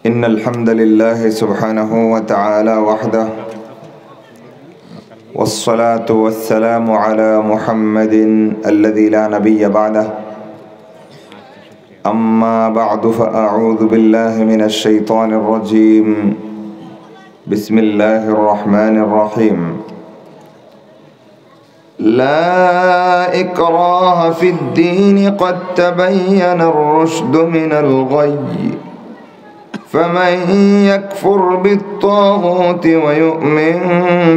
إن الحمد لله سبحانه وتعالى وحده والصلاة والسلام على محمد الذي لا نبي بعده أما بعد فأعوذ بالله من الشيطان الرجيم بسم الله الرحمن الرحيم لا إكراه في الدين قد تبين الرشد من الغي فمن يكفر بالطاغوت ويؤمن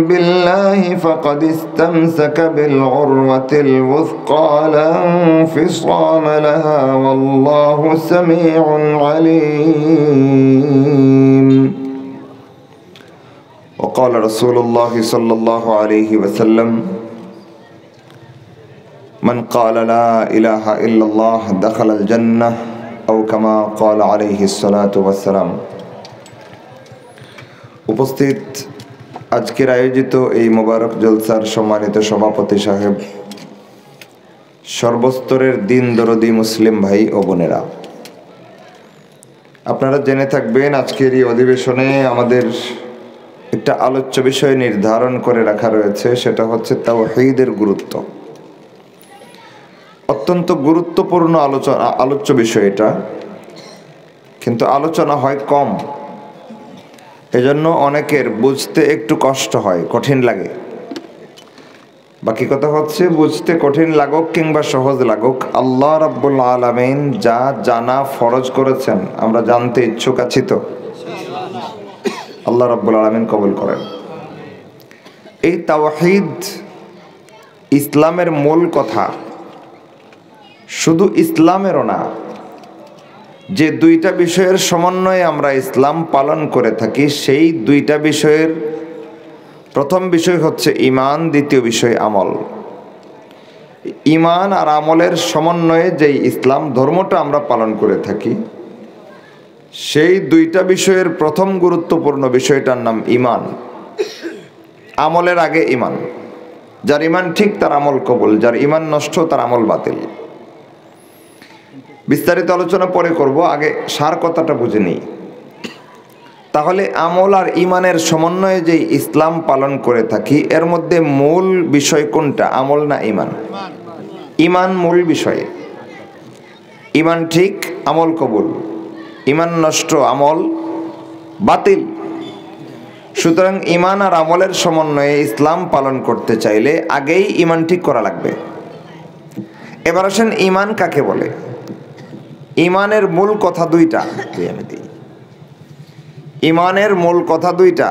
بالله فقد استمسك بالعروة الوثقى لا انفصام لها والله سميع عليم. وقال رسول الله صلى الله عليه وسلم من قال لا إله إلا الله دخل الجنة أو كما قال عليه الصلاة والسلام. উপস্থিত আজকের আয়োজিত এই মোবারক জলসার সম্মানিত সভাপতি সাহেব, সর্বস্তরের দিন দরদি মুসলিম ভাই ও বোনেরা, আপনারা জেনে থাকবেন আজকের এই অধিবেশনে আমাদের একটা আলোচ্য বিষয় নির্ধারণ করে রাখা রয়েছে, সেটা হচ্ছে তাওহীদের গুরুত্ব। অত্যন্ত গুরুত্বপূর্ণ আলোচ্য বিষয় এটা, কিন্তু আলোচনা হয় কম, এজন্য অনেকের বুঝতে একটু কষ্ট হয়, কঠিন লাগে। বাকি কথা হচ্ছে, বুঝতে কঠিন লাগুক কিংবা সহজ লাগুক, আল্লাহ রাব্বুল আলামিন যা জানা ফরজ করেছেন আমরা জানতে ইচ্ছুক আছি তো? আল্লাহ রাব্বুল আলামিন কবুল করেন। এই তাওহীদ ইসলামের মূল কথা, শুধু ইসলামেরও না, যে দুইটা বিষয়ের সমন্বয়ে আমরা ইসলাম পালন করে থাকি, সেই দুইটা বিষয়ের প্রথম বিষয় হচ্ছে ঈমান, দ্বিতীয় বিষয় আমল। ঈমান আর আমলের সমন্বয়ে যেই ইসলাম ধর্মটা আমরা পালন করে থাকি, সেই দুইটা বিষয়ের প্রথম গুরুত্বপূর্ণ বিষয়টার নাম ঈমান। আমলের আগে ঈমান। যার ঈমান ঠিক তার আমল কবুল, যার ঈমান নষ্ট তার আমল বাতিল। বিস্তারিত আলোচনা পরে করব, আগে সার কথাটা বুঝে নিই। তাহলে আমল আর ঈমানের সমন্বয়ে যে ইসলাম পালন করে থাকি, এর মধ্যে মূল বিষয় কোনটা, আমল না ঈমান? ঈমান মূল বিষয়। ঈমান ঠিক, আমল কবুল। ঈমান নষ্ট, আমল বাতিল। সুতরাং ঈমান আর আমলের সমন্বয়ে ইসলাম পালন করতে চাইলে আগেই ঈমান ঠিক করা লাগবে। এবার আসেন, ঈমান কাকে বলে? ঈমানের মূল কথা দুইটা। ঈমানের মূল কথা দুইটা।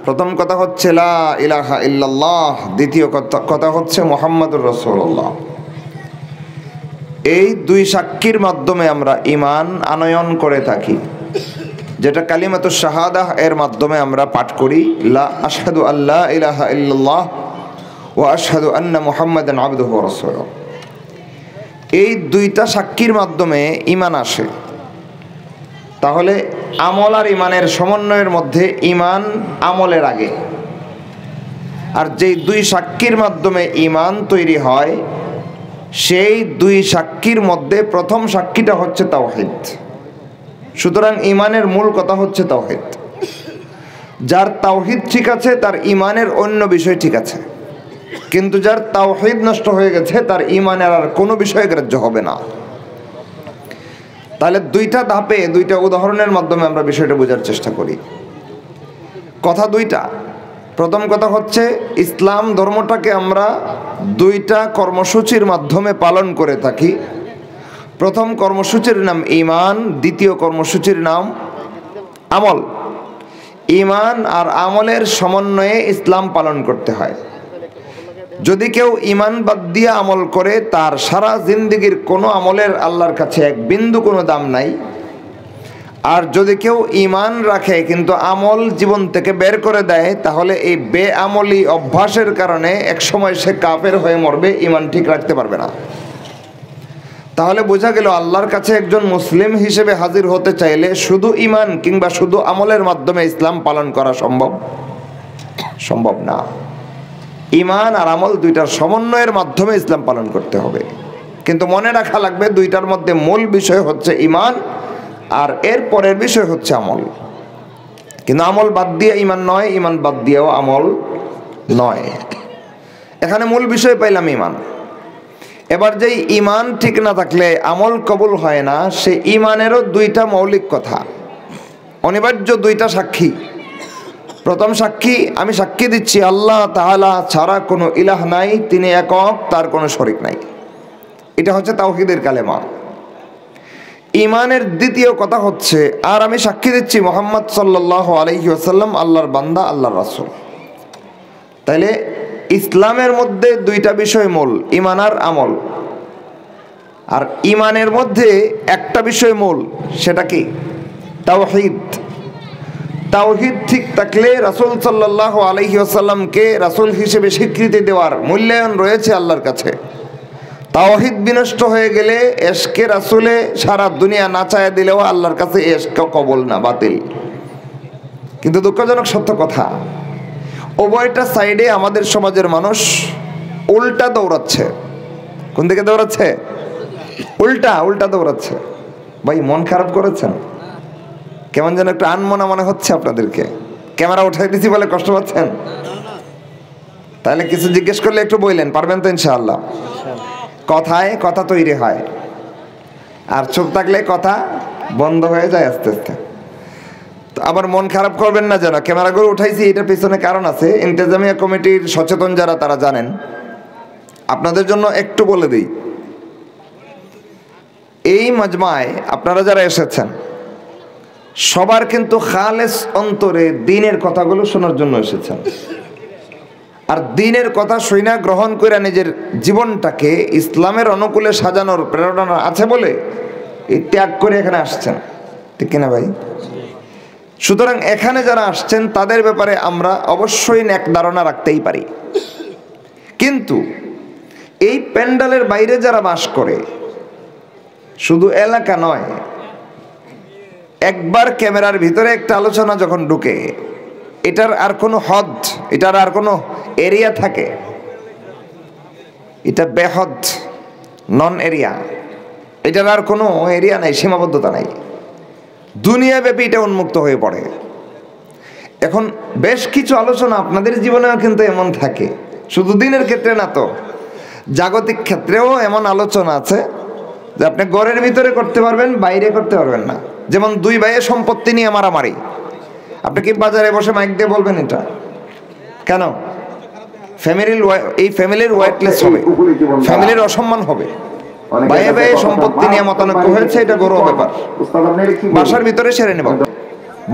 প্রথম কথা হচ্ছে লা ইলাহা ইল্লাল্লাহ, দ্বিতীয় কথা হচ্ছে মুহাম্মাদুর রাসূলুল্লাহ। এই দুই সাক্ষীর মাধ্যমে আমরা ঈমান আনয়ন করে থাকি, যেটা কালিমাতুশ শাহাদাহ এর মাধ্যমে আমরা পাঠ করি, লা আশহাদু আল্লা ইলাহা ইল্লাল্লাহ ওয়া আশহাদু আন্না মুহাম্মাদান আবদুহু ওয়া রাসূলুহু। এই দুইটা সাক্ষীর মাধ্যমে ঈমান আসে। তাহলে আমল আর ঈমানের সমন্বয়ের মধ্যে ঈমান আমলের আগে, আর যেই দুই সাক্ষীর মাধ্যমে ঈমান তৈরি হয়, সেই দুই সাক্ষীর মধ্যে প্রথম সাক্ষীটা হচ্ছে তাওহীদ। সুতরাং ঈমানের মূল কথা হচ্ছে তাওহীদ। যার তাওহীদ ঠিক আছে, তার ঈমানের অন্য বিষয় ঠিক আছে। কিন্তু যার তাওহীদ নষ্ট হয়ে গেছে, তার ঈমানের আর কোনো বিষয় গ্রাহ্য হবে না। তাহলে দুইটা ধাপে, দুইটা উদাহরণের মাধ্যমে আমরা বিষয়টা বোঝার চেষ্টা করি। কথা দুইটা। প্রথম কথা হচ্ছে, ইসলাম ধর্মটাকে আমরা দুইটা কর্মসূচির মাধ্যমে পালন করে থাকি। প্রথম কর্মসূচির নাম ঈমান, দ্বিতীয় কর্মসূচির নাম আমল। ঈমান আর আমলের সমন্বয়ে ইসলাম পালন করতে হয়। যদি কেউ ঈমান বাদ দিয়ে আমল করে, তার সারা জিন্দেগির কোনো আমলের আল্লাহর কাছে এক বিন্দু কোনো দাম নাই। আর যদি কেউ ঈমান রাখে কিন্তু আমল জীবন থেকে বের করে দেয়, তাহলে এই বেআমলি অভ্যাসের কারণে একসময় সে কাফের হয়ে মরবে, ঈমান ঠিক রাখতে পারবে না। তাহলে বোঝা গেল, আল্লাহর কাছে একজন মুসলিম হিসেবে হাজির হতে চাইলে শুধু ঈমান কিংবা শুধু আমলের মাধ্যমে ইসলাম পালন করা সম্ভব না। ঈমান আর আমল দুইটার সমন্বয়ের মাধ্যমে ইসলাম পালন করতে হবে। কিন্তু মনে রাখা লাগবে, দুইটার মধ্যে মূল বিষয় হচ্ছে ঈমান, আর এর পরের বিষয় হচ্ছে আমল। কিন্তু আমল বাদ দিয়ে ইমান নয়, ইমান বাদ দিয়েও আমল নয়। এখানে মূল বিষয় পাইলাম ইমান। এবার যেই ইমান ঠিক না থাকলে আমল কবুল হয় না, সে ইমানেরও দুইটা মৌলিক কথা, অনিবার্য দুইটা সাক্ষী। প্রথম সাক্ষী, আমি সাক্ষী দিচ্ছি আল্লাহ তাআলা ছাড়া কোনো ইলাহ নাই, তিনি একক, তার কোনো শরীক নাই। এটা হচ্ছে তাওহীদের কালেমা। ইমানের দ্বিতীয় কথা হচ্ছে, আর আমি সাক্ষী দিচ্ছি মুহাম্মদ সাল্লাল্লাহু আলাইহি ওয়াসাল্লাম আল্লাহর বান্দা, আল্লাহর রাসূল। তাইলে ইসলামের মধ্যে দুইটা বিষয় মূল, ইমান আর আমল। আর ইমানের মধ্যে একটা বিষয় মূল, সেটা কি? তাওহীদ। তাওহীদ ঠিক থাকলে রাসূল সাল্লাল্লাহু আলাইহি ওয়াসাল্লামকে রাসূল হিসেবে স্বীকৃতি দেওয়ার মূল্যায়ন রয়েছে আল্লাহর কাছে। তাওহীদ বিনষ্ট হয়ে গেলে এশকে রাসূলে সারা দুনিয়া নাচায়া দিলেও আল্লাহর কাছে এশক কবুল না, বাতিল। কিন্তু দুঃখজনক সত্য কথা, উভয়টা সাইডে আমাদের সমাজের মানুষ উল্টা দৌড়াচ্ছে। কোন দিকে দৌড়াচ্ছে? উল্টা দৌড়াচ্ছে। ভাই মন খারাপ করেছেন? কেমন যেন একটু আনমনা মনে হচ্ছে আপনাদেরকে? ক্যামেরা উঠাই দিছি বলে কষ্ট পাচ্ছেন? তাহলে কিছু জিজ্ঞেস করলে একটু বললেন, পারবেন তো ইনশাআল্লাহ? কথায় কথা তৈরি হয়, আর চুপ থাকলে কথা বন্ধ হয়ে যায় আস্তে আস্তে। তো আবার মন খারাপ করবেন না যেন। ক্যামেরাগুলো উঠাইছি, এটার পিছনে কারণ আছে। ইন্তেজামিয়া কমিটির সচেতন যারা, তারা জানেন। আপনাদের জন্য একটু বলে দিই, এই মাজমায় আপনারা যারা এসেছেন সবার কিন্তু খালেস অন্তরে দ্বীনের কথাগুলো শোনার জন্য এসেছেন। আর দ্বীনের কথা শুনা গ্রহণ করে নিজের জীবনটাকে ইসলামের অনুকূলে সাজানোর প্রেরণা আছে বলে এই ত্যাগ করে এখানে আসছেন, ঠিক কিনা ভাই? সুতরাং এখানে যারা আসছেন তাদের ব্যাপারে আমরা অবশ্যই নেক ধারণা রাখতেই পারি। কিন্তু এই প্যান্ডালের বাইরে যারা বাস করে, শুধু এলাকা নয়, একবার ক্যামেরার ভিতরে একটা আলোচনা যখন ঢুকে, এটার আর কোনো হদ, এটার আর কোনো এরিয়া থাকে? এটা বেহদ, নন এরিয়া। এটার আর কোনো এরিয়া নাই, সীমাবদ্ধতা নাই। দুনিয়াব্যাপী এটা উন্মুক্ত হয়ে পড়ে। এখন বেশ কিছু আলোচনা আপনাদের জীবনেও কিন্তু এমন থাকে, শুধু দিনের ক্ষেত্রে না, তো জাগতিক ক্ষেত্রেও এমন আলোচনা আছে যে আপনি ঘরের ভিতরে করতে পারবেন, বাইরে করতে পারবেন না। যেমন দুই ভাইয়ের সম্পত্তি নিয়ে মারামারি, আপনি কি বাজারে বসে মাইক দিয়ে বলবেন এটা? কেন? এই ফ্যামিলির ওয়েটলেস হবে, ফ্যামিলির অসম্মান হবে। ভাইয়ে ভাইয়ে সম্পত্তি নিয়ে মতানৈক্য হয়েছে, এটা গৌরব ব্যাপার, বাসার ভিতরে সেরে নেব।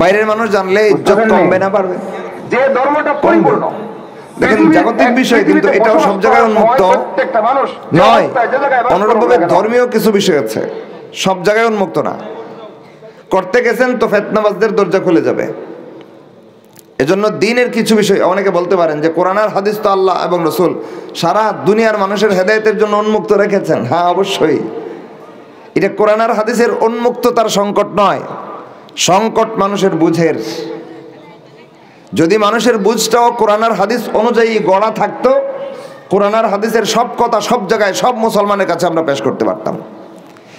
বাইরের মানুষ জানলে ইজ্জত কমবে না, পারবে? যে ধর্মটা পরিপূর্ণ, দেখেন জাগতিক বিষয়, কিন্তু এটাও সব জায়গায় উন্মুক্ত নয়। অনুরূপভাবে ধর্মীয় কিছু বিষয় আছে, সব জায়গায় উন্মুক্ত না। করতে গেছেন তো ফিতনাবাজদের দরজা খুলে যাবে। এজন্য দ্বীনের কিছু বিষয়, অনেকে বলতে পারেন যে কোরআন আর হাদিস তো আল্লাহ এবং রাসূল সারা দুনিয়ার মানুষের হেদায়েতের জন্য উন্মুক্ত রেখেছেন। হ্যাঁ, অবশ্যই এটা কোরআন আর হাদিসের উন্মুক্ততার সংকট নয়, সংকট মানুষের বুঝের। যদি মানুষের বুঝটাও কোরআন আর হাদিস অনুযায়ী গড়া থাকতো, কোরআন আর হাদিসের সব কথা সব জায়গায় সব মুসলমানের কাছে আমরা পেশ করতে পারতাম।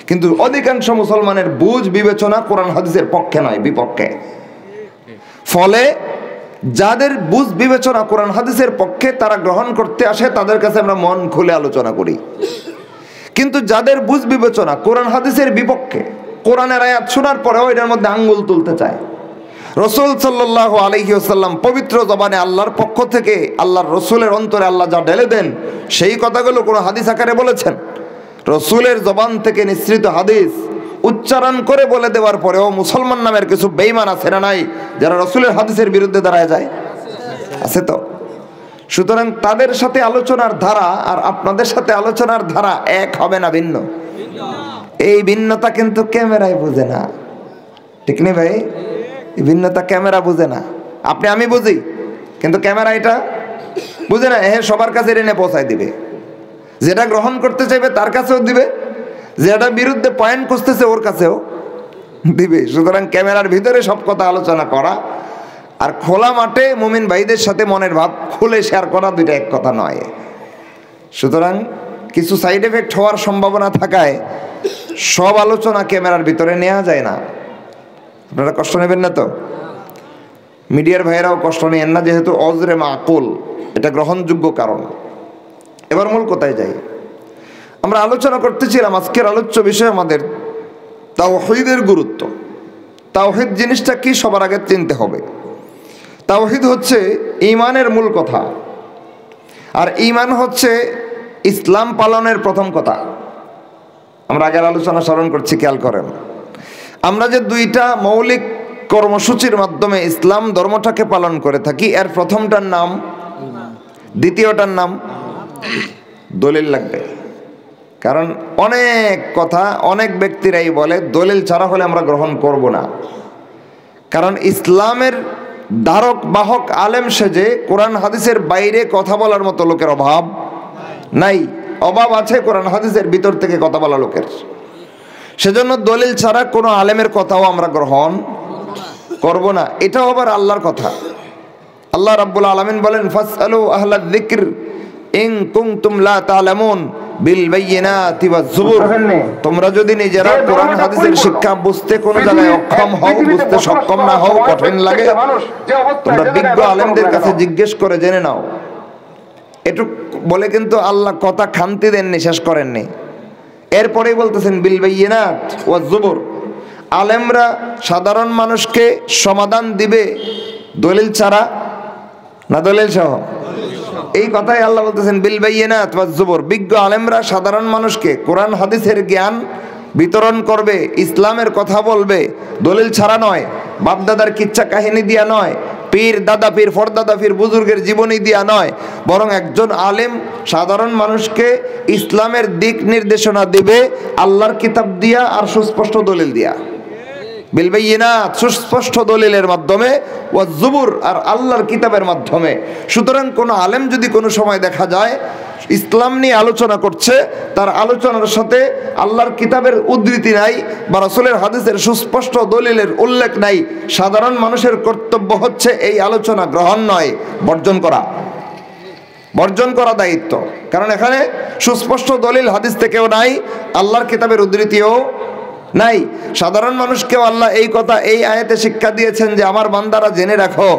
কিন্তু অধিকাংশ মুসলমানের বুঝ বিবেচনা কোরআন হাদিসের পক্ষে নয়, বিপক্ষে। ফলে যাদের বুঝ বিবেচনা কোরআন হাদিসের পক্ষে, তারা গ্রহণ করতে আসে, তাদের কাছে আমরা মন খুলে আলোচনা করি। কিন্তু যাদের বুঝ বিবেচনা কোরআন হাদিসের বিপক্ষে, কোরআনের আয়াত শোনার পরেও এটার মধ্যে আঙ্গুল তুলতে চায়। রাসূল সাল্লাল্লাহু আলাইহি ওয়াসাল্লাম পবিত্র জবানে আল্লাহর পক্ষ থেকে, আল্লাহর রাসূলের অন্তরে আল্লাহ যা ঢেলে দেন, সেই কথাগুলো কোনো হাদিস আকারে বলেছেন। রাসূলের জবান থেকে নিঃসৃত হাদিস উচ্চারণ করে বলে দেওয়ার পরেও মুসলমান নামের কিছু বেঈমান আছে না নাই, যারা রাসূলের হাদিসের বিরুদ্ধে দাঁড়ায় যায়? আছে তো। সুতরাং তাদের সাথে আলোচনার ধারা আর আপনাদের সাথে আলোচনার ধারা এক হবে না, ভিন্ন। এই ভিন্নতা কিন্তু ক্যামেরায় বুঝে না, ঠিক নেই ভাই? এই ভিন্নতা ক্যামেরা বুঝে না। আপনি আমি বুঝি, কিন্তু ক্যামেরা এটা বুঝে না। সবার কাছে এনে পৌঁছায় দিবে, যেটা গ্রহণ করতে চাইবে তার কাছেও দিবে, যেটা বিরুদ্ধে পয়েন্ট খুঁজতেছে ওর কাছেও দিবে। সুতরাং ক্যামেরার ভিতরে সব কথা আলোচনা করা আর খোলা মাঠে মুমিন ভাইদের সাথে মনের ভাব খুলে শেয়ার করা দুইটা এক কথা নয়। সুতরাং কিছু সাইড এফেক্ট হওয়ার সম্ভাবনা থাকায় সব আলোচনা ক্যামেরার ভিতরে নেওয়া যায় না। আপনারা কষ্ট নেবেন না তো? মিডিয়ার ভাইয়েরাও কষ্ট নিয়েন না, যেহেতু অজরে মাকুল এটা গ্রহণযোগ্য কারণ। এবার মূল কোথায় যাই, আমরা আলোচনা করতেছিলাম আজকের আলোচ্য বিষয় আমাদের তাওহীদের গুরুত্ব। তাওহীদ জিনিসটা কি সবার আগে চিনতে হবে। তাওহীদ হচ্ছে ঈমানের মূল কথা, আর ঈমান হচ্ছে ইসলাম পালনের প্রথম কথা। আমরা আগের আলোচনা স্মরণ করছি, খেয়াল করেন। আমরা যে দুইটা মৌলিক কর্মসূচির মাধ্যমে ইসলাম ধর্মটাকে পালন করে থাকি, এর প্রথমটার নাম, দ্বিতীয়টার নাম দলিল লাগবে। কারণ অনেক কথা অনেক ব্যক্তিরাই বলে দলিল ছাড়া হলে আমরা গ্রহণ করব না। কারণ ইসলামের ধারক বাহক আলেম সেজে কোরআন হাদিসের বাইরে কথা বলার মতো লোকের অভাব নাই। অভাব আছে কোরআন হাদিসের ভিতর থেকে কথা বলা লোকের। সেজন্য দলিল ছাড়া কোনো আলেমের কথাও আমরা গ্রহণ করব না। এটাও আবার আল্লাহর কথা। আল্লাহ রাব্বুল আলামিন বলেন, ফাসআলু আহলায যিকর ইন কুনতুম লা তা'লামুন বিল বায়িনাতি ওয়াজ যুবুর। তোমরা যদি নিজেরা কোরআন হাদিসের শিক্ষা বুঝতে কোনো জায়গায় অক্ষম হও, বুঝতে সক্ষম না হও, কঠিন লাগে, তোমরা বিজ্ঞ আলেমদের কাছে জিজ্ঞেস করে জেনে নাও। এটুক বলে কিন্তু আল্লাহ কথা খান্তি দেননি, শেষ করেননি। এরপরেই বলতেছেন বিল বায়িনাত ওয়াজ যুবুর। আলেমরা সাধারণ মানুষকে সমাধান দিবে দলিল ছাড়া না দলিল সহ? এই কথাই আল্লাহ বলতেছেন বিল বায়িনাত ওয়াজ যুবুর। বিজ্ঞ আলেমরা সাধারণ মানুষকে কোরআন হাদিসের জ্ঞান বিতরণ করবে, ইসলামের কথা বলবে, দলিল ছাড়া নয়, বাপদাদার কিচ্ছা কাহিনী দিয়া নয়, পীর দাদা পীর ফরদাদা পীর বুজুর্গের জীবনী দিয়া নয়, বরং একজন আলেম সাধারণ মানুষকে ইসলামের দিক নির্দেশনা দিবে আল্লাহর কিতাব দিয়া আর সুস্পষ্ট দলিল দিয়া। বিল বায়িনাত, সুস্পষ্ট দলিলের মাধ্যমে, ওয়াজ যুবুর, আর আল্লাহর কিতাবের মাধ্যমে। সুতরাং কোনো আলেম যদি কোনো সময় দেখা যায় ইসলাম নিয়ে আলোচনা করছে, তার আলোচনার সাথে আল্লাহর কিতাবের উদ্ধৃতি নাই বা রাসূলের হাদিসের সুস্পষ্ট দলিলের উল্লেখ নাই, সাধারণ মানুষের কর্তব্য হচ্ছে এই আলোচনা গ্রহণ নয়, বর্জন করা। বর্জন করা দায়িত্ব। কারণ এখানে সুস্পষ্ট দলিল হাদিস থেকেও নাই, আল্লাহর কিতাবের উদ্ধৃতিও নাই। সাধারণ মানুষকেও আল্লাহ এই কথা এই আয়াতে শিক্ষা দিয়েছেন যে আমার বান্দারা জেনে রাখো,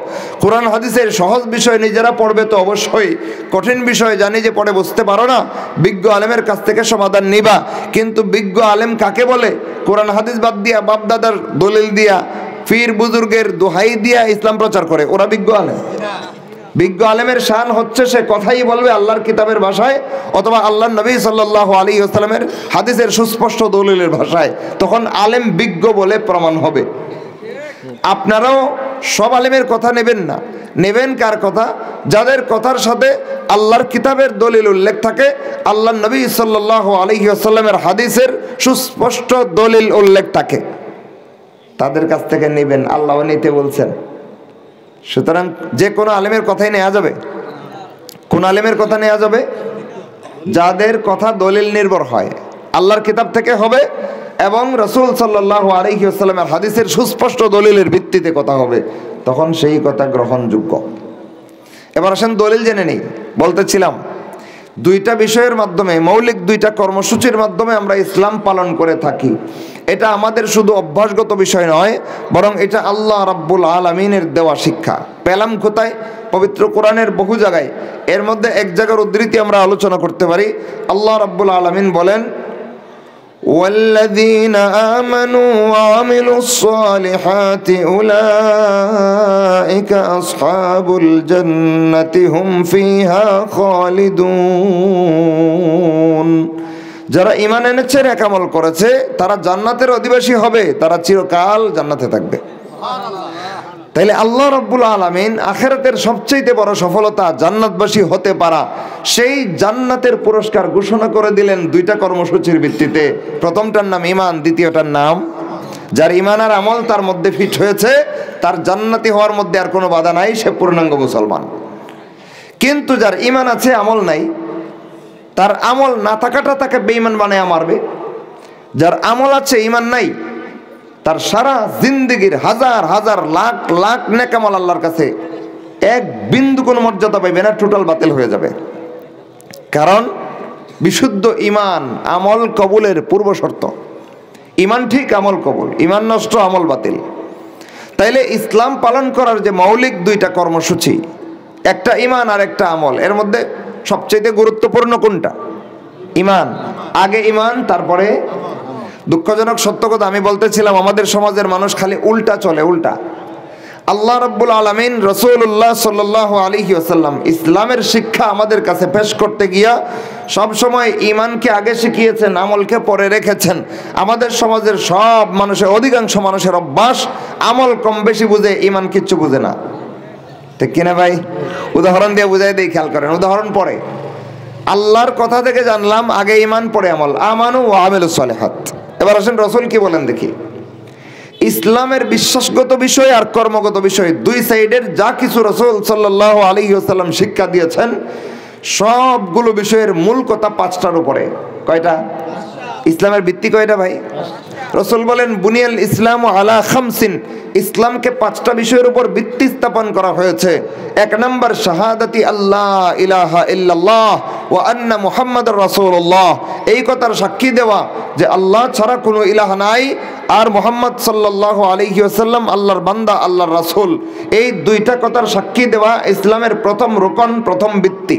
কোরআন হাদিসের সহজ বিষয় নিজেরা পড়বে তো অবশ্যই, কঠিন বিষয় জানি যে পড়ে বুঝতে পারো না, বিজ্ঞ আলেমের কাছ থেকে সমাধান নিবা। কিন্তু বিজ্ঞ আলেম কাকে বলে? কোরআন হাদিস বাদ দিয়া, বাপদাদার দলিল দিয়া, পীর বুজুর্গের দোহাই দিয়া ইসলাম প্রচার করে, ওরা বিজ্ঞ আলেম? বিজ্ঞ আলেমের শান হচ্ছে সে কথাই বলবে আল্লাহর কিতাবের ভাষায় অথবা আল্লাহর নবী সাল্লাল্লাহু আলাইহি ওয়াসাল্লামের হাদিসের সুস্পষ্ট দলিলের ভাষায়, তখন আলেম বিজ্ঞ বলে প্রমাণ হবে। আপনারাও সব আলেমের কথা নেবেন না, নেবেন কার কথা? যাদের কথার সাথে আল্লাহর কিতাবের দলিল উল্লেখ থাকে, আল্লাহর নবী সাল্লাল্লাহু আলাইহি ওয়াসাল্লামের হাদিসের সুস্পষ্ট দলিল উল্লেখ থাকে, তাদের কাছ থেকে নেবেন। আল্লাহ নিতে বলছেন। সুতরাং যে কোনো আলেমের কথাই নেওয়া যাবে। কোন আলেমের কথা নেওয়া যাবে? যাদের কথা দলিল নির্ভর হয়, আল্লাহর কিতাব থেকে হবে এবং রাসূল সাল্লাল্লাহু আলাইহি ওয়াসাল্লামের হাদিসের সুস্পষ্ট দলিলের ভিত্তিতে কথা হবে, তখন সেই কথা গ্রহণযোগ্য। এবার আসেন দলিল জেনে নেই। বলতেছিলাম দুইটা বিষয়ের মাধ্যমে, মৌলিক দুইটা কর্মসূচির মাধ্যমে আমরা ইসলাম পালন করে থাকি। এটা আমাদের শুধু অভ্যাসগত বিষয় নয়, বরং এটা আল্লাহ রাব্বুল আলামিনের দেওয়া শিক্ষা। পেলাম কোথায়? পবিত্র কোরআনের বহু জায়গায়। এর মধ্যে এক জায়গার উদ্ধৃতি আমরা আলোচনা করতে পারি। আল্লাহ রাব্বুল আলামিন বলেন, والذين آمنوا وعملوا الصالحات أولئك أصحاب الجنة هم فيها خالدون। যারা ঈমান এনেছে, নেক আমল করেছে, তারা জান্নাতের অধিবাসী হবে, তারা চিরকাল জান্নাতে থাকবে। তাইলে আল্লাহ রাব্বুল আলামিন আখিরাতের সবচেয়ে বড় সফলতা জান্নাতবাসী হতে পারা, সেই জান্নাতের পুরস্কার ঘোষণা করে দিলেন দুইটা কর্মসূচির ভিত্তিতে। প্রথমটার নাম ঈমান, দ্বিতীয়টার নাম, যার ঈমান আর আমল তার মধ্যে ফিট হয়েছে, তার জান্নাতি হওয়ার মধ্যে আর কোনো বাধা নাই, সে পূর্ণাঙ্গ মুসলমান। কিন্তু যার ঈমান আছে আমল নাই, তার আমল না থাকাটা তাকে বেঈমান বানায় মারবে। যার আমল আছে ঈমান নাই, তার সারা জিন্দেগির হাজার হাজার লাখ লাখ নেক আমল আল্লাহর কাছে এক বিন্দু কোনো মর্যাদা পাইবে না, টোটাল বাতিল হয়ে যাবে। কারণ বিশুদ্ধ ঈমান আমল কবুলের পূর্ব শর্ত। ঈমান ঠিক, আমল কবুল। ঈমান নষ্ট, আমল বাতিল। তাইলে ইসলাম পালন করার যে মৌলিক দুইটা কর্মসূচি, একটা ঈমান আর একটা আমল, এর মধ্যে সবচেয়ে গুরুত্বপূর্ণ কোনটা? ঈমান। আগে ঈমান, তারপরে। দুঃখজনক সত্য কথা, আমি বলতেছিলাম আমাদের সমাজের মানুষ খালি উল্টা চলে, উল্টা। আল্লাহ রাব্বুল আলামিন, রাসূলুল্লাহ সাল্লাল্লাহু আলাইহি ওয়াসাল্লাম ইসলামের শিক্ষা আমাদের কাছে পেশ করতে গিয়া সবসময় ঈমানকে আগে শিখিয়েছেন, আমলকে পরে রেখেছেন। আমাদের সমাজের সব মানুষের, অধিকাংশ মানুষের অভ্যাস আমল কম বেশি বুঝে, ঈমান কিচ্ছু বুঝে না। ঠিক কিনা ভাই? উদাহরণ দিয়ে বুঝাই দেই, খেয়াল করেন। উদাহরণ পরে আল্লাহর কথা থেকে জানলাম আগে ঈমান পরে আমল, আমানু ওয়া আমিলুস সালিহাত। এবার আসেন রাসূল কি বলেন দেখি। ইসলামের বিশ্বাসগত বিষয় আর কর্মগত বিষয় দুই সাইডের যা কিছু রাসূল সাল্লাল্লাহু আলাইহি ওয়াসাল্লাম শিক্ষা দিয়েছেন, সবগুলো বিষয়ের মূল কথা পাঁচটার উপরে। কয়টা? ইসলামের ভিত্তি কয়টা ভাই? রাসূল বলেন বুনিয়াল ইসলামু আলা খামসিন, ইসলামকে পাঁচটা বিষয়ের উপর ভিত্তি স্থাপন করা হয়েছে। এক নাম্বার শাহাদাতি আল্লাহ ইলাহা ইল্লাল্লাহ ওয়া আন্না মুহাম্মাদুর রাসূলুল্লাহ, এই কথার সাক্ষী দেওয়া যে আল্লাহ ছাড়া কোনো ইলাহ নাই আর মুহাম্মদ সাল্লাল্লাহু আলাইহি ওয়াসাল্লাম আল্লাহর বান্দা, আল্লাহর রাসূল। এই দুইটা কথার সাক্ষী দেওয়া ইসলামের প্রথম রুকন, প্রথম ভিত্তি।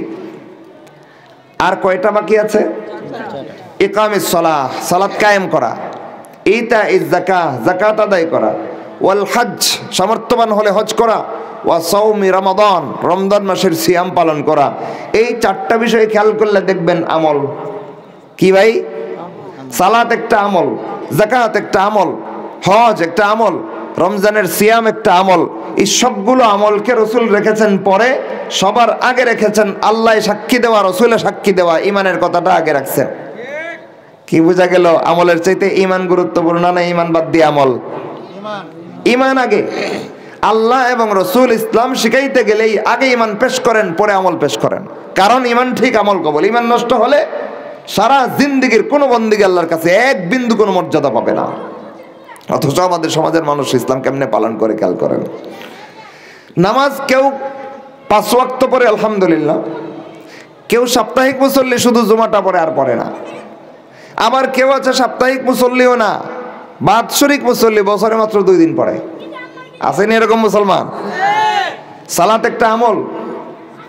আর কয়টা বাকি আছে? ইকামিস সালাহ, সালাত কায়েম করা। ইতাইজ যাকাহ, যাকাত আদায় করা। ওয়াল হজ, সামর্থ্যবান হলে হজ করা। ওয়া সাওমি রমাদান, রমজান মাসের সিয়াম পালন করা। এই চারটা বিষয় খেয়াল করলে দেখবেন আমল। কি ভাই? সালাত একটা আমল, যাকাত একটা আমল, হজ একটা আমল, রমজানের সিয়াম একটা আমল। এই সবগুলো আমলকে রাসূল রেখেছেন পরে, সবার আগে রেখেছেন আল্লাহ সাক্ষী দেওয়া, রাসূলে সাক্ষী দেওয়া, ঈমানের কথাটা আগে রাখছেন। কি বোঝা গেল? আমলের চাইতে ঈমান গুরুত্বপূর্ণ না ঈমান বাদ দিয়ে আমল? ঈমান আগে। আল্লাহ এবং রাসূল ইসলাম শিখাইতে গেলেই আগে ঈমান পেশ করেন, পরে আমল পেশ করেন। কারণ ঈমান ঠিক, আমল কবুল। ঈমান নষ্ট হলে সারা জিন্দেগীর কোনো বন্দেগী আল্লাহর কাছে এক বিন্দু কোনো মর্যাদা পাবে না। অথচ আমাদের সমাজের মানুষ ইসলাম কেমনে পালন করে খেয়াল করেন। নামাজ কেউ 5 ওয়াক্ত পড়ে আলহামদুলিল্লাহ, কেউ সাপ্তাহিক মুসল্লি শুধু জুমাটা পড়ে আর পড়ে না। আবার কেউ আছে সাপ্তাহিক মুসল্লিও না, বাৎসরিক মুসল্লি, বছরে মাত্র 2 দিন পড়ে। আসেনি এরকম মুসলমান? সালাত একটা আমল,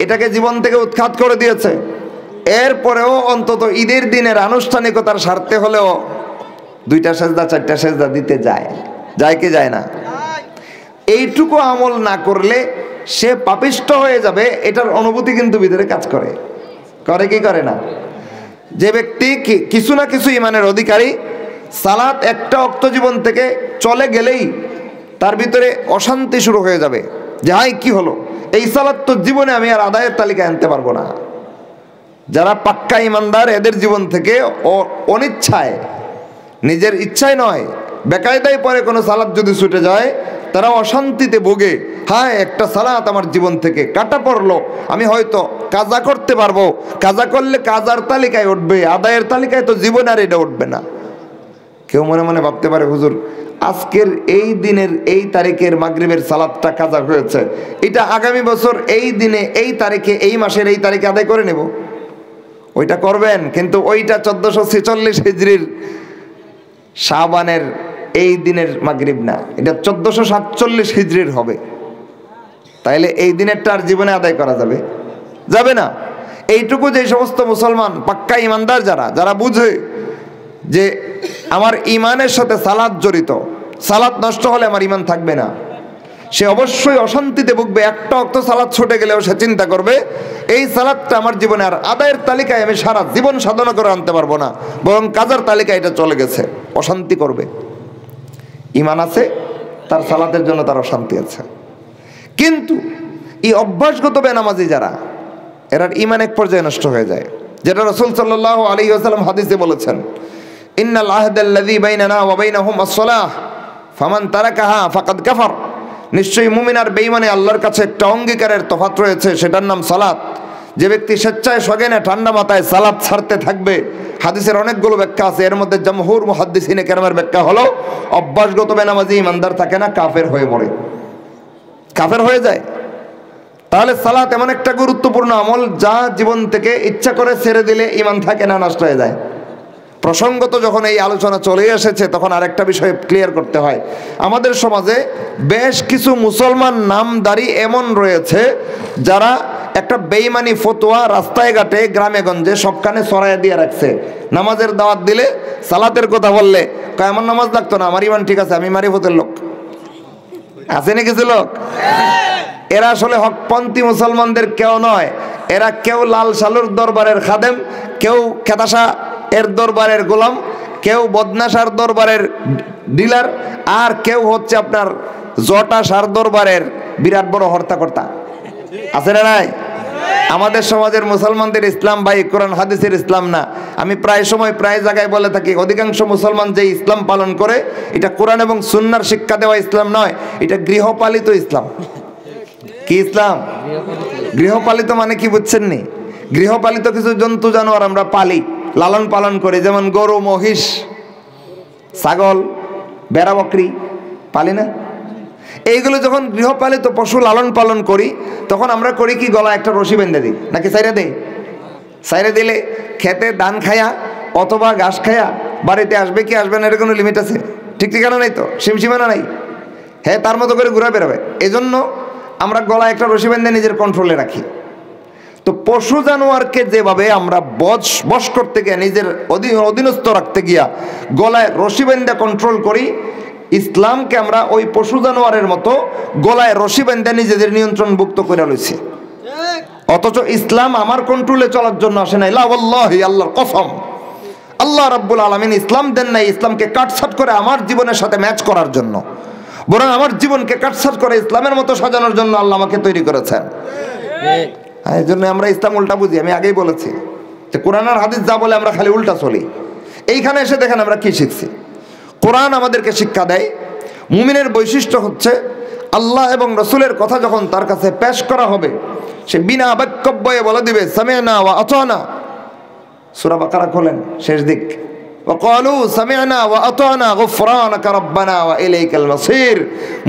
এটাকে জীবন থেকে উৎখাত করে দিয়েছে। এরপরেও অন্তত ঈদের দিনের আনুষ্ঠানিকতার স্বার্থে হলেও 2টা সেজদা 4টা সেজদা দিতে যায়। যায় কি যায় না? এইটুকু আমল না করলে সে পাপিষ্ট হয়ে যাবে, এটার অনুভূতি কিন্তু ভিতরে কাজ করে। করে কি করে না? যে ব্যক্তি কিছু না কিছু ঈমানের অধিকারী, সালাত একটা ওয়াক্ত জীবন থেকে চলে গেলেই তার ভিতরে অশান্তি শুরু হয়ে যাবে যে হাই কি হলো, এই সালাত তো জীবনে আমি আর আদায়ের তালিকায় আনতে পারবো না। যারা পাক্কা ঈমানদার, এদের জীবন থেকে অনিচ্ছায়, নিজের ইচ্ছায় নয়, বেকায়দায় পরে কোনো সালাত যদি ছুটে যায়, তারা অশান্তিতে ভোগে। হ্যাঁ, একটা সালাত আমার জীবন থেকে কাটা পড়লো, আমি হয়তো কাজা করতে পারবো, কাজা করলে কাজার তালিকায় উঠবে, আদায়ের তালিকায় তো জীবনে আর এটা উঠবে না। কেউ মনে মনে ভাবতে পারে হুজুর আজকের এই দিনের এই তারিখের মাগরিবের সালাতটা কাজা হয়েছে, এটা আগামী বছর এই দিনে এই তারিখে এই মাসের এই তারিখে আদায় করে নেব। ওইটা করবেন, কিন্তু ওইটা 1446 হিজরির শাবানের এই দিনের মাগরিব না, এটা 1447 হিজরির হবে। তাইলে এই দিনেরটা আর জীবনে আদায় করা যাবে? যাবে না। এইটুকু যে সমস্ত মুসলমান পাক্কা ঈমানদার যারা বুঝে যে আমার ঈমানের সাথে সালাত জড়িত, সালাত নষ্ট হলে আমার ঈমান থাকবে না, সে অবশ্যই অশান্তিতে ভুগবে। একটা ওয়াক্ত সালাত ছুটে গেলেও সে চিন্তা করবে এই সালাতটা আমার জীবনে আর আদায়ের তালিকায় আমি সারা জীবন সাধনা করে আনতে পারবো না, বরং কাজার তালিকায় এটা চলে গেছে, অশান্তি করবে। ঈমান আছে, তার সালাতের জন্য তার অশান্তি আছে। কিন্তু এই অভ্যাসগত বেনামাজি যারা, এরা ঈমান এক পর্যায়ে নষ্ট হয়ে যায়, যেটা রাসূল সাল্লাল্লাহু আলাইহি ওয়াসাল্লাম হাদিসে বলেছেন, ইন্নাল আহদাল্লাযী বাইনানা ওয়া বাইনাহুম আস-সালাহ ফামান তারাকাহা ফাকাদ কাফার। নিশ্চয়ই মুমিন আর বেঈমানে আল্লাহর কাছে একটা অঙ্গীকারের তফাৎ রয়েছে, সেটার নাম সালাত। যে ব্যক্তি স্বেচ্ছায় সগেনে ঠান্ডা মাথায় সালাত ছাড়তে থাকবে, হাদিসের অনেকগুলো ব্যাখ্যা আছে, এর মধ্যে জমহুর মুহাদ্দিসিনে কেরামের ব্যাখ্যা হলো অভ্যাসগত বেনামাজি ইমানদার থাকে না, কাফের হয়ে মরে, কাফের হয়ে যায়। তাহলে সালাত এমন একটা গুরুত্বপূর্ণ আমল যা জীবন থেকে ইচ্ছা করে ছেড়ে দিলে ঈমান থাকে না, নষ্ট হয়ে যায়। প্রসঙ্গত যখন এই আলোচনা চলে এসেছে তখন আরেকটা বিষয় ক্লিয়ার করতে হয়। আমাদের সমাজে বেশ কিছু মুসলমান নামধারী এমন রয়েছে যারা একটা বেঈমানি ফতোয়া রাস্তায় ঘাটে গ্রামে গঞ্জে সবখানে ছড়াইয়া দিয়ে রাখছে। নামাজের দাওয়াত দিলে, সালাতের কথা বললে কয় আমার নামাজ লাগতো না, আমার ইমান ঠিক আছে, আমি মারিফতের লোক। আছে না কিছু লোক? এরা আসলে হকপন্থী মুসলমানদের কেউ নয়। এরা কেউ লাল সালুর দরবারের খাদেম, কেউ খেতাশা এর দরবারের গোলাম, কেউ বদনাশার দরবারের ডিলার, আর কেউ হচ্ছে আপনার জটা সার দরবারের বিরাট বড় হর্তাকর্তা। আছে না নাই? আমাদের সমাজের মুসলমানদের ইসলাম ভাই কোরআন হাদিসের ইসলাম না। আমি প্রায় সময় প্রায় জায়গায় বলে থাকি, অধিকাংশ মুসলমান যে ইসলাম পালন করে এটা কোরআন এবং সুন্নাহর শিক্ষা দেওয়া ইসলাম নয়, এটা গৃহপালিত ইসলাম। কি ইসলাম? গৃহপালিত মানে কি বুঝছেন নি? গৃহপালিত কিছু জন্তু জানোয়ার আমরা পালি, লালন পালন করি, যেমন গরু, মহিষ, ছাগল, বেড়া, বকরি পালি না? এইগুলো যখন গৃহপালিত পশু লালন পালন করি তখন আমরা করি কি, গলা একটা রশি বেঁধে দিই, নাকি সাইরা দেই? সাইরা দিলে খেতে ধান খায়া অথবা ঘাস খায়া বাড়িতে আসবে কি আসবে না এর কোনো লিমিট আছে? ঠিক ঠিকানা নাই তো, সীমসীমানা নাই। হ্যাঁ, তার মতো করে ঘুরে বেরোবে। এজন্য আমরা গলা একটা রশি বেঁধে নিজের কন্ট্রোলে রাখি। তো পশু জানোয়ারকে যেভাবে আমরা বশ করতে গিয়ে নিজের অধীনস্থ রাখতে গিয়া গলায় রশি বেঁধে কন্ট্রোল করি, ইসলামকে আমরা ওই পশু জানোয়ারের মতো গলায় রশি বেঁধে নিজেদের নিয়ন্ত্রণভুক্ত করে লইছি। অথচ ইসলাম আমার কন্ট্রোলে চলার জন্য আসে নাই। লা ওয়াল্লাহি, আল্লাহর কসম, আল্লাহ রাব্বুল আলামিন ইসলাম দেন নাই ইসলামকে কাটছাট করে আমার জীবনের সাথে ম্যাচ করার জন্য, বরং আমার জীবনকে কাটছাট করে ইসলামের মতো সাজানোর জন্য আল্লাহ আমাকে তৈরি করেছেন। এই জন্য আমরা ইসলাম উল্টা বুঝি। আমি আগেই বলেছি যে কোরআন আর হাদিস যা বলে আমরা খালি উল্টা চলি। এইখানে এসে দেখেন আমরা কি শিখছি। কোরআন আমাদেরকে শিক্ষা দেয় মুমিনের বৈশিষ্ট্য হচ্ছে আল্লাহ এবং রসুলের কথা যখন তার কাছে পেশ করা হবে সে বিনা বাক্যব্যয়ে বলে দিবে সামি'না ওয়া আতা'না। সূরা বাকারা খোলেন, শেষ দিক, وقالوا سمعنا وأطعنا غفرانك ربنا وإليك المصير।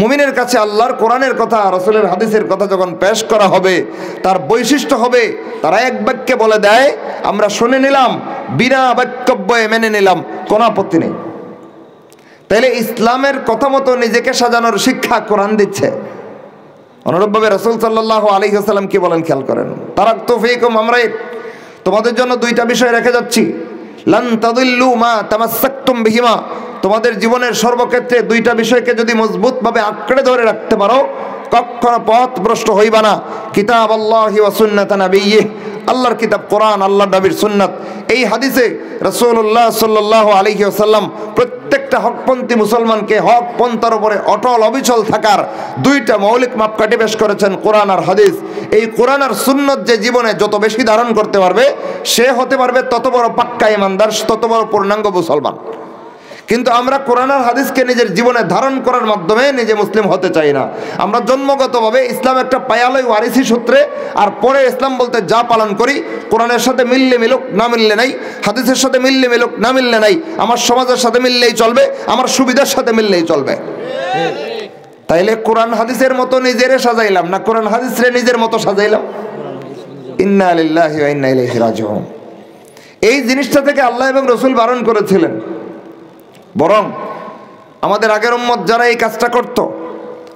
মুমিনের কাছে আল্লাহর কোরআনের কথা, রাসূলের হাদিসের কথা যখন পেশ করা হবে তার বৈশিষ্ট্য হবে তারা এক বাক্যে বলে দেয় আমরা শুনে নিলাম, বিনা বাক্যব্যয়ে মেনে নিলাম, কোনো আপত্তি নেই। তাইলে ইসলামের কথা মতো নিজেকে সাজানোর শিক্ষা কোরআন দিচ্ছে। অনুরূপভাবে রাসূল সাল্লাল্লাহু আলাইহি ওয়াসাল্লাম কি বলেন খেয়াল করেন, তারাকতু ফীকুম আমরাইন, তোমাদের জন্য দুইটা বিষয় রেখে যাচ্ছি, লান তাদিল্লু মা তামাসসাকতুম বিহিমা, তোমাদের জীবনের সর্বক্ষেত্রে দুইটা বিষয়কে যদি মজবুতভাবে আঁকড়ে ধরে রাখতে পারো কখনো পথভ্রষ্ট হইবা না। কিতাব আল্লাহি ওয়া সুন্নাত নবিয়্যিহি, আল্লাহর কিতাব কোরআন, আল্লাহর নবীর সুন্নাত। এই হাদিসে রাসূলুল্লাহ সাল্লাল্লাহু আলাইহি ওয়াসাল্লাম প্রত্যেকটা হকপন্থী মুসলমানকে হক পন্থার উপরে অটল অবিচল থাকার দুইটা মৌলিক মাপকাঠি পেশ করেছেন, কোরআন আর হাদিস। এই কোরআন আর সুন্নাত যে জীবনে যত বেশি ধারণ করতে পারবে সে হতে পারবে তত বড় পাক্কা ইমানদার, তত বড় পূর্ণাঙ্গ মুসলমান। কিন্তু আমরা কোরআন আর হাদিসকে নিজের জীবনে ধারণ করার মাধ্যমে নিজে মুসলিম হতে চাই না। আমরা জন্মগতভাবে ইসলাম একটা পায়ালয় ওয়ারিসি সূত্রে আর পরে ইসলাম বলতে যা পালন করি কোরআনের সাথে মিললে মিলুক, না মিললে নাই, হাদিসের সাথে মিললে মিলুক, না মিললে নাই, আমার সমাজের সাথে মিললেই চলবে, আমার সুবিধার সাথে মিললেই চলবে। তাইলে কোরআন হাদিসের মতো নিজেরে সাজাইলাম না কোরআন হাদিসরে নিজের মতো সাজাইলাম? ইন্না লিল্লাহি ওয়া ইন্না ইলাইহি রাজিউন। এই জিনিসটা থেকে আল্লাহ এবং রাসূল বারণ করেছিলেন। বরং আমাদের আগের উম্মত যারা এই কাজটা করত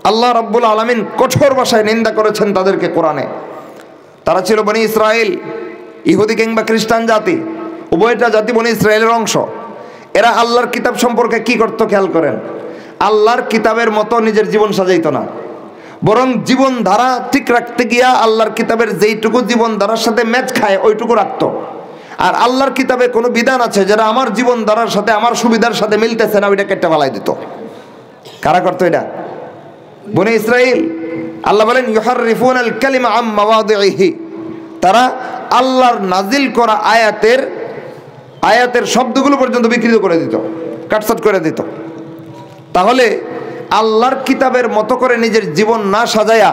আল্লাহ রাব্বুল আলামিন কঠোর ভাষায় নিন্দা করেছেন তাদেরকে কোরআনে। তারা ছিল বনি ইসরাইল, ইহুদি কিংবা খ্রিস্টান জাতি, উভয়টা জাতি বনি ইসরাইলের অংশ। এরা আল্লাহর কিতাব সম্পর্কে কি করত খেয়াল করেন, আল্লাহর কিতাবের মতো নিজের জীবন সাজাইতো না, বরং জীবন ধারা ঠিক রাখতে গিয়া আল্লাহর কিতাবের যেইটুকু জীবন ধারার সাথে ম্যাচ খায় ওইটুকু রাখতো। আর আল্লাহর কিতাবে কোনো বিধান আছে যেটা আমার জীবন ধারার সাথে আমার সুবিধার সাথে মিলতেছে না, ওইটা কেটে ফেলাই দিত। কারা করতো এটা? বনি ইসরাইল। আল্লাহ বলেন ইউহাররিফুনাল কালিমা আম মাওয়াদিহি, তারা আল্লাহর নাজিল করা আয়াতের শব্দগুলো পর্যন্ত বিকৃত করে দিত, কাটছাট করে দিত। তাহলে আল্লাহর কিতাবের মতো করে নিজের জীবন না সাজায়া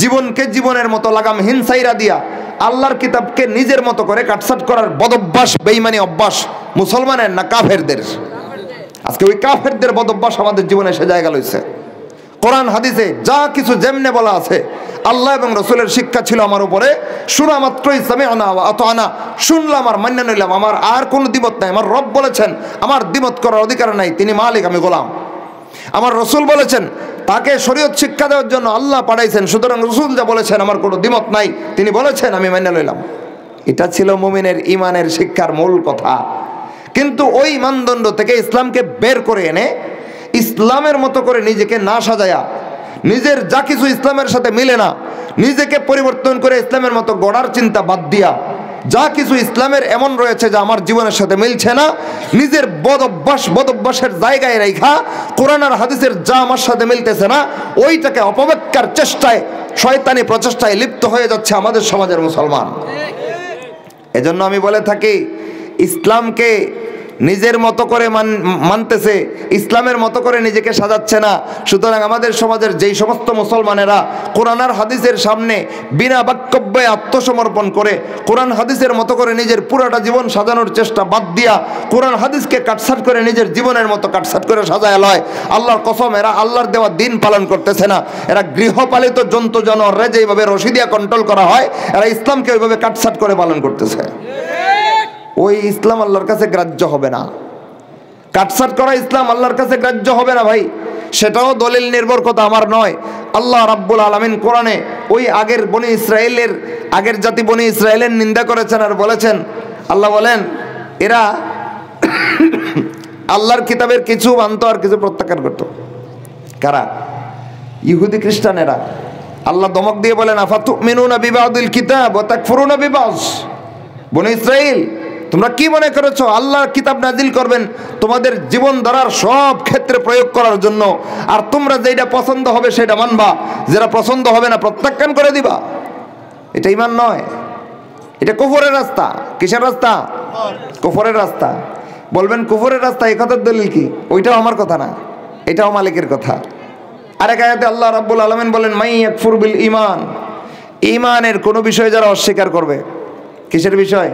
জীবনকে জীবনের মতো লাগাম হিনসাইরা দিয়া আল্লাহর কিতাবকে নিজের মতো করে কাটছাট করার বদভ্যাস, বেঈমানি অভ্যাস মুসলমানের না কাফেরদের? আজকে ওই কাফেরদের বদভ্যাস আমাদের জীবনে এসে জায়গা লইছে। কোরআন হাদিসে যা কিছু যেমনে বলা আছে আল্লাহ এবং রসুলের শিক্ষা ছিল আমার উপরে, শোনা মাত্রই সামি'না ওয়া আতা'না, শুনলাম আর মান্য নিলাম, আমার আর কোনো দ্বিমত নাই। আমার রব বলেছেন আমার দ্বিমত করার অধিকার নাই, তিনি মালিক, আমি গোলাম। আমার রসুল বলেছেন তাকে শরীয়ত শিক্ষা দেওয়ার জন্য আল্লাহ পাঠাইছেন, সুতরাং রসুল যা বলেছেন আমার কোনো দ্বিমত নাই, তিনি বলেছেন আমি মান্য লইলাম। এটা ছিল মুমিনের ইমানের শিক্ষার মূল কথা। কিন্তু ওই মানদণ্ড থেকে ইসলামকে বের করে এনে ইসলামের মতো করে নিজেকে না সাজায়া, নিজের যা কিছু ইসলামের সাথে মিলে না নিজেকে পরিবর্তন করে ইসলামের মতো গড়ার চিন্তা বাদ দিয়া, যা কিছু ইসলামের এমন রয়েছে যা আমার জীবনের সাথে মিলছে না, নিজের বদভ্যাসের জায়গায় রেখা কোরআন আর হাদিসের যা আমার সাথে মিলতেছে না ওইটাকে অপব্যাখ্যার চেষ্টায়, শয়তানি প্রচেষ্টায় লিপ্ত হয়ে যাচ্ছে আমাদের সমাজের মুসলমান। এজন্য আমি বলে থাকি, ইসলামকে নিজের মতো করে মানতেছে, ইসলামের মতো করে নিজেকে সাজাচ্ছে না। সুতরাং আমাদের সমাজের যেই সমস্ত মুসলমানেরা কোরআন আর হাদিসের সামনে বিনা বাক্যব্যে আত্মসমর্পণ করে কোরআন হাদিসের মতো করে নিজের পুরাটা জীবন সাজানোর চেষ্টা বাদ দিয়া কোরআন হাদিসকে কাটছাট করে নিজের জীবনের মতো কাটছাট করে সাজায় লয়, আল্লাহর কসম এরা আল্লাহর দেওয়া দিন পালন করতেছে না। এরা গৃহপালিত জন্তু জানোয়াররা যেইভাবে রশি দিয়া কন্ট্রোল করা হয়, এরা ইসলামকে ওইভাবে কাটছাট করে পালন করতেছে। ওই ইসলাম আল্লাহর কাছে গ্রাহ্য হবে না, কাটছাট করা ইসলাম আল্লাহর কাছে গ্রাহ্য হবে না ভাই। সেটাও দলিল নির্ভর কথা আমার নয়। আল্লাহ রাব্বুল আলামিন কোরআনে ওই আগের জাতি বনি ইসরায়েলের নিন্দা করেছেন আর বলেছেন, আল্লাহ বলেন এরা আল্লাহর কিতাবের কিছু মানত আর কিছু প্রত্যাখ্যান করত। কারা? ইহুদি খ্রিস্টানেরা। আল্লাহ ধমক দিয়ে বলেন আফাতুমিনুনা বিবাদিল কিতাব ওয়া তাকফুরুনা বিবাদ। বনি ইসরাইল, তোমরা কি মনে করেছো আল্লাহর কিতাব নাজিল করবেন তোমাদের জীবন ধারার সব ক্ষেত্রে প্রয়োগ করার জন্য, আর তোমরা যেটা পছন্দ হবে সেটা মানবা, যেটা পছন্দ হবে না প্রত্যাখ্যান করে দিবা? এটা ঈমান নয়, এটা কুফরের রাস্তা। কিসের রাস্তা? কুফরের রাস্তা। বলবেন কুফরের রাস্তা, এই কথার দলিল কি? ওইটাও আমার কথা না, এটাও মালিকের কথা। আরেক আয়াতে আল্লাহ রাব্বুল আলামিন বলেন মাই ইয়াকফুর বিল ঈমান, ঈমানের কোনো বিষয় যারা অস্বীকার করবে। কিসের বিষয়?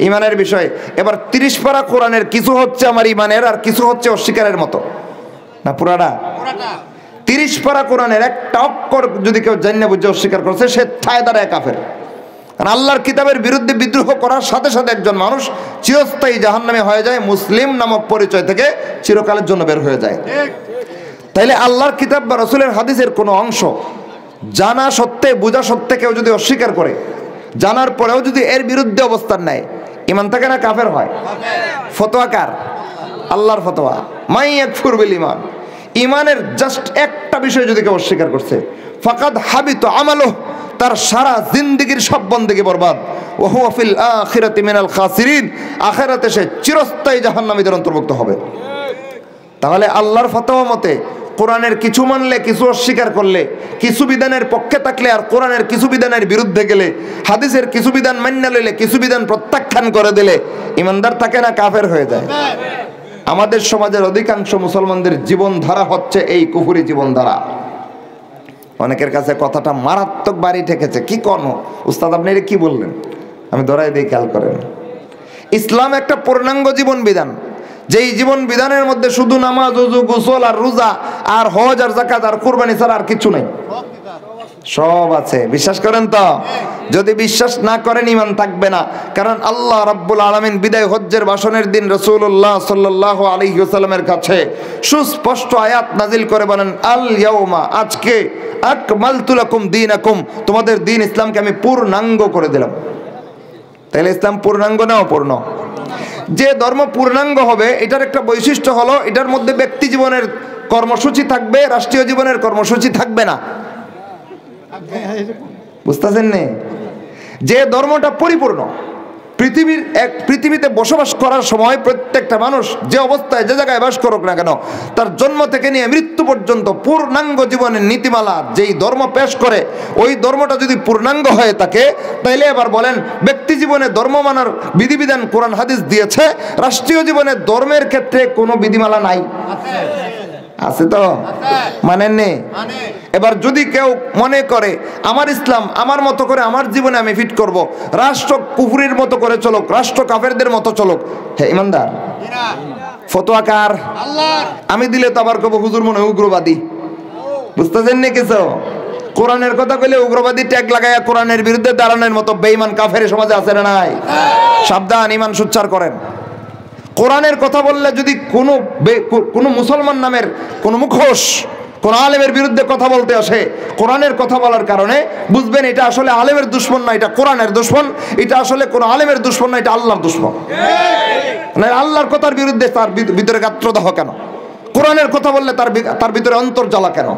ইমানের বিষয়। এবার 30 পারা কোরআনের কিছু হচ্ছে আমার ইমানের আর কিছু হচ্ছে অস্বীকারের মতো না, পুরাটা 30 পারা কোরআনের একটা অক্ষর যদি কেউ জান্না বুঝে অস্বীকার করছে সে ঠায় দাঁড়ায় কাফের। কারণ আল্লাহর কিতাবের বিরুদ্ধে বিদ্রোহ করার সাথে সাথে একজন মানুষ চিরস্থায়ী জাহান্নামে হয়ে যায়, মুসলিম নামক পরিচয় থেকে চিরকালের জন্য বের হয়ে যায়। তাইলে আল্লাহর কিতাব বা রাসূলের হাদিসের কোনো অংশ জানা সত্ত্বে, বোঝা সত্ত্বে কেউ যদি অস্বীকার করে, জানার পরেও যদি এর বিরুদ্ধে অবস্থান নেয়, ঈমান থাকে না কাফের হয়? ফতোয়া কার? আল্লাহর ফতোয়া। মাই ইয়াকফুর বিল ঈমান, ঈমানের জাস্ট একটা বিষয় যদি কেউ অস্বীকার করছে, ফাকাদ হাবিত আমালুহু, তার সারা জিন্দেগীর সব বন্দেগী বরবাদ। ওয়া হুয়া ফিল আখিরাতি মিনাল খাসিরিন, আখিরাতে সে চিরস্থায়ী জাহান্নামীদের অন্তর্ভুক্ত হবে। তাহলে আল্লাহর ফতোয়া মতে কোরআনের কিছু মানলে, কিছু অস্বীকার করলে, কিছু বিধানের পক্ষে থাকলে আর কোরআনের কিছু বিধানের বিরুদ্ধে গেলে, হাদিসের কিছু বিধান মান্য লইলে কিছু বিধান প্রত্যাখ্যান করে দিলে ইমানদার থাকে না কাফের হয়ে যায়? আমাদের সমাজের অধিকাংশ মুসলমানদের জীবনধারা হচ্ছে এই কুফরি জীবনধারা। অনেকের কাছে কথাটা মারাত্মক বাড়ি ঠেকেছে। কি কোন উস্তাদ আপনি এটা কি বললেন? আমি ধরাই দিই, খেয়াল করেন। ইসলাম একটা পূর্ণাঙ্গ জীবন বিধান, যেই জীবন বিধানের মধ্যে শুধু নামাজ, ওযু, গোসল আর রোজা আর হজ আর যাকাত আর কুরবানি ছাড়া আর কিছু নাই। সব আছে, বিশ্বাস করেন তো? যদি বিশ্বাস না করেন ঈমান থাকবে না। কারণ আল্লাহ রাব্বুল আলামিন বিদায় হজ্জের ভাষণের দিন রাসূলুল্লাহ সাল্লাল্লাহু আলাইহি ওয়াসাল্লামের কাছে সুস্পষ্ট আয়াত নাজিল করে বলেন, আল ইয়াউমা, আজকে, আকমালতু লাকুম দীনাকুম, তোমাদের দ্বীন ইসলামকে আমি পূর্ণাঙ্গ করে দিলাম। তাহলে ইসলাম পূর্ণাঙ্গ না অপূর্ণ? যে ধর্ম পূর্ণাঙ্গ হবে এটার একটা বৈশিষ্ট্য হলো এটার মধ্যে ব্যক্তি জীবনের কর্মসূচি থাকবে, রাষ্ট্রীয় জীবনের কর্মসূচি থাকবে না। বুঝতেছেন না? যে ধর্মটা পরিপূর্ণ, পৃথিবীতে বসবাস করার সময় প্রত্যেকটা মানুষ যে অবস্থায় যে জায়গায় বাস করুক না কেন, তার জন্ম থেকে নিয়ে মৃত্যু পর্যন্ত পূর্ণাঙ্গ জীবনের নীতিমালা যেই ধর্ম পেশ করে, ওই ধর্মটা যদি পূর্ণাঙ্গ হয়ে থাকে, তাইলে এবার বলেন ব্যক্তি জীবনে ধর্ম মানার বিধিবিধান কোরআন হাদিস দিয়েছে, রাষ্ট্রীয় জীবনে ধর্মের ক্ষেত্রে কোনো বিধিমালা নাই? আছে তো? মানেন নে? এবার যদি কেউ মনে করে আমার ইসলাম আমার মতো করে আমার জীবনে আমি ফিট করব, রাষ্ট্র কুফরির মতো করে চলুক, রাষ্ট্র কাফেরদের মতো চলুক, হে ইমানদার? ফতোয়া কার? আল্লাহর। আমি দিলে তো আবার কব হুজুর মনে উগ্রবাদী। বুঝতেছেন না কিছু? কোরআনের কথা কইলে উগ্রবাদী ট্যাগ লাগায়া কোরআনের বিরুদ্ধে দাঁড়ানোর মতো বেঈমান কাফের সমাজে আছে না নাই? সাবধান, ঈমান সুচ্চার করেন। কোরআনের কথা বললে যদি কোনো মুসলমান নামের কোনো মুখোশ কোন আলেমের বিরুদ্ধে কথা বলতে আসে, কোরআনের কথা বলার কারণে বুঝবেন এটা আসলে আলেমের দুশমন না, এটা কোরআনের দুশমন। এটা আসলে কোন আলেমের দুশমন না, এটা আল্লাহর দুশমন। মানে আল্লাহর কথার বিরুদ্ধে তার ভিতরে গাত্রদাহ কেন? কোরআনের কথা বললে তার ভিতরে অন্তর্জ্বালা কেন?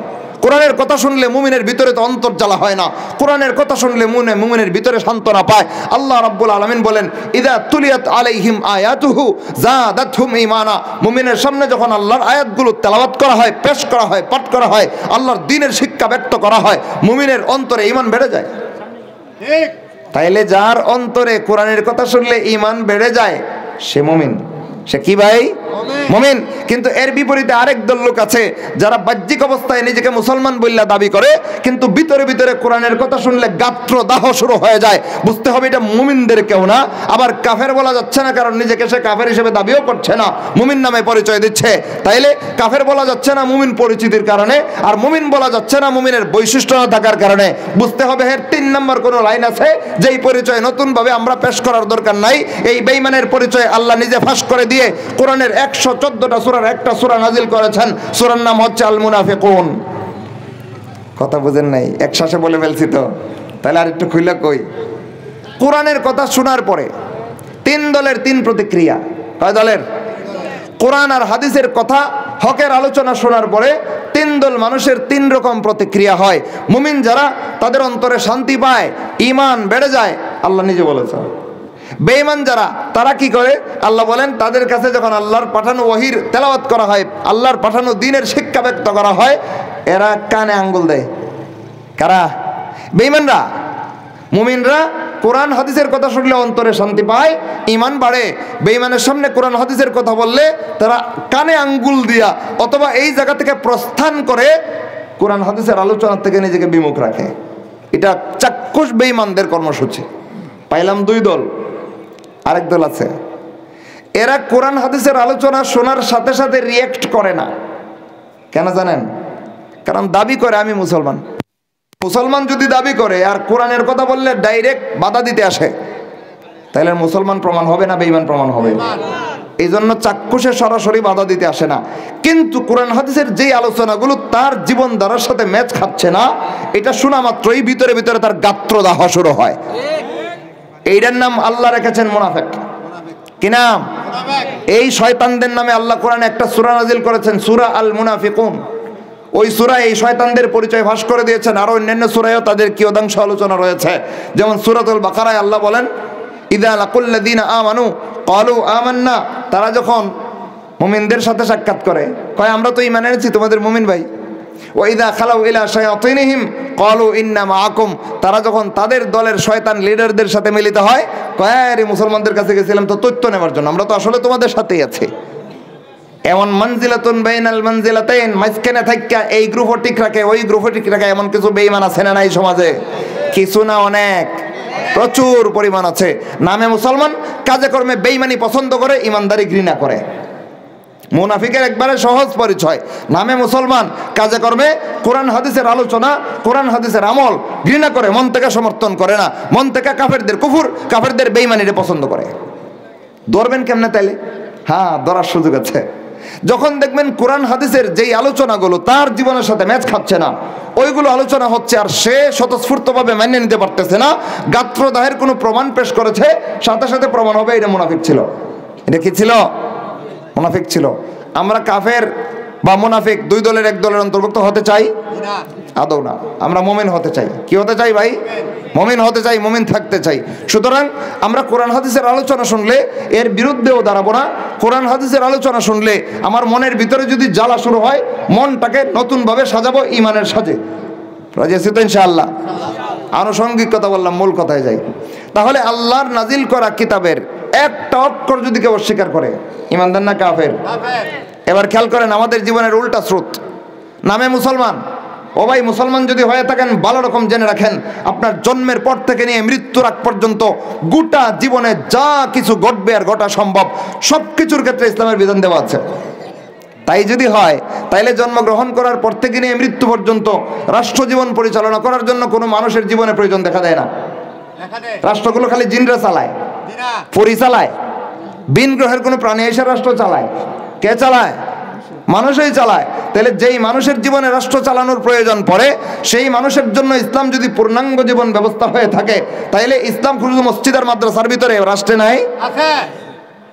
কোরআনের কথা শুনলে মুমিনের ভিতরে তো অন্তর্জ্বালা হয় না, কোরআনের কথা শুনলে মুমিনের ভিতরে সান্ত্বনা পায়। আল্লাহ রাব্বুল আলামিন বলেন, ইযা তুলিয়াত আলাইহিম আয়াতুহু যাদাতহুম ঈমানা। মুমিনের সামনে যখন আল্লাহর আয়াতগুলো তেলাওয়াত করা হয়, পেশ করা হয়, পাঠ করা হয়, আল্লাহর দ্বীনের শিক্ষা ব্যক্ত করা হয়, মুমিনের অন্তরে ঈমান বেড়ে যায়। ঠিক। তাইলে যার অন্তরে কোরআনের কথা শুনলে ঈমান বেড়ে যায় সে মুমিন। সে কি ভাই? মুমিন। কিন্তু এর বিপরীতে আরেক দল লোক আছে যারা বাহ্যিক অবস্থায় নিজেকে মুসলমান বলে দাবি করে, কিন্তু ভিতরে ভিতরে কোরআনের কথা শুনলে গাত্র দাহ শুরু হয়ে যায়। বুঝতে হবে এটা মুমিনদের কেউ না। আবার কাফের বলা যাচ্ছে না, কারণ নিজেকে সে কাফের হিসেবে দাবিও করছে না, মুমিন নামে পরিচয় দিচ্ছে। তাইলে কাফের বলা যাচ্ছে না মুমিন পরিচিতির কারণে, আর মুমিন বলা যাচ্ছে না মুমিনের বৈশিষ্ট্য না থাকার কারণে। বুঝতে হবে এর 3 নম্বর কোন লাইন আছে যেই পরিচয় নতুন ভাবে আমরা পেশ করার দরকার নাই। এই বেঈমানের পরিচয় আল্লাহ নিজে ফাঁস করে দিয়ে কোরআনের 114টা সূরার একটা সূরা নাজিল করেছেন। সূরার নাম হচ্ছে আল মুনাফিকুন। কথা বুঝেন নাই? একসাথে বলে ফেলছি তো, তাহলে আর একটু খুইলা কই। কোরআনের কথা শোনার পরে 3 দলের 3 প্রতিক্রিয়া। কয় দলের? কোরআন আর হাদিসের কথা হকের আলোচনা শোনার পরে 3 দল মানুষের 3 রকম প্রতিক্রিয়া হয়। মুমিন যারা, তাদের অন্তরে শান্তি পায়, ঈমান বেড়ে যায়, আল্লাহ নিজে বলেছেন। বেঈমান যারা, তারা কি করে? আল্লাহ বলেন তাদের কাছে যখন আল্লাহর পাঠানো ওহীর তেলাওয়াত করা হয়, আল্লাহর পাঠানো দ্বীনের শিক্ষা ব্যক্ত করা হয়, এরা কানে আঙ্গুল দেয়। কারা? বেঈমানরা। মুমিনরা কোরআন হাদিসের কথা শুনলে অন্তরে শান্তি পায়, ঈমান বাড়ে। বেঈমানের সামনে কোরআন হাদিসের কথা বললে তারা কানে আঙ্গুল দিয়া অথবা এই জায়গা থেকে প্রস্থান করে কোরআন হাদিসের আলোচনা থেকে নিজেকে বিমুখ রাখে। এটা চাক্ষুষ বেঈমানদের কর্মসূচি। পাইলাম 2 দল। আরেক দল আছে, এরা কোরআন হাদিসের আলোচনা শোনার সাথে সাথে রিয়েক্ট করে না। কেন জানেন? কারণ দাবি করে আমি মুসলমান। মুসলমান যদি দাবি করে আর কোরআনের কথা বললে ডাইরেক্ট বাধা দিতে আসে, তাহলে মুসলমান প্রমাণ হবে না বেঈমান প্রমাণ হবে? এই জন্য চাক্ষুষে সরাসরি বাধা দিতে আসে না। কিন্তু কোরআন হাদিসের যেই আলোচনাগুলো তার জীবন ধারার সাথে ম্যাচ খাচ্ছে না, এটা শোনা মাত্রই ভিতরে ভিতরে তার গাত্রদাহ শুরু হয়। এইটার নাম আল্লাহ রেখেছেন মুনাফিক। কি নাম? এই শয়তানদের নামে আল্লাহ কোরআনে একটা সূরা নাজিল করেছেন, সূরা আল মুনাফিকুন। ওই সূরা এই শয়তানদের পরিচয় ফাঁস করে দিয়েছেন। আর অন্যান্য সূরায়ও তাদের কিয়দাংশ আলোচনা রয়েছে। যেমন সূরাতুল বাকারায় আল্লাহ বলেন, ইযা লাকুল্লাযীনা আমানু ক্বালু আমান্না। তারা যখন মুমিনদের সাথে সাক্ষাৎ করে, কয় আমরা তো ঈমান এনেছি, তোমাদের মুমিন ভাই। ওয়া ইযা খালাউ ইলা শায়াতিনহিম ক্বালু ইন্না মাআকুম। তারা যখন তাদের দলের শয়তান লিডারদের সাথে মিলিত হয়, কয় আরে মুসলমানদের কাছে গেছিলাম তো তথ্য নেওয়ার জন্য, আমরা তো আসলে তোমাদের সাথেই আছি। এমন মানজিলাতুন বাইনাল মানজিলাতাইন, মাঝখানে থাইকা এই গ্রুপও ঠিক রাখে, ওই গ্রুপও ঠিক রাখে, এমন কিছু বেঈমান আছে না নাই সমাজে? কিছু না, অনেক, প্রচুর পরিমাণ আছে। নামে মুসলমান, কাজে কর্মে বেঈমানি পছন্দ করে, ইমানদারি ঘৃণা করে। মুনাফিকের একবারে সহজ পরিচয়, নামে মুসলমান, কাজে কর্মে কোরআন হাদিসের আলোচনা, কোরআন হাদিসের আমল ঘৃণা করে, মন থেকে সমর্থন করে না, মন থেকে কাফেরদের কুফর, কাফেরদের বেঈমানিরে পছন্দ করে। ধরবেন কেমনে তাইলে? হ্যাঁ, ধরার সুযোগ আছে। যখন দেখবেন কোরআন হাদিসের যেই আলোচনাগুলো তার জীবনের সাথে ম্যাচ খাচ্ছে না, ওইগুলো আলোচনা হচ্ছে আর সে স্বতঃস্ফূর্তভাবে মেনে নিতে পারতেছে না, গাত্রদাহের কোনো প্রমাণ পেশ করেছে, সাথে সাথে প্রমাণ হবে এটা মুনাফিক ছিল। এটা কি ছিল? মুনাফিক ছিল। আমরা কাফের বা মুনাফিক 2 দলের 1 দলের অন্তর্ভুক্ত হতে চাই? আদৌ না। আমরা মুমিন হতে চাই। কি হতে চাই ভাই? মুমিন হতে চাই, মুমিন থাকতে চাই। সুতরাং আমরা কোরআন হাদিসের আলোচনা শুনলে এর বিরুদ্ধেও দাঁড়াবো না। কোরআন হাদিসের আলোচনা শুনলে আমার মনের ভিতরে যদি জ্বালা শুরু হয়, মনটাকে নতুনভাবে সাজাবো ঈমানের সাজে। রাজি আছি তো ইনশাআল্লাহ? আনুষঙ্গিক কথা বললাম, মূল কথায় যাই। তাহলে আল্লাহর নাজিল করা কিতাবের একটা অক্ষর যদি কেউ অস্বীকার করে, ঈমানদার না কাফের? এবার খেয়াল করেন আমাদের জীবনের উল্টা স্রোত। নামে মুসলমান, ও ভাই মুসলমান যদি হয়ে থাকেন ভালো রকম জেনে রাখেন, আপনার জন্মের পর থেকে নিয়ে মৃত্যুর আগ পর্যন্ত গোটা জীবনে যা কিছু ঘটবে আর ঘটা সম্ভব সব কিছুর ক্ষেত্রে ইসলামের বিধান দেওয়া আছে। তাই যদি হয় তাইলে জন্মগ্রহণ করার পর থেকে নিয়ে মৃত্যু পর্যন্ত রাষ্ট্র জীবন পরিচালনা করার জন্য কোনো মানুষের জীবনে প্রয়োজন দেখা দেয় না। রাষ্ট্রগুলো খালি জিনরা চালায়, পরিচালায়। বিন গ্রহের কোনো প্রাণী এসে রাষ্ট্র চালায়? কে চালায়? মানুষই চালায়। তাহলে যেই মানুষের জীবনে রাষ্ট্র চালানোর প্রয়োজন পড়ে সেই মানুষের জন্য ইসলাম যদি পূর্ণাঙ্গ জীবন ব্যবস্থা হয়ে থাকে, তাইলে ইসলাম শুধু মসজিদ আর মাদ্রাসার ভিতরে, রাষ্ট্রে নাই।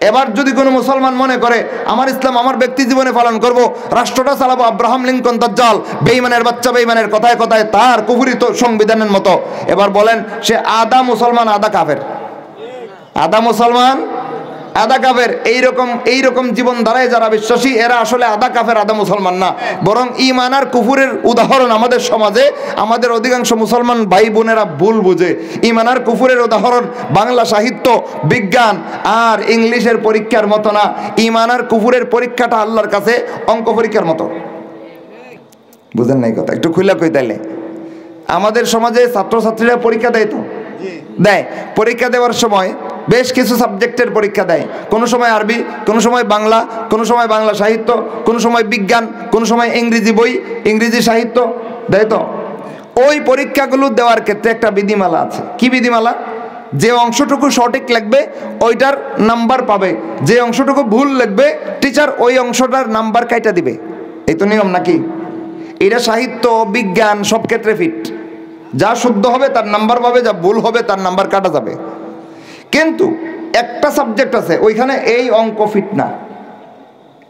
এবার যদি কোনো মুসলমান মনে করে আমার ইসলাম আমার ব্যক্তি জীবনে পালন করব, রাষ্ট্রটা চালাবো আব্রাহাম লিঙ্কন দাজ্জাল বেঈমানের বাচ্চা, বেঈমানের কথায় কথায় তার কুফরি তো সংবিধানের মতো, এবার বলেন সে আধা মুসলমান আধা কাফের? আধা মুসলমান আধা কাফের। এইরকম জীবন ধারায় যারা বিশ্বাসী এরা আসলে আধা কাফের আধা মুসলমান না, বরং ঈমান আর কুফরের উদাহরণ আমাদের সমাজে আমাদের অধিকাংশ মুসলমান ভাই বোনেরা ভুল বুঝে। ঈমান আর কুফরের উদাহরণ বাংলা সাহিত্য, বিজ্ঞান আর ইংলিশের পরীক্ষার মতো না। ঈমান আর কুফরের পরীক্ষাটা আল্লাহর কাছে অঙ্ক পরীক্ষার মতো। বুঝেন নাই কথা? একটু খুলে কই তাইলে। আমাদের সমাজে ছাত্রছাত্রীরা পরীক্ষা দেয়, তো দেয়। পরীক্ষা দেওয়ার সময় বেশ কিছু সাবজেক্টের পরীক্ষা দেয়, কোনো সময় আরবি, কোনো সময় বাংলা, কোনো সময় বাংলা সাহিত্য, কোনো সময় বিজ্ঞান, কোনো সময় ইংরেজি বই, ইংরেজি সাহিত্য দেয়। তো ওই পরীক্ষাগুলো দেওয়ার ক্ষেত্রে একটা বিধিমালা আছে। কি বিধিমালা? যে অংশটুকু সঠিক লিখবে ওইটার নাম্বার পাবে, যে অংশটুকু ভুল লিখবে টিচার ওই অংশটার নাম্বার কাইটা দিবে। এই তো নিয়ম নাকি? এটা সাহিত্য, বিজ্ঞান সব ক্ষেত্রে ফিট। যা শুদ্ধ হবে তার নাম্বার পাবে, যা ভুল হবে তার নাম্বার কাটা যাবে। কিন্তু একটা সাবজেক্ট আছে ওইখানে এই অঙ্ক ফিট না,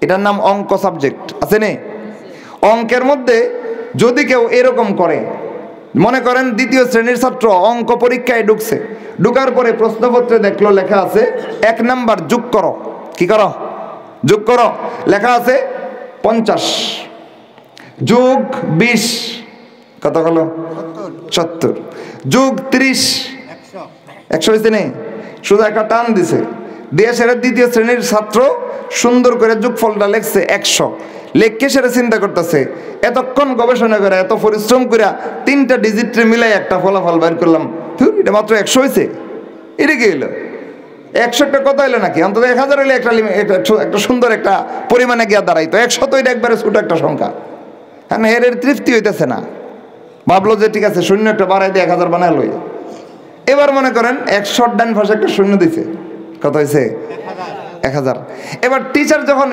এটার নাম অঙ্ক সাবজেক্ট আছে না? অঙ্কের মধ্যে যদি কেউ এরকম করে, মনে করেন দ্বিতীয় শ্রেণীর ছাত্র অঙ্ক পরীক্ষায় ঢুকছে, ঢুকার পরে প্রশ্নপত্রে দেখলো লেখা আছে 1 নাম্বার যোগ করো। কি করো? যোগ করো। লেখা আছে 50 যোগ 20 কত হলো? 70 যোগ 30 100 হয়েছে নেই? শুধু একটা টান দিছে, দিয়ে সেটা দ্বিতীয় শ্রেণীর ছাত্র সুন্দর করে যোগফলটা লেখছে 100। লেখকে সেটা চিন্তা করতেছে, এতক্ষণ গবেষণা করে এত পরিশ্রম করে 3টা ডিজিটে মিলাই একটা ফলাফল বের করলাম, এটা মাত্র 100 হয়েছে। এটা কি হলো? 100 একটা কথা হলো নাকি? অন্তত 1000 হলে একটা সুন্দর একটা পরিমাণে গিয়া দাঁড়াইতো। 100 তো এটা একবারে ছোট একটা সংখ্যা। হ্যাঁ, এর তৃপ্তি হইতেছে না, ভাবলো যে ঠিক আছে শূন্য একটা বাড়াই দিয়ে 1000 বানায় লই। এবার মনে করেন 100 ডান পাশে একটা শূন্য দিছে, কত হয়েছে? 1000। এবার টিচার যখন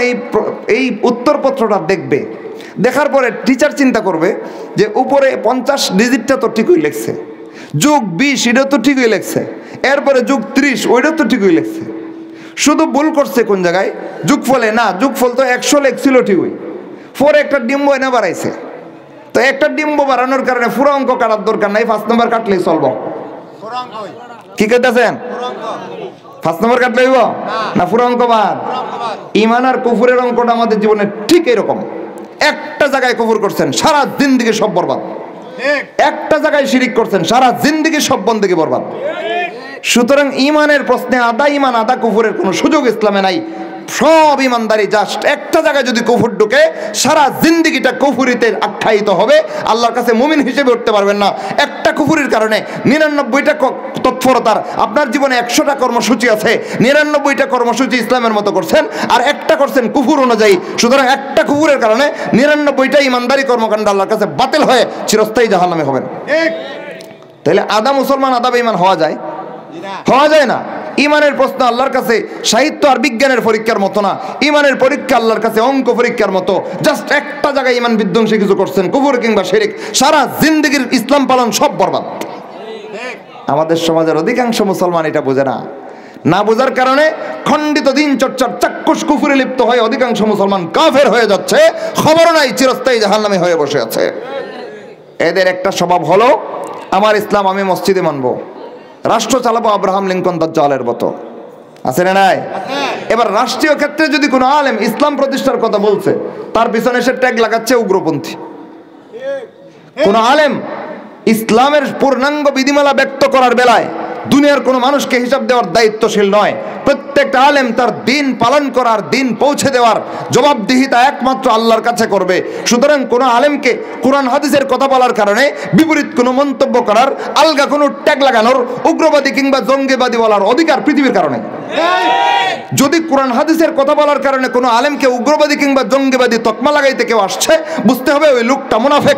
এই উত্তরপত্রটা দেখবে, দেখার পরে টিচার চিন্তা করবে যে উপরে 50 ডিজিটটা তো ঠিকই লেখছে, যোগ 20 এটা তো ঠিকই লেখছে, এরপরে যোগ 30 ওইটা তো ঠিকই লেখছে, শুধু ভুল করছে কোন জায়গায়? যোগফলে না, যোগফল তো 100 লেখছিল ঠিকই, পরে একটা ডিম্ব এনে বাড়াইছে। তো একটা ডিম্ব বাড়ানোর কারণে পুরো অঙ্ক কাটার দরকার নাই, 5 নম্বর কাটলেই চলবো। কি করতেছেন? 5 নম্বর কাটলে হইব না পুরো অঙ্ক বাদ? ঈমান আর কুফরের অঙ্কটা আমাদের জীবনে ঠিক এরকম। একটা জায়গায় কুফর করছেন, সারা জিন্দেগি সব বরবাদ। একটা জায়গায় শিরিক করছেন, সারা জিন্দেগি সব বন্দেগি বরবাদ। সুতরাং ঈমানের প্রশ্নে আধা ঈমান আধা কুফরের কোনো সুযোগ ইসলামে নাই। সব ইমানদারি জাস্ট একটা জায়গায় যদি কুফর ঢুকে সারা জিন্দেগিটা কুফরিতে আখ্যায়িত হবে, আল্লাহর কাছে মুমিন হিসেবে উঠতে পারবেন না। একটা কুফরির কারণে 99টা তৎপরতার, আপনার জীবনে 100টা কর্মসূচি আছে, 99টা কর্মসূচি ইসলামের মতো করছেন আর একটা করছেন কুফর অনুযায়ী। সুতরাং একটা কুফরের কারণে 99টা ইমানদারি কর্মকাণ্ড আল্লাহর কাছে বাতিল হয়ে চিরস্থায়ী জাহান্নামে হবেন। তাহলে আধা মুসলমান আধা বেঈমান হওয়া যায়? হওয়া যায় না। ঈমানের প্রশ্ন আল্লাহর কাছে সাহিত্য আর বিজ্ঞানের পরীক্ষার মতো না, ঈমানের পরীক্ষা আল্লাহর কাছে অঙ্ক পরীক্ষার মতো। জাস্ট একটা জায়গায় ঈমান বিধ্বংসী কিছু করছেন, কুফর কিংবা শিরক, সারা জিন্দেগির ইসলাম পালন সব বরবাদ। আমাদের সমাজের অধিকাংশ মুসলমান এটা বোঝে না, না বোঝার কারণে খণ্ডিত দিন চর্চার চাক্ষুষ কুফরে লিপ্ত হয়ে অধিকাংশ মুসলমান কাফের হয়ে যাচ্ছে, খবর নাই চিরস্থায়ী জাহান্নামে হয়ে বসে আছে। এদের একটা স্বভাব হলো আমার ইসলাম আমি মসজিদে মানবো, রাষ্ট্র চালাবো আব্রাহাম লিঙ্কন দাজ্জালের মতো। আছে না নাই? এবার রাষ্ট্রীয় ক্ষেত্রে যদি কোনো আলেম ইসলাম প্রতিষ্ঠার কথা বলছে, তার পিছনে সে ট্যাগ লাগাচ্ছে উগ্রপন্থী। কোন আলেম ইসলামের পূর্ণাঙ্গ বিধিমালা ব্যক্ত করার বেলায় দুনিয়ার কোনো মানুষকে হিসাব দেওয়ার দায়িত্বশীল নয়, প্রত্যেকটা আলেম তার দিন পালন করার, দিন পৌঁছে দেওয়ার জবাবদিহিতা একমাত্র আল্লাহর কাছে করবে। সুতরাং কোনো আলেমকে কোরআন হাদিসের কথা বলার কারণে বিপরীত কোনো মন্তব্য করার, আলগা কোনো ট্যাগ লাগানোর, উগ্রবাদী কিংবা জঙ্গিবাদী বলার অধিকার পৃথিবীর কারণে। যদি কোরআন হাদিসের কথা বলার কারণে কোনো আলেমকে উগ্রবাদী কিংবা জঙ্গিবাদী তকমা লাগাইতে কেউ আসছে, বুঝতে হবে ওই লোকটা মুনাফিক।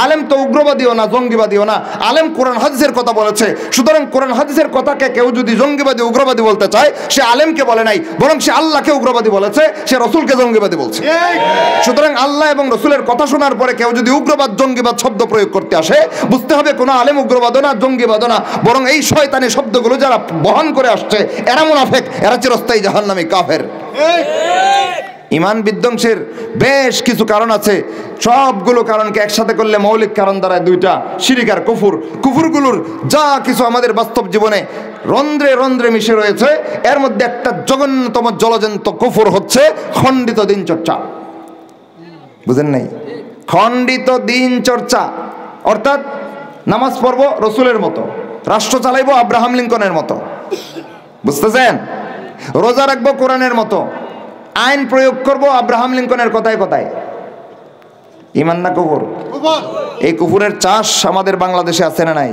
আলেম তো উগ্রবাদীও না, জঙ্গিবাদীও না, আলেম কোরআন হাদিসের কথা বলেছে। সুতরাং কোরআন হাদিসের কথাকে কেউ যদি জঙ্গিবাদী উগ্রবাদী বলতে চায়, সে আলেমকে বলে নাই, বরং সে আল্লাহকে উগ্রবাদী বলেছে, সে রসুলকে জঙ্গিবাদী বলছে। সুতরাং আল্লাহ এবং রসুলের কথা শোনার পরে কেউ যদি উগ্রবাদ জঙ্গিবাদ শব্দ প্রয়োগ করতে আসে, বুঝতে হবে কোনো আলেম উগ্রবাদও না, জঙ্গিবাদও না, বরং এই শয়তানি শব্দগুলো যারা বহন করে আসছে এরা মুনাফিক, এরা চিরস্থায়ী জাহান্নামী কাফের। ঈমান বিধ্বংসের বেশ কিছু কারণ আছে, সবগুলো কারণকে একসাথে করলে মৌলিক কারণ দ্বারা দুইটা, শিরক আর কুফর। কুফরগুলোর যা কিছু আমাদের বাস্তব জীবনে রন্ধ্রে রন্ধ্রে মিশে রয়েছে, এর মধ্যে একটা জঘন্যতম জলজন্ত কুফর হচ্ছে খণ্ডিত দিন চর্চা। বুঝেন নাই? খণ্ডিত দিন চর্চা অর্থাৎ নামাজ পড়ব রসুলের মতো, রাষ্ট্র চালাইবো আব্রাহাম লিঙ্কনের মতো, বুঝতেছেন? রোজা রাখবো কোরআনের মতো, আইন প্রয়োগ করব আব্রাহাম লিঙ্কনের কথায় কথায়। ঈমান না কুফর? এই কুফরের চাষ আমাদের বাংলাদেশে আছে না নাই?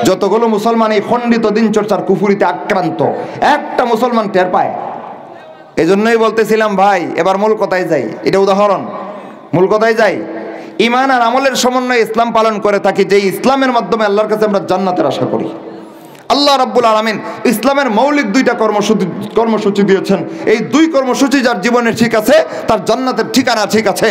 যতগুলো মুসলমান এই খণ্ডিত দিন চর্চার কুফরিতে আক্রান্ত, একটা মুসলমান টের পায়। এজন্যই বলতেছিলাম ভাই, এবার মূল কথায় যাই। এটা উদাহরণ, মূল কথায় যাই। ঈমান আর আমলের সমন্বয়ে ইসলাম পালন করে থাকি, যে ইসলামের মাধ্যমে আল্লাহর কাছে আমরা জান্নাতের আশা করি। আল্লাহ রাব্বুল আলামিন ইসলামের মৌলিক দুইটা কর্মসূচি দিয়েছেন। এই দুই কর্মসূচি যার জীবনে ঠিক আছে, তার জান্নাতের ঠিকানা ঠিক আছে।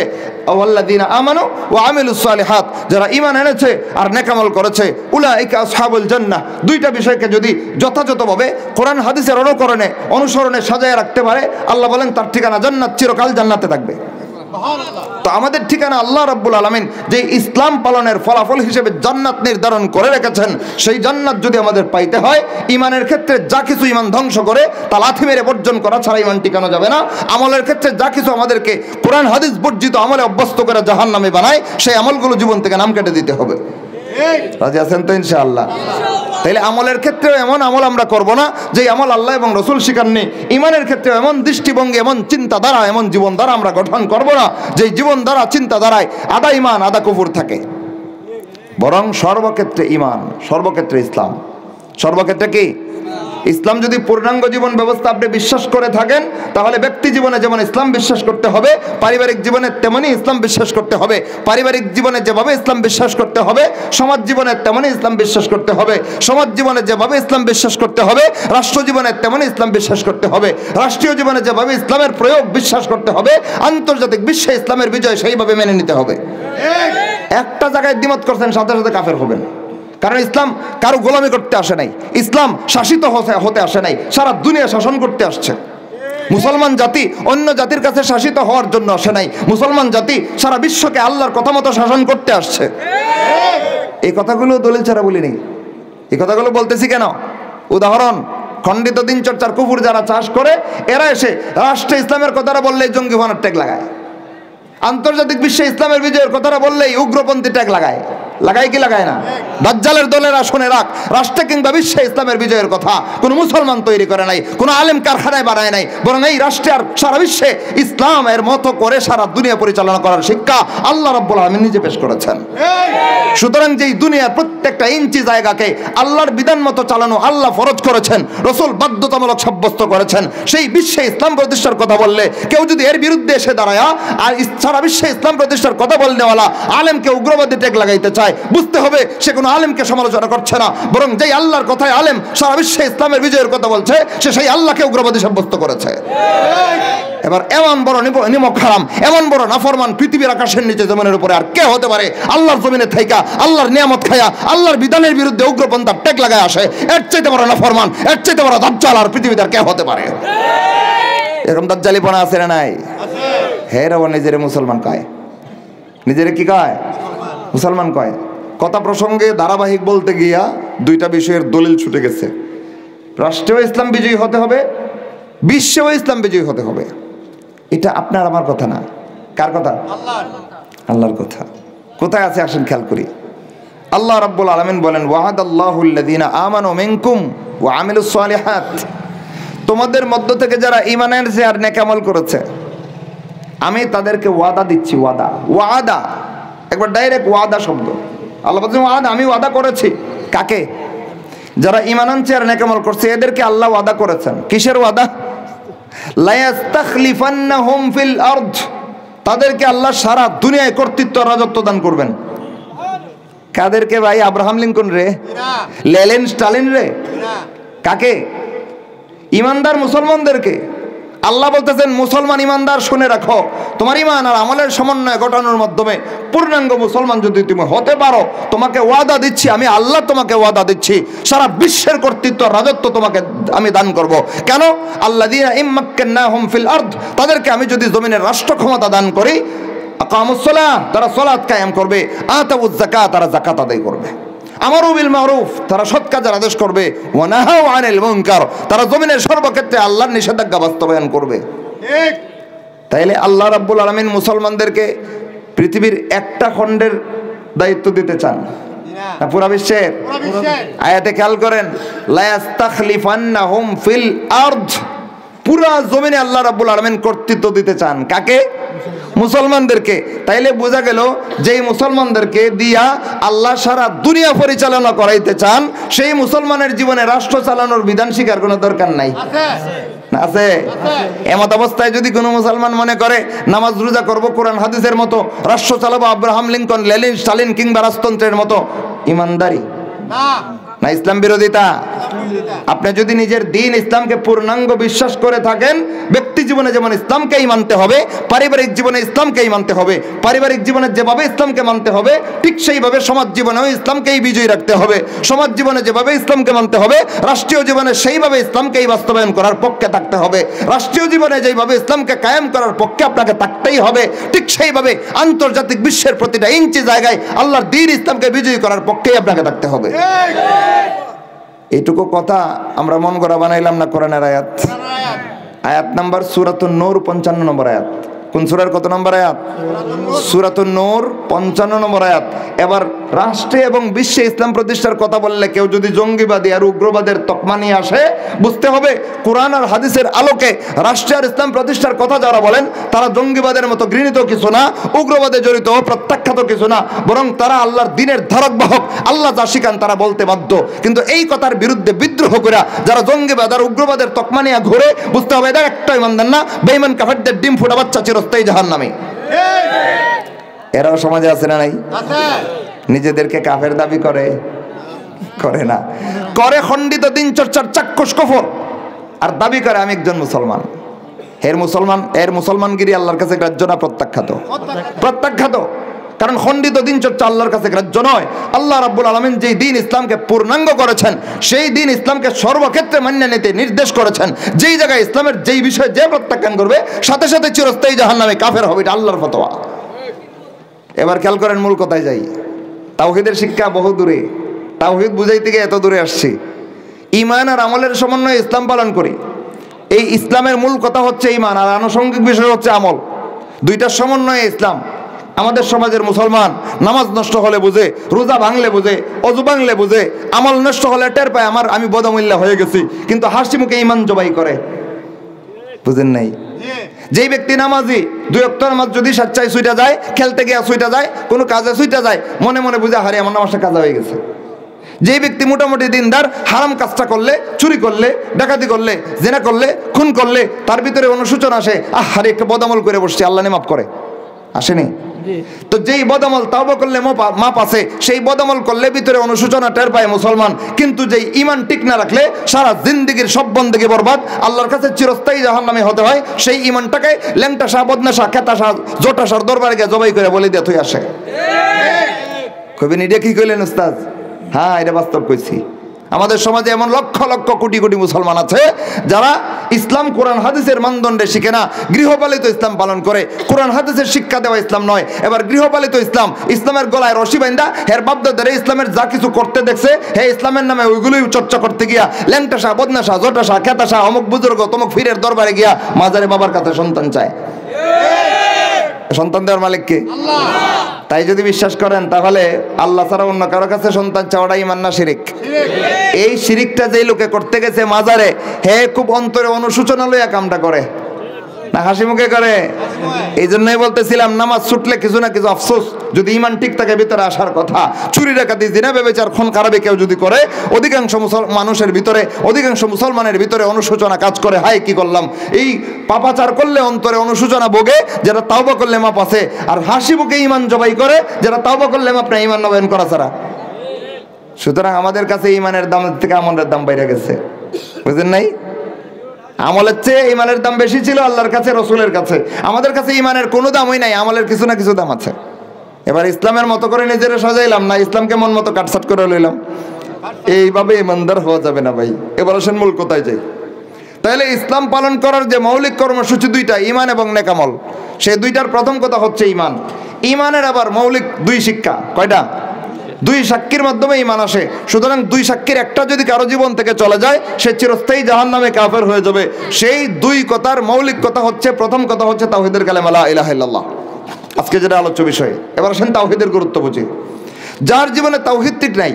আওয়াল্লাযীনা আমানু ওয়া আমিলুস সালিহাত, যারা ঈমান এনেছে আর নেক আমল করেছে, উলাইকা আসহাবুল জান্নাহ। দুইটা বিষয়কে যদি যথাযথভাবে কোরআন হাদিসের অনুসরণে সাজায় রাখতে পারে, আল্লাহ বলেন তার ঠিকানা জান্নাত, চিরকাল জান্নাতে থাকবে। তো আমাদের ঠিকানা আল্লাহ রাব্বুল আলামিন যে ইসলাম পালনের ফলাফল হিসেবে জান্নাত নির্ধারণ করে রেখেছেন, সেই জান্নাত যদি আমাদের পাইতে হয়, ঈমানের ক্ষেত্রে যা কিছু ঈমান ধ্বংস করে তা লাথি মেরে বর্জন করা ছাড়া ঈমান টিকানো যাবে না। আমলের ক্ষেত্রে যা কিছু আমাদেরকে কোরআন হাদিস বর্জিত আমলে অভ্যস্ত করে জাহান্নামে বানায়, সেই আমলগুলো জীবন থেকে নাম কেটে দিতে হবে। রাজি আছেন তো ইনশাআল্লাহ? তাইলে আমলের ক্ষেত্রেও এমন আমল আমরা করব না যে আমল আল্লাহ এবং রসুল শিখাননি। ঈমানের ক্ষেত্রেও এমন দৃষ্টিভঙ্গি, এমন চিন্তাধারা, এমন জীবনধারা আমরা গঠন করব না যে জীবনধারা চিন্তাধারায় আধা ঈমান আধা কুফর থাকে। বরং সর্বক্ষেত্রে ঈমান, সর্বক্ষেত্রে ইসলাম, সর্বক্ষেত্রে কি ইসলাম। যদি পূর্ণাঙ্গ জীবন ব্যবস্থা আপনি বিশ্বাস করে থাকেন, তাহলে ব্যক্তি জীবনে যেমন ইসলাম বিশ্বাস করতে হবে, পারিবারিক জীবনে তেমনি ইসলাম বিশ্বাস করতে হবে। পারিবারিক জীবনে যেভাবে ইসলাম বিশ্বাস করতে হবে, সমাজ জীবনে তেমনি ইসলাম বিশ্বাস করতে হবে। সমাজ জীবনে যেভাবে ইসলাম বিশ্বাস করতে হবে, রাষ্ট্র জীবনে তেমনি ইসলাম বিশ্বাস করতে হবে। রাষ্ট্রীয় জীবনে যেভাবে ইসলামের প্রয়োগ বিশ্বাস করতে হবে, আন্তর্জাতিক বিশ্বে ইসলামের বিজয় সেইভাবে মেনে নিতে হবে। একটা জায়গায় দ্বিমত করছেন, সাথে সাথে কাফের হবেন। কারণ ইসলাম কারো গোলামি করতে আসে নাই, ইসলাম শাসিত হতে আসে নাই, সারা দুনিয়া শাসন করতে আসছে। মুসলমান জাতি অন্য জাতির কাছে শাসিত হওয়ার জন্য আসে নাই, মুসলমান জাতি সারা বিশ্বকে আল্লাহর কথা মতো শাসন করতে আসছে। এই কথাগুলো দলিল ছাড়া বলিনি, এই কথাগুলো বলতেছি কেন? উদাহরণ, খণ্ডিত দিন চর্চার কুফর যারা চাষ করে, এরা এসে রাষ্ট্রে ইসলামের কথাটা বললেই জঙ্গি বানার ট্যাগ লাগায়। আন্তর্জাতিক বিশ্বে ইসলামের বিজয়ের কথাটা বললেই উগ্রপন্থী ট্যাগ লাগায়। লাগায় কি লাগায় না? দাজ্জালের দলেরা শুনে রাখ, রাষ্ট্রে কিংবা বিশ্বে ইসলামের বিজয়ের কথা কোনো মুসলমান তৈরি করে নাই, কোনো আলেম কারখানায় বানায় নাই, বরং এই রাষ্ট্রে আর সারা বিশ্বে ইসলামের মতো করে সারা দুনিয়া পরিচালনা করার শিক্ষা আল্লাহ রাব্বুল আলামিন নিজে পেশ করেছেন। সুতরাং যেই দুনিয়ার প্রত্যেকটা ইঞ্চি জায়গাকে আল্লাহর বিধান মতো চালানো আল্লাহ ফরজ করেছেন, রসুল বাধ্যতামূলক সাব্যস্ত করেছেন, সেই বিশ্বে ইসলাম প্রতিষ্ঠার কথা বললে কেউ যদি এর বিরুদ্ধে এসে দাঁড়ায় আর সারা বিশ্বে ইসলাম প্রতিষ্ঠার কথা বলনেওয়ালা আলেমকে উগ্রবাদী ট্যাগ লাগাইতে চায়, বুঝতে হবে সে কোনো আলেমকে সমালোচনা করছে না, বরং যেই আল্লাহর কথায় আলেম সারা বিশ্বে ইসলামের বিজয়ের কথা বলছে, সে সেই আল্লাহকে উগ্রবাদী সাব্যস্ত করেছে। এবার এমন বড় নিমক হারাম, এমন বড় নাফরমান পৃথিবীর আকাশের নিচে জমিনের উপরে আর কে হতে পারে? আল্লাহর জমিনে থাইকা আল্লাহর নিয়ামত খায়া আল্লাহর বিধানের বিরুদ্ধে উগ্রপন্থার ট্যাগ লাগায় আসে, এর চাইতে বড় নাফরমান, এর চাইতে বড় দাজ্জাল আর পৃথিবীতে আর কে হতে পারে? এরকম দাজ্জালিপনা আছে না নাই? হের আবার নিজেরে মুসলমান কয়, নিজেরে কি কয়? মুসলমান কয়। কথা প্রসঙ্গে ধারাবাহিক বলতে গিয়া দুইটা বিষয়ের দলিল ছুটে গেছে। রাষ্ট্রেও ইসলাম বিজয়ী হতে হবে, বিশ্বেও ইসলাম বিজয়ী হতে হবে। এটা আপনার আমার কথা না, কার কথা? আল্লাহর কথা। কোথায় আছে আসেন খেয়াল করি। আল্লাহ রাব্বুল আলামিন বলেন, ওয়াহাদাল্লাহুল্লাযীনা আমানু মিনকুম ওয়া আমিলুস সালিহাত, তোমাদের মধ্য থেকে যারা ঈমান এনেছে আর নেক আমল করেছে, আমি তাদেরকে ওয়াদা দিচ্ছি। ওয়াদা, ওয়াদা একবার ডাইরেক্ট ওয়াদা শব্দ। আল্লাহ বলছেন ওয়াদা, আমি ওয়াদা করেছি। কাকে? যারা ঈমান আনছে আর নেক আমল করছে, এদেরকে আল্লাহ ওয়াদা করেছেন। কিসের ওয়াদা? লা ইস্তাখলিফান্নাহুম ফিল আরদ, তাদেরকে আল্লাহ সারা দুনিয়ায় কর্তৃত্ব রাজত্ব দান করবেন। কাদেরকে ভাই? আব্রাহাম লিঙ্কন রে? লেনিন স্টালিন রে? কাকে? ইমানদার মুসলমানদেরকে আল্লাহ বলতেছেন, মুসলমান ইমানদার শুনে রাখো, তোমার ইমান আর আমলের সমন্বয় ঘটানোর মাধ্যমে পূর্ণাঙ্গ মুসলমান যদি তুমি হতে পারো, তোমাকে ওয়াদা দিচ্ছি, আমি আল্লাহ তোমাকে ওয়াদা দিচ্ছি, সারা বিশ্বের কর্তৃত্ব রাজত্ব তোমাকে আমি দান করব। কেন? আল্লাযীনা ইম্মাক্কান্নাহুম ফিল আরদ, তাদেরকে আমি যদি জমিনের রাষ্ট্র ক্ষমতা দান করি, আকামুস সালাহ, তারা সালাত কায়েম করবে, আতাউজ যাকাত, তারা যাকাত আদায় করবে, আমারু বিল মারুফ, তারা সৎ কাজের আদেশ করবে, ওয়া নাহাউ আনিল মুনকার, তারা জমিনের সর্বক্ষেত্রে আল্লাহর নিষেধাজ্ঞা বাস্তবায়ন করবে। ঠিক। তাইলে আল্লাহ রাব্বুল আলামিন মুসলমানদেরকে পৃথিবীর একটা খণ্ডের দায়িত্ব দিতে চান না পুরা বিশ্বের? আয়াতে খেয়াল করেন, লা ইস্তাখলিফান্নাহুম ফিল আরদ, পুরা জমিনে আল্লাহ রাব্বুল আলামিন কর্তৃত্ব দিতে চান। কাকে? মুসলমানদেরকে। তাইলে বোঝা গেল যেই মুসলমানদেরকে দিয়া আল্লাহ সারা দুনিয়া পরিচালনা করাইতে চান, সেই মুসলমানের জীবনে রাষ্ট্র চালানোর বিধান শিকার কোনো দরকার নাই। আছে? এমত অবস্থায় যদি কোনো মুসলমান মনে করে নামাজ রোজা করব কোরআন হাদিসের মতো, রাষ্ট্র চালাবো আব্রাহাম লিঙ্কন, লেনিন স্টালিন কিংবা রাজতন্ত্রের মতো, ইমানদারি না ইসলাম বিরোধিতা? আপনি যদি নিজের দিন ইসলামকে পূর্ণাঙ্গ বিশ্বাস করে থাকেন, ব্যক্তি জীবনে যেমন ইসলামকেই মানতে হবে, পারিবারিক জীবনে ইসলামকেই মানতে হবে, পারিবারিক জীবনে যেভাবে ইসলামকে মানতে হবে ঠিক সেইভাবে সমাজ জীবনেও ইসলামকেই বিজয়ী রাখতে হবে। সমাজ জীবনে যেভাবে ইসলামকে মানতে হবে, রাষ্ট্রীয় জীবনে সেইভাবে ইসলামকেই বাস্তবায়ন করার পক্ষে থাকতে হবে। রাষ্ট্রীয় জীবনে যেভাবে ইসলামকে কায়েম করার পক্ষে আপনাকে থাকতেই হবে, ঠিক সেইভাবে আন্তর্জাতিক বিশ্বের প্রতিটা ইঞ্চি জায়গায় আল্লাহর দ্বীন ইসলামকে বিজয়ী করার পক্ষেই আপনাকে থাকতে হবে। এইটুকু কথা আমরা মন গড়া বানাইলাম না কোরআনের আয়াত? আয়াত নাম্বার সূরাতুন নূর 55 নম্বর আয়াত। কোন সূরার কত নম্বর আয়াত? সূরাতুন নূর 55 নম্বর আয়াত। এবার রাষ্ট্রে এবং বিশ্বে ইসলাম প্রতিষ্ঠার কথা বললে কেউ যদি জঙ্গিবাদী আর উগ্রবাদের তকমা নিয়ে আসে, বুঝতে হবে কোরআন আর হাদিসের আলোকে রাষ্ট্রে আর ইসলাম প্রতিষ্ঠার কথা যারা বলেন, তারা জঙ্গিবাদের মতো ঘৃণিত কিছু না, উগ্রবাদে জড়িত প্রত্যাখ্যাত কিছু না, বরং তারা আল্লাহর দ্বীনের ধারক বাহক। আল্লাহ যা শিখান তারা বলতে বাধ্য। কিন্তু এই কথার বিরুদ্ধে বিদ্রোহ করে যারা জঙ্গিবাদ আর উগ্রবাদের তকমা নিয়ে ঘুরে, বুঝতে হবে এরা একটা ইমানদার না, বেঈমান কাফেরদের ডিম ফোটা বাচ্চা চিরস্থায়ী জাহান্নামী। এরাও সমাজে আছে না নাই? নিজেদেরকে কাফের দাবি করে? করে না, করে খণ্ডিত দিন চর্চার চাক্ষুষ কফর, আর দাবি করে আমি একজন মুসলমান। এর মুসলমানগিরি আল্লাহর কাছে গ্রাহ্য না? প্রত্যাখ্যাত। প্রত্যাখ্যাত। কারণ খণ্ডিত দিন চর্চা আল্লাহর কাছে গ্রাহ্য নয়। আল্লাহ রাব্বুল আলামিন যেই দিন ইসলামকে পূর্ণাঙ্গ করেছেন, সেই দিন ইসলামকে সর্বক্ষেত্রে মান্য নিতে নির্দেশ করেছেন। যেই জায়গায় ইসলামের যেই বিষয়ে যে প্রত্যাখ্যান করবে, সাথে সাথে চিরস্থায়ী জাহান্নামে কাফের হবে, এটা আল্লাহর ফতোয়া। এবার খেয়াল করেন, মূল কথায় যাই। তাওহীদের শিক্ষা বহু দূরে, তাওহীদ বুঝাইতে গিয়ে এত দূরে আসছি। ঈমান আর আমলের সমন্বয়ে ইসলাম পালন করি। এই ইসলামের মূল কথা হচ্ছে ঈমান, আর আনুষঙ্গিক বিষয় হচ্ছে আমল। দুইটার সমন্বয়ে ইসলাম। আমাদের সমাজের মুসলমান নামাজ নষ্ট হলে বুঝে, রোজা ভাঙলে বুঝে, অজু ভাঙলে বুঝে, আমল নষ্ট হলে টের পায় আমি বদমূল্য হয়ে গেছি, কিন্তু হাসি মুখে ঈমান জবাই করে। বুঝেন নাই? যেই ব্যক্তি নামাজি, 2 ওয়াক্ত নামাজ যদি সাচ্চাই ছুইটা যায়, খেলতে গিয়া ছুইটা যায়, কোনো কাজে ছুইটা যায়, মনে মনে বুঝে হারে আমার নামাজটা কাজা হয়ে গেছে। যেই ব্যক্তি মোটামুটি দিনদার, হারাম কাজটা করলে, চুরি করলে, ডাকাতি করলে, জেনা করলে, খুন করলে, তার ভিতরে অনুশোচনা আসে, আহারে একটা বদামল করে বসছি, আল্লাহ মাফ করে, আসেনি? তো যেই বদামল তাওবা করলে মাপ আছে, সেই বদামল করলে ভিতরে অনুশোচনা টের পায় মুসলমান। কিন্তু যেই ঈমান ঠিক না রাখলে সারা জিন্দেগীর সব বন্দেগী বরবাদ, আল্লাহর কাছে চিরস্থায়ী জাহান্নামী হতে হয়। সেই ঈমানটাকে ল্যাংটা শাহ, বদনা শাহ, খেতা শাহ, জোটা শাহ দরবারে গিয়ে জবাই করে বলে দিয়ে তুই আসে। কবিন এটা কি কইলেন উস্তাদ? হ্যাঁ, এটা বাস্তব কইছি। আমাদের সমাজে এমন লক্ষ লক্ষ কোটি কোটি মুসলমান আছে যারা ইসলাম কোরআন হাদিসের মানদণ্ডে শিখে না, গৃহপালিত ইসলাম পালন করে। কোরআন হাদিসের শিক্ষা দেওয়া ইসলাম নয়, এবার গৃহপালিত ইসলাম। ইসলামের গলায় রশি বাইন্দা হের বাপদাদারে ইসলামের যা কিছু করতে দেখছে, হে ইসলামের নামে ওইগুলোই চর্চা করতে গিয়া ল্যাংটা শাহ, বদনা শাহ, জোটা শাহ, খেতা শাহ, অমুক বুজুর্গ তমুক ফিরের দরবারে গিয়া মাজারে বাবার কাছে সন্তান চায়। সন্তান দেওয়ার মালিক কে? তাই যদি বিশ্বাস করেন তাহলে আল্লাহ ছাড়া অন্য কারো কাছে সন্তান চাওয়াটা ঈমান না শিরিক? এই শিরিকটা যেই লোকে করতে গেছে মাজারে, হে খুব অন্তরে অনুশোচনা লইয়া কামটা করে না হাসি মুখে করে? এই জন্যই বলতেছিলাম নামাজ ছুটলে কিছু না কিছু আফসোস, যদি ঈমান ঠিক থাকে ভিতরে আসার কথা। চুরি ডাকাতি জিনা ব্যভিচার খুন খারাপি কেউ যদি করে, অধিকাংশ মানুষের ভিতরে, অধিকাংশ মুসলমানের ভিতরে অনুশোচনা কাজ করে, হায় কি করলাম। এই পাপাচার করলে অন্তরে অনুশোচনা ভোগে, যারা তাওবা করলে মাপ আছে, আর হাসি মুখে ঈমান জবাই করে যারা তাওবা করলে মাপ না, ঈমান নবায়ন করা ছাড়া। সুতরাং আমাদের কাছে ঈমানের দাম থেকে আমলের দাম বাইরে গেছে, বুঝলেন নাই? আমলের চেয়ে ঈমানের দাম বেশি ছিল আল্লাহর কাছে, রসুলের কাছে। আমাদের কাছে ঈমানের কোনো দামই নাই, আমলের কিছু না কিছু দাম আছে। এবার ইসলামের মতো করে নিজেরা সাজাইলাম না, ইসলামকে মন মতো কাটছাট করে লইলাম, এইভাবে ইমানদার হওয়া যাবে না ভাই। এবার আসেন মূল কোথায় যাই। তাহলে ইসলাম পালন করার যে মৌলিক কর্মসূচি দুইটা, ঈমান এবং নেকামল, সেই দুইটার প্রথম কথা হচ্ছে ঈমান। ঈমানের আবার মৌলিক দুই শিক্ষা, কয়টা? দুই সাক্ষীর মাধ্যমে ঈমান আসে। সুতরাং দুই সাক্ষীর একটা যদি কারো জীবন থেকে চলে যায়, সে চিরস্থায়ী জাহান্নামে কাফের হয়ে যাবে। সেই দুই কথার মৌলিক কথা হচ্ছে, প্রথম কথা হচ্ছে তাওহীদের কালেমা লা ইলাহা ইল্লাল্লাহ, আজকে যেটা আলোচ্য বিষয়। এবার আসেন তাওহীদের গুরুত্ব বুঝি। যার জীবনে তাওহীদ ঠিক নাই,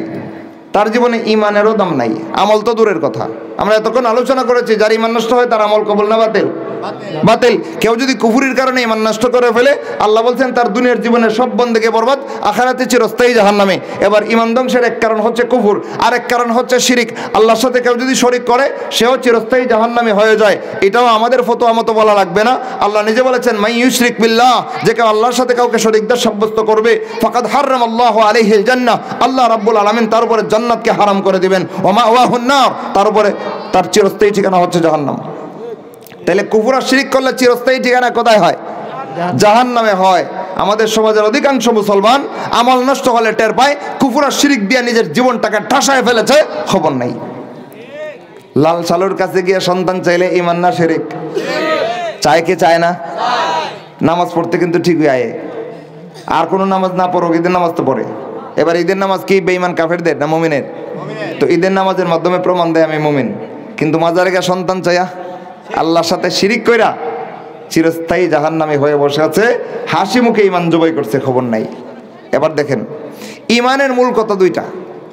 তার জীবনে ঈমানেরও দাম নাই, আমল তো দূরের কথা। আমরা এতক্ষণ আলোচনা করেছি, যার ঈমান নষ্ট হয় তার আমল কবুল না বাতিল? বাতিল। কেউ যদি কুফরির কারণে ঈমান নষ্ট করে ফেলে, আল্লাহ বলছেন তার দুনিয়ার জীবনের সব বন্দেকে বরবাদ, আখিরাতে চিরস্থায়ী জাহান্নামে। এবার ঈমান ধ্বংসের এক কারণ হচ্ছে কুফর, আর এক কারণ হচ্ছে শিরিক। আল্লাহর সাথে কেউ যদি শরীক করে, সেও চিরস্থায়ী জাহান্নামে হয়ে যায়। এটাও আমাদের ফতোয়া মতো বলা লাগবে না, আল্লাহ নিজে বলেছেন মাই ইউশরিক বিল্লাহ, যে কেউ আল্লাহর সাথে কাউকে শরীকদার সাব্যস্ত করবে, ফাকাদ হারামাল্লাহু আলাইহিল জান্নাহ, আল্লাহ রাব্বুল আলামিন তার উপরে জান্নাতকে হারাম করে দিবেন। ওয়া মাওয়াহুন নার, তার উপরে তার চিরস্থায়ী ঠিকানা হচ্ছে জাহান্নাম। তাহলে কুফর আর শিরিক করলে চিরস্থায়ী ঠিকানা কোথায় হয়? জাহান্নামে হয়। আমাদের সমাজের অধিকাংশ মুসলমান আমল নষ্ট হলে টের পায়, কুফর আর শিরিক দিয়ে নিজের জীবনটাকে ঠাসায় ফেলেছে, খবর নাই। লাল সালুর কাছে গিয়ে সন্তান চাইলে ঈমান না শিরিক? চায় কি চায় না? নামাজ পড়তে কিন্তু ঠিকই আয়ে, আর কোনো নামাজ না পড়ো, ঈদের নামাজ তো পড়ে। এবার ঈদের নামাজ কি বেঈমান কাফেরদের না মুমিনের? তো ঈদের নামাজের মাধ্যমে প্রমাণ দেয় আমি মুমিন, কিন্তু মাজারে গিয়ে সন্তান চাইয়া আল্লাহর সাথে শিরিক কইরা চিরস্থায়ী জাহান্নামী হয়ে বসে আছে, হাসি মুখে ঈমান জবাই করছে, খবর নাই। এবার দেখেন ঈমানের মূল কথা দুইটা,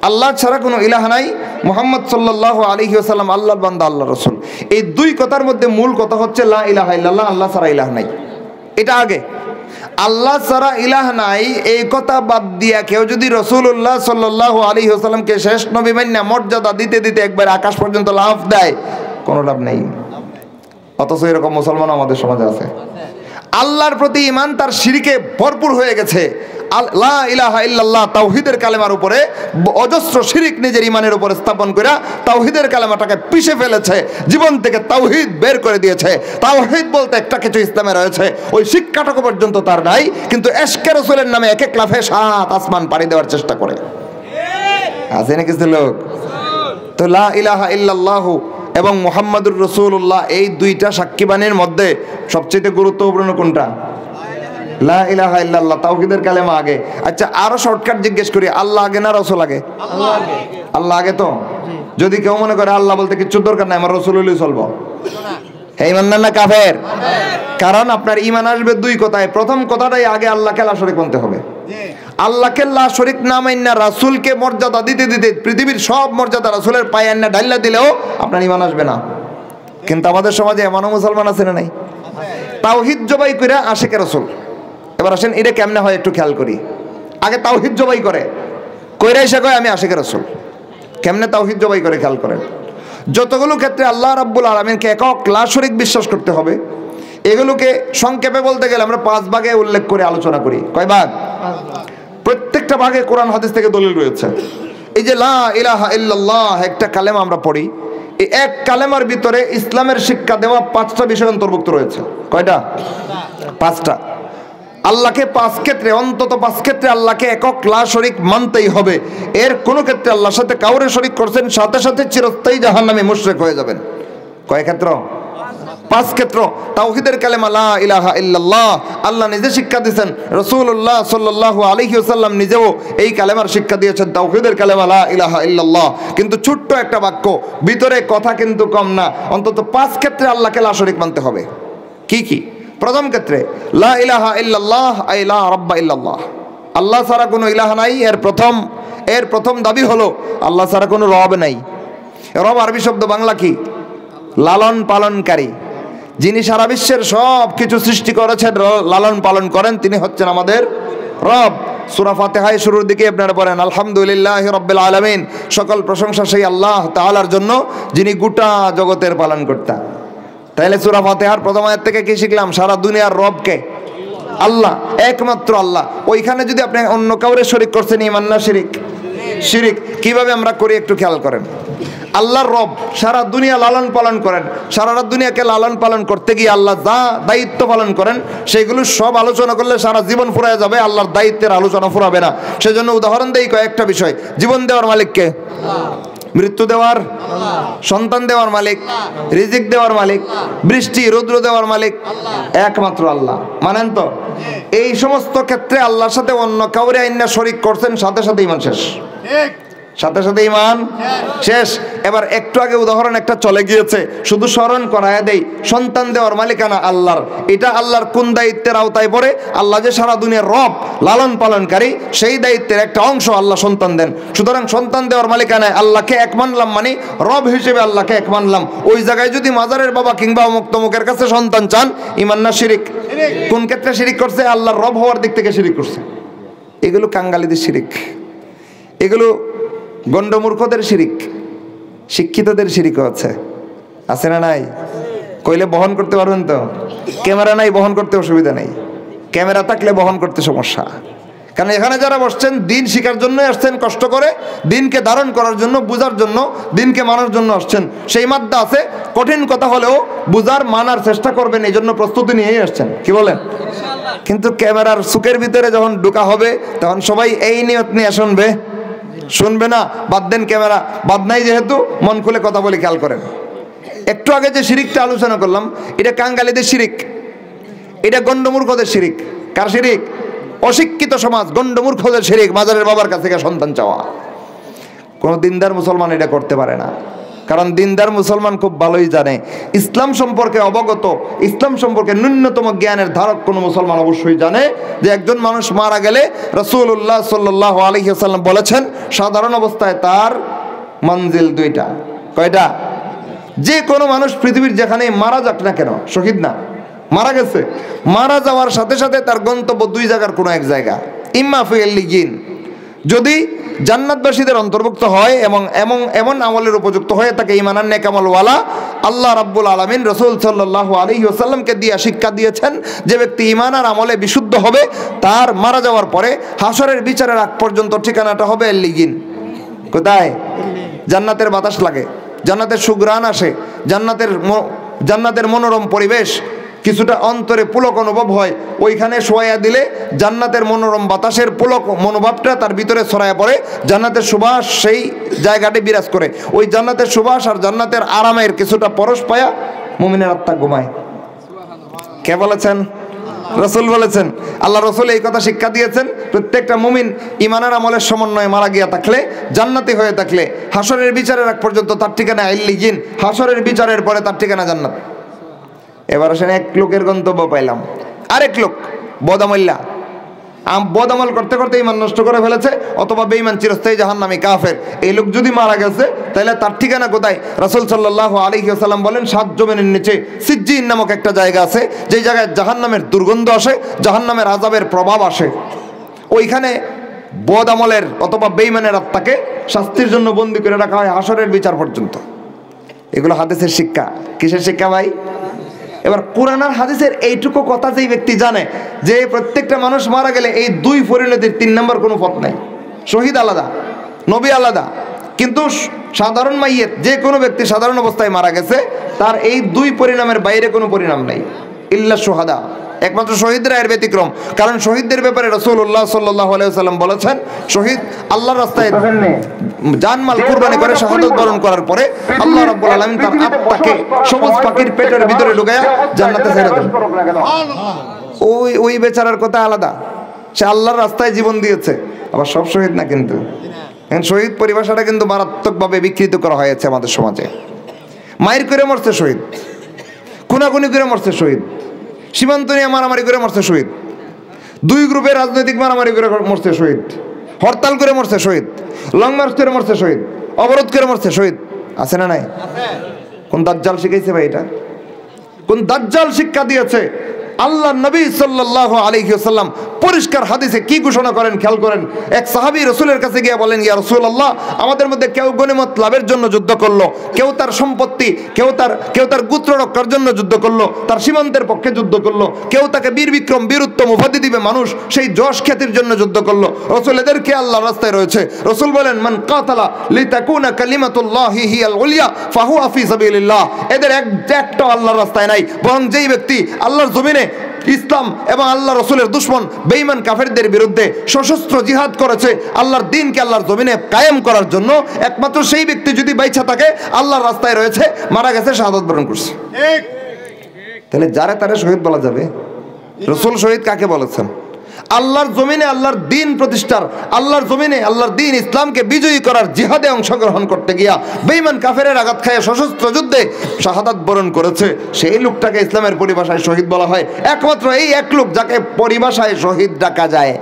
আল্লাহ ছাড়া কোনো ইলাহ নাই, মুহাম্মদ সাল্লাল্লাহু আলাইহি ওয়াসাল্লাম আল্লাহর বান্দা, আল্লাহর রাসূল। এই দুই কথার মধ্যে মূল কথা হচ্ছে লা ইলাহা ইল্লাল্লাহ, আল্লাহ ছাড়া ইলাহ নাই। এটা আগে। আল্লাহ ছাড়া ইলাহ নাই এই কথা বাদ দিয়া কেউ যদি রাসূলুল্লাহ সাল্লাল্লাহু আলাইহি ওয়াসাল্লামকে শেষ নবী মাইন্না মর্যাদা দিতে দিতে একবার আকাশ পর্যন্ত লাফ দেয়, কোনো লাভ নেই। অথচ এরকম মুসলমান আমাদের সমাজে আছে। আল্লাহর প্রতি ঈমান তার শিরকে ভরপুর হয়ে গেছে। লা ইলাহা ইল্লাল্লাহ তাওহীদের কালেমার উপরে অজস্র শিরিক নিজের ঈমানের উপরে স্থাপন করে তাওহীদের কালেমাটাকে পিষে ফেলেছে, জীবন থেকে তাওহীদ বের করে দিয়েছে। তাওহীদ বলতে একটা কিছু ইসলামে রয়েছে, ওই শিক্ষাটুকু পর্যন্ত তার নাই, কিন্তু এশকে রাসূলের নামে এক এক লাফে 7 আসমান পাড়ি দেওয়ার চেষ্টা করে। আছে নাকি লোক? তো লা ইলাহা ইল্লাল্লাহু এবং মুহাম্মাদুর রাসূলুল্লাহ, এই দুইটা সাক্ষীবাণীর মধ্যে সবচেয়ে গুরুত্বপূর্ণ কোনটা? লা ইলাহা ইল্লাল্লাহ, তাওহীদের কালেমা আগে। আচ্ছা আরো শর্টকাট জিজ্ঞেস করি, আল্লাহ আগে না রাসূল আগে? আল্লাহ আগে। তো যদি কেউ মনে করে আল্লাহ বলতে কিছু দরকার নাই, আমার রাসূল হইলেই চলবো, হে ইমানদার না কাফের? কারণ আপনার ঈমান আসবে দুই কথায়। প্রথম কথাটাই আগে আল্লাহকে লা শরীক মানতে হবে। আল্লাহকে লা শরীক না মাইন্না রাসূলকে মর্যাদা দিতে দিতে পৃথিবীর সব মর্যাদা রাসূলের পায়ে আন্না ঢাইলা দিলেও আপনার ঈমান আসবে না। কিন্তু আমাদের সমাজে এমনও মুসলমান আছে না নাই? তাওহীদ জবাই করে আশিকে রাসূল। এবার আসেন এটা কেমনে হয় একটু খেয়াল করি। আগে তাওহীদ জবাই করে, কইরা এসে কয় আমি আশিকে রাসূল। কেমনে তাওহীদ জবাই করে খেয়াল করেন। যতগুলো ক্ষেত্রে আল্লাহ রাব্বুল আলামিনকে একক লা শরীক বিশ্বাস করতে হবে, এগুলোকে সংক্ষেপে বলতে গেলে আমরা 5 ভাগে উল্লেখ করে আলোচনা করি। কয় ভাগ? প্রত্যেকটা ভাগে কোরআন হাদিস থেকে দলিল রয়েছে। এই যে লা ইলাহা ইল্লাল্লাহ একটা কালেমা আমরা পড়ি, এই এক কালেমার ভিতরে ইসলামের শিক্ষা দেওয়া 5টা বিষয় অন্তর্ভুক্ত রয়েছে। কয়টা? 5টা। আল্লাহকে 5 ক্ষেত্রে, অন্তত 5 ক্ষেত্রে আল্লাহকে একক লা শরীক মানতেই হবে। এর কোনো ক্ষেত্রে আল্লাহর সাথে কাউরে শরীক করছেন, সাথে সাথে চিরস্থায়ী জাহান্নামে মুশরিক হয়ে যাবেন। কয় ক্ষেত্র? 5 ক্ষেত্র। তাওহীদের কালেমা লা ইলাহা ইল্লাল্লাহ আল্লাহ নিজে শিক্ষা দিয়েছেন, রাসূলুল্লাহ সাল্লাল্লাহু আলাইহি ওয়াসাল্লাম নিজেও এই কালেমার শিক্ষা দিয়েছেন, তাওহীদের কালেমা লা ইলাহা ইল্লাল্লাহ। কিন্তু ছোট্ট একটা বাক্য, ভিতরে কথা কিন্তু কম না। অন্তত 5 ক্ষেত্রে আল্লাহকে লা শরীক মানতে হবে। কি কি? প্রথম ক্ষেত্রে লা ইলাহা ইল্লাল্লাহ আই লা রাব্বা ইল্লাল্লাহ, আল্লাহ ছাড়া কোনো ইলাহা নাই। এর প্রথম দাবি হলো আল্লাহ ছাড়া কোনো রব নাই। রব আরবি শব্দ, বাংলা কি? লালন পালনকারী। যিনি সারা বিশ্বের সব কিছু সৃষ্টি করেছেন, লালন পালন করেন, তিনি হচ্ছেন আমাদের রব। সূরা ফাতিহায় শুরুর দিকে আপনারা পড়েন আলহামদুলিল্লাহি রাব্বিল আলামিন, সকল প্রশংসা সেই আল্লাহ তাআলার জন্য যিনি গোটা জগতের পালনকর্তা। তাহলে সূরা ফাতিহার প্রথম আয়াত থেকে কি শিখলাম? সারা দুনিয়ার রব কে? আল্লাহ, একমাত্র আল্লাহ। ওইখানে যদি আপনি অন্য কাউরে শরীক করছেন, ঈমান না শিরিক? শিরিক। কিভাবে আমরা করি একটু খেয়াল করেন। আল্লাহর রব সারা দুনিয়া লালন পালন করেন, সারা দুনিয়াকে লালন পালন করতে গিয়ে আল্লাহ যা দায়িত্ব পালন করেন সেগুলো সব আলোচনা করলে সারা জীবন ফুরায় যাবে, আল্লাহর দায়িত্বের আলোচনা ফুরাবে না। সেজন্য উদাহরণ দেই কয়েকটা বিষয়। জীবন দেওয়ার মালিককে? মৃত্যু দেওয়ার, সন্তান দেওয়ার মালিক, রিজিক দেওয়ার মালিক, বৃষ্টি রৌদ্র দেওয়ার মালিক একমাত্র আল্লাহ। মানেন তো? এই সমস্ত ক্ষেত্রে আল্লাহর সাথে অন্য কাউরে আইনা শরীক করছেন, সাথে সাথে ঈমান শেষ। সাথে সাথে ঈমান শেষ। এবার একটু আগে উদাহরণ একটা চলে গিয়েছে, শুধু স্মরণ করায় দেই। সন্তান দেওয়ার মালিকানা আল্লাহর। এটা আল্লাহর কোন দায়িত্বের আওতায় পড়ে? আল্লাহ যে সারা দুনিয়ার রব, লালন পালনকারী, সেই দায়িত্বের একটা অংশ আল্লাহ সন্তান দেন। সুতরাং সন্তান দেওয়ার মালিকানায় আল্লাহকে এক মানলাম, মানে রব হিসেবে আল্লাহকে এক মানলাম। ওই জায়গায় যদি মাজারের বাবা কিংবা অমুক তমুকের কাছে সন্তান চান, ঈমান না শিরিক? কোন ক্ষেত্রে শিরিক করছে? আল্লাহর রব হওয়ার দিক থেকে শিরিক করছে। এগুলো কাঙ্গালিদের শিরিক, এগুলো গণ্ডমূর্খদের শিরিক। শিক্ষিতদের শিরিকও আছে না নাই? কইলে বহন করতে পারবেন তো? ক্যামেরা নাই, বহন করতে অসুবিধা নেই। ক্যামেরা থাকলে বহন করতে সমস্যা। কারণ এখানে যারা বসছেন দিন শিখার জন্য আসছেন, কষ্ট করে দিনকে ধারণ করার জন্য, বুঝার জন্য, দিনকে মানার জন্য আসছেন। সেই মাদ্দা আছে, কঠিন কথা হলেও বুঝার মানার চেষ্টা করবেন, এই জন্য প্রস্তুতি নিয়েই আসছেন। কি বলেন? কিন্তু ক্যামেরার চুকের ভিতরে যখন ঢোকা হবে তখন সবাই এই নিয়ত নিয়ে শুনবে না। বাদ দেন, ক্যামেরা বাদ নাই যেহেতু, মন খুলে কথা বলে খেয়াল করেন। একটু আগে যে শিরিকটা আলোচনা করলাম, এটা কাঙ্গালীদের শিরিক, এটা গণ্ডমূর্খদের শিরিক। কার শিরিক? অশিক্ষিত সমাজ, গণ্ডমূর্খদের শিরিক। মাজারের বাবার কাছে সন্তান চাওয়া। কোনো দিনদার মুসলমান এটা করতে পারে না, কারণ দিনদার মুসলমান খুব ভালোই জানে ইসলাম সম্পর্কে অবগত, ইসলাম সম্পর্কে ন্যূনতম জ্ঞানের ধারক কোনো মুসলমান অবশ্যই জানে যে একজন মানুষ মারা গেলে রাসূলুল্লাহ সাল্লাল্লাহু আলাইহি ওয়াসাল্লাম বলেছেন সাধারণ অবস্থায় তার মঞ্জিল দুইটা। কয়টা? যে কোনো মানুষ পৃথিবীর যেখানেই মারা যাক না কেন, শহীদ না, মারা গেছে, মারা যাওয়ার সাথে সাথে তার গন্তব্য দুই জায়গার কোনো এক জায়গা। ইম্মা ফি ইল্লিয়িন, যদি জান্নাতবাসীদের অন্তর্ভুক্ত হয় এবং এমন আমলের উপযুক্ত হয়ে তাকে ঈমান আর নেক আমলওয়ালা, আল্লাহ রাব্বুল আলামিন রাসূল সাল্লাল্লাহু আলাইহি ওয়াসাল্লামকে দিয়া শিক্ষা দিয়েছেন যে ব্যক্তি ঈমান আর আমলে বিশুদ্ধ হবে, তার মারা যাওয়ার পরে হাসরের বিচারের আগ পর্যন্ত ঠিকানাটা হবে ইল্লিয়িন। কোথায়? জান্নাতের বাতাস লাগে, জান্নাতের সুঘ্রাণ আসে, জান্নাতের মনোরম পরিবেশ, কিছুটা অন্তরে পুলক অনুভব হয়। ওইখানে শোয়া দিলে জান্নাতের মনোরম বাতাসের পুলক মনোভাবটা তার ভিতরে ছড়ায় পড়ে, জান্নাতের সুবাস সেই জায়গাটি বিরাজ করে। ওই জান্নাতের সুবাস আর জান্নাতের আরামের কিছুটা পরশ পায়া মুমিনের আত্মা ঘুমায়। কে বলেছেন? রাসূল বলেছেন। আল্লাহ রাসূল এই কথা শিক্ষা দিয়েছেন, প্রত্যেকটা মুমিন ঈমানের আমলের সমন্বয়ে মারা গিয়া থাকলে, জান্নাতি হয়ে থাকলে, হাসরের বিচারের আগ পর্যন্ত তার ঠিকানা ইল্লিয়িন, হাসরের বিচারের পরে তার ঠিকানা জান্নাত। এবার আসেন, এক লোকের গন্তব্য পাইলাম, আরেক লোক বদামল্লা, বদামল করতে করতে ঈমান নষ্ট করে ফেলেছে, অথবা বেঈমান চিরস্থায়ী জাহান্নামী কাফের। এই লোক যদি মারা গেছে তাহলে তার ঠিকানা কোথায়? রাসূল সাল্লাল্লাহু আলাইহি ওয়াসাল্লাম বলেন 7 জমিনের নিচে সিজ্জিন নামক একটা জায়গা আছে, যেই জায়গায় জাহান্নামের দুর্গন্ধ আসে, জাহান্নামের আযাবের প্রভাব আসে। ওইখানে বদামলের অথবা বেঈমানের আত্মাকে শাস্তির জন্য বন্দী করে রাখা হয় হাসরের বিচার পর্যন্ত। এগুলো হাদিসের শিক্ষা। কিসের শিক্ষা ভাই? এবার কোরআন আর হাদিসের এইটুকু কথা যেই ব্যক্তি জানে যে প্রত্যেকটা মানুষ মারা গেলে এই দুই পরিণতির 3 নম্বর কোনো পথ নাই। শহীদ আলাদা, নবী আলাদা, কিন্তু সাধারণ মাইয়েত, যে কোনো ব্যক্তি সাধারণ অবস্থায় মারা গেছে, তার এই দুই পরিণামের বাইরে কোনো পরিণাম নাই। ইল্লা শুহাদা, একমাত্র শহীদরা এর ব্যতিক্রম। কারণ শহীদদের ব্যাপারে রাসূলুল্লাহ সাল্লাল্লাহু আলাইহি ওয়াসাল্লাম বলেছেন, শহীদ আল্লাহর রাস্তায় জানমাল কুরবানি করে শাহাদাত বরণ করার পরে আল্লাহ রাব্বুল আলামিন তার আত্মাকে সবুজ পাখির পেটের ভিতরে ঢুকায়া জান্নাতে ছেড়ে দেন। ওই বেচারার কথা আলাদা, সে আল্লাহর রাস্তায় জীবন দিয়েছে। আবার সব শহীদ না, কিন্তু শহীদ পরিভাষাটা কিন্তু মারাত্মকভাবে বিকৃত করা হয়েছে আমাদের সমাজে। মায়ের করে মরছে শহীদ, খুনাখুনি করে মরছে শহীদ, সীমান্ত নিয়ে মারামারি করে মরছে শহীদ, দুই গ্রুপে রাজনৈতিক মারামারি করে মরছে শহীদ, হরতাল করে মরছে শহীদ, লং মার্চ করে মরছে শহীদ, অবরোধ করে মরছে শহীদ। আছে না নাই? কোন দাজ্জাল শিখাইছে ভাই এটা? কোন দাজ্জাল শিক্ষা দিয়েছে? আল্লাহ নবী সাল্লাল্লাহু আলাইহি ওয়াসাল্লাম পরিষ্কার হাদিসে কি ঘোষণা করেন খেয়াল করেন। এক সাহাবী রাসূলের কাছে গিয়ে বলেন, ইয়া রাসূলুল্লাহ, আমাদের মধ্যে কেউ গনিমত লাভের জন্য যুদ্ধ করলো, কেউ তার সম্পত্তি, কেউ তার গোত্র রক্ষার জন্য যুদ্ধ করলো, তার সীমান্তের পক্ষে যুদ্ধ করলো, কেউ তাকে বীর বিক্রম বীরুত্তম উপাধি দিবে মানুষ, সেই যশ খ্যাতির জন্য যুদ্ধ করলো। রাসূল এদেরকে আল্লাহর রাস্তায় রয়েছে। রাসূল বলেন, মান কাতালা লিতাকুনা কালিমাতুল্লাহি হিয়াল উলিয়া ফাহুয়া ফি সাবিলিল্লাহ। এদের একটা আল্লাহর রাস্তায় নাই, বরং যেই ব্যক্তি আল্লাহর জমিনে ইসলাম এবং আল্লাহ রসুলের দুশ্মন বেঈমান কাফেরদের বিরুদ্ধে সশস্ত্র জিহাদ করেছে আল্লাহর দ্বীনকে আল্লাহর জমিনে কায়েম করার জন্য, একমাত্র সেই ব্যক্তি যদি বাইচা থাকে আল্লাহর রাস্তায় রয়েছে, মারা গেছে, শাহাদাত বরণ করছে। তাহলে যারে তারে শহীদ বলা যাবে? রসুল শহীদ কাকে বলেছেন? আল্লাহর জমিনে আল্লাহর দ্বীন প্রতিষ্ঠার, আল্লাহর জমিনে আল্লাহর দ্বীন ইসলামকে বিজয়ী করার জিহাদে অংশগ্রহণ করতে গিয়া বেঈমান কাফেরের আঘাত খায় সশস্ত্র যুদ্ধে শাহাদাত বরণ করেছে, সেই লোকটাকে ইসলামের পরিভাষায় শহীদ বলা হয়। একমাত্র এই এক লোক যাকে পরিভাষায় শহীদ ডাকা যায়।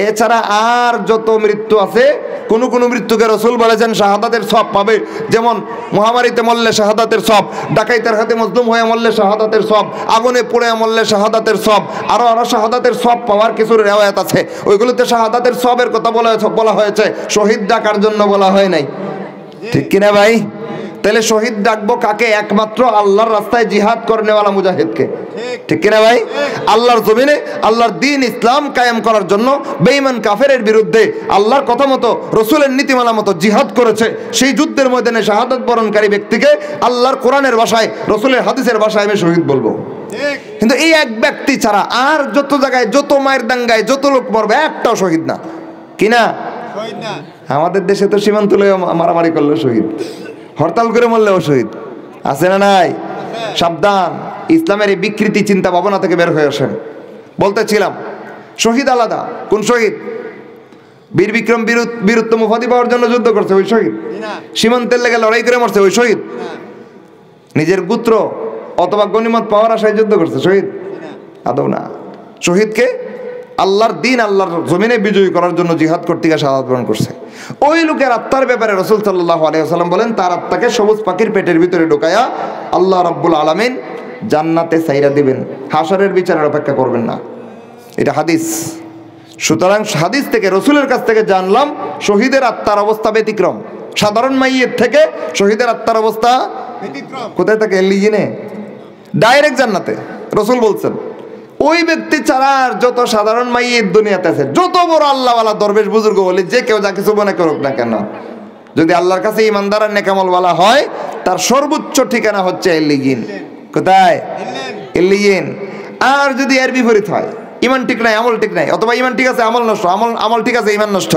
এছাড়া আর যত মৃত্যু আছে, কোন মৃত্যুকে রসুল বলেছেন শাহাদাতের সওয়াব পাবে। যেমন মহামারীতে মরলে শাহাদাতের সওয়াব, ডাকাইতের হাতে মজলুম হয়ে মরলে শাহাদাতের সওয়াব, আগুনে পুড়ে মরলে শাহাদাতের সওয়াব, আরো শাহাদাতের সওয়াব পাওয়ার কিছু রিওয়ায়াত আছে, ওইগুলোতে শাহাদাতের সওয়াবের কথা বলা হয়েছে, শহীদ ডাকার জন্য বলা হয় নাই। ঠিক কিনা ভাই? তাহলে শহীদ ডাকবো কাকে? একমাত্র আল্লাহর রাস্তায় জিহাদ করনেওয়ালা মুজাহিদকে। ঠিক কিনা ভাই? আল্লাহর জমিনে আল্লাহর দ্বীন ইসলাম কায়েম করার জন্য বেঈমান কাফেরের বিরুদ্ধে আল্লাহর কথা মতো রসুলের নীতিমালা মতো জিহাদ করেছে, সেই যুদ্ধের ময়দানে শাহাদাত বরণকারী ব্যক্তিকে আল্লাহর কোরআনের ভাষায়, রসুলের হাদিসের ভাষায় আমি শহীদ বলবো। কিন্তু এই এক ব্যক্তি ছাড়া আর যত জায়গায়, যত মায়ের দাঙ্গায় যত লোক মরবে, একটাও শহীদ না। কিনা? আমাদের দেশে তো সীমান্ত লয়ে মারামারি করলো শহীদ, হরতাল করে মরলেও শহীদ। আছে না নাই? সাবধান, ইসলামের এই বিকৃতি চিন্তা ভাবনা থেকে বের হয়ে আসেন। বলতেছিলাম শহীদ আলাদা। কোন শহীদ? বীর বিক্রম বীরুত্তম উপাধি পাওয়ার জন্য যুদ্ধ করছে ওই শহীদ, সীমান্তের লেগে লড়াই করে মরছে ওই শহীদ, নিজের গোত্র অথবা গনিমত পাওয়ার আশায় যুদ্ধ করছে শহীদ? আদৌ না। শহীদকে আল্লাহর দ্বীন আল্লাহর জমিনে বিজয়ী করার জন্য জিহাদ করতে গিয়ে শাহাদাত বরণ করছে। ওই লোকের আত্মার ব্যাপারে রাসূল সাল্লাল্লাহু আলাইহি ওয়াসাল্লাম বলেন, তার আত্মাকে সবুজ পাখির পেটের ভিতরে ঢুকায়া আল্লাহ রাব্বুল আলামিন জান্নাতে ছাইরা দিবেন, হাশরের বিচারের অপেক্ষা করবেন না। এটা হাদিস। সুতরাং হাদিস থেকে, রসুলের কাছ থেকে জানলাম শহীদের আত্মার অবস্থা ব্যতিক্রম। সাধারণ মাইয়ের থেকে শহীদের আত্মার অবস্থা ব্যতিক্রম। কোথায় থাকে? এলিজিনে, ডাইরেক্ট জান্নাতে। রসুল বলছেন ওই ব্যক্তি ছাড়া আর যত সাধারণ মাইয়ের দুনিয়াতে আছে, যত বড় আল্লাহওয়ালা দরবেশ বুজুর্গ বলে যে কেউ যা কিছু মনে করুক না কেন, যদি আল্লাহর কাছে ইমানদার আর নেকামলওয়ালা হয়, তার সর্বোচ্চ ঠিকানা হচ্ছে এলিগিন। কোথায়? এলিগিন। আর যদি এর বিপরীত হয়, ইমান ঠিক নাই, আমল ঠিক নাই, অথবা ইমান ঠিক আছে আমল নষ্ট, আমল ঠিক আছে ইমান নষ্ট,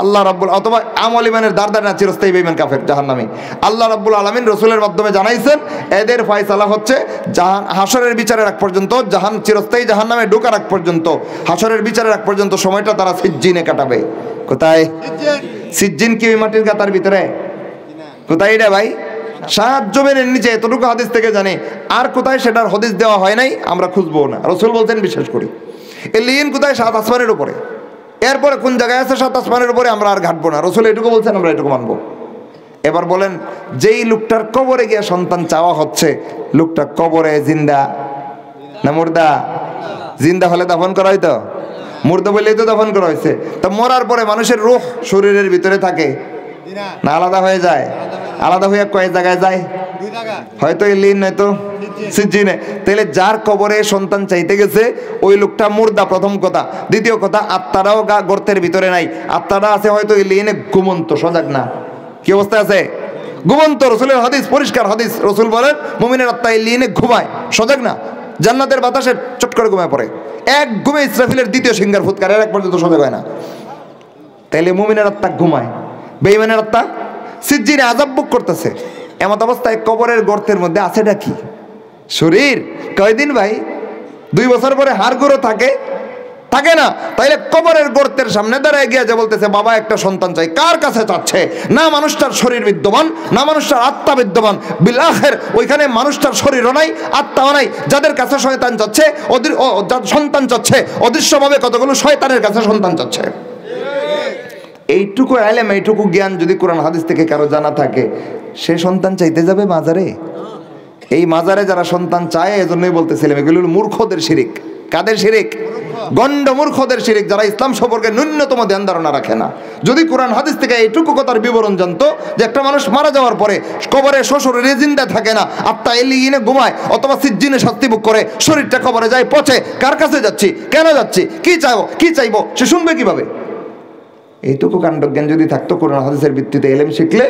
আল্লাহ রাব্বুল, অথবা আমল ইমানের দারদার না, চিরস্থায়ী বেঈমান কাফের জাহান্নামী। আল্লাহ রাব্বুল আলামিন রসুলের মাধ্যমে জানাইছেন এদের ফয়সালা হচ্ছে হাশরের বিচারের আগ পর্যন্ত, চিরস্থায়ী জাহান্নামে ঢোকার আগ পর্যন্ত, হাশরের বিচারের আগ পর্যন্ত সময়টা তারা সিজ্জিনে কাটাবে। কোথায়? সিজ্জিন কি ওই মাটির গাতার ভিতরে? কোথায় এটা ভাই? সাত জমিনের নিচে, এতটুকু হাদিস থেকে জানি। আর কোথায় সেটার হদিস দেওয়া হয় নাই, আমরা খুঁজবো না। রসুল বলছেন বিশ্বাস করি। এলিয়ন কোথায়? সাত আসমানের উপরে। এরপরে কোন জায়গায় আছে সাত আসমানের উপরে, আমরা আর ঘাটবো না। রসুল এটুকু বলছেন, আমরা এটুকু মানবো। এবার বলেন, যেই লোকটার কবরে গিয়ে সন্তান চাওয়া হচ্ছে, লোকটা কবরে জিন্দা না মুর্দা? জিন্দা হলে দাফন করা হয়তো, মুর্দা বললেই তো দাফন করা হয়েছে। তা মরার পরে মানুষের রূহ শরীরের ভিতরে থাকে না আলাদা হয়ে যায়? আলাদা হয়ে কয়েক জায়গায় যায়, হয়তো এলিন নয়তো সিজ্জিনে। তাহলে যার কবরে সন্তান চাইতে গেছে ওই লোকটা মুর্দা, প্রথম কথা। দ্বিতীয় কথা, আত্মারাও গর্তের ভিতরে নাই, আত্মারা আছে হয়তো এলিনে ঘুমন্ত, সজাগ না। কি অবস্থা আছে? ঘুমন্ত। রসুলের হাদিস, পরিষ্কার হাদিস। রসুল বলেন মুমিনের আত্মা এলিনে ঘুমায়, সজাগ না। জান্নাতের বাতাসে চট করে ঘুমায় পড়ে, এক ঘুমে ইসরাফিলের দ্বিতীয় সিঙ্গার ফুৎকার, এর এক পর্যন্ত সজাগ হয় না। তাইলে মুমিনের আত্মা ঘুমায়, বেঈমানের আত্মা সিজ্জিনে আযাব ভোগ করতেছে। এমত অবস্থায় কবরের গর্তের মধ্যে আছেটা কি? শরীর। কয়দিন ভাই? 2 বছর পরে হাড় গুঁড়ো থাকে, থাকে না, তাইলে কবরের গর্তের সামনে দাঁড়ায় গিয়ে যে বলতেছে বাবা একটা সন্তান চাই, কার কাছে চাচ্ছে? না মানুষটার শরীর বিদ্যমান, না মানুষটার আত্মা বিদ্যমান, বিল আখির ওইখানে মানুষটার শরীরও নাই, আত্মাও নাই। যাদের কাছে শয়তান চাচ্ছে, ওদের সন্তান চাচ্ছে, অদৃশ্যভাবে কতগুলো শয়তানের কাছে সন্তান চাচ্ছে। এইটুকু এলেম, এইটুকু জ্ঞান যদি কোরআন হাদিস থেকে কারো জানা থাকে, সে সন্তান চাইতে যাবে মাজারে? এই মাজারে যারা সন্তান চায়, এজন্যই বলতেছিলাম এগুলো মূর্খদের শিরিক। কাদের শিরিক? গণ্ড মূর্খদের শিরিক, যারা ইসলাম সম্পর্কে ন্যূনতম ধ্যান ধারণা রাখে না। যদি কোরআন হাদিস থেকে এইটুকু কথার বিবরণ জানতো যে একটা মানুষ মারা যাওয়ার পরে কবরে শ্বশুরে জিন্দা থাকে না, আত্মা এলিগিনে ঘুমায় অথবা সিজ্জিনে শাস্তি ভোগ করে, শরীরটা কবরে যায় পচে, কার কাছে যাচ্ছি, কেন যাচ্ছি, কি চাইবো, সে শুনবে কিভাবে? এইটুকু কাণ্ডজ্ঞান যদি থাকতো কোরআন হাদিসের ভিত্তিতে এলেম শিখলে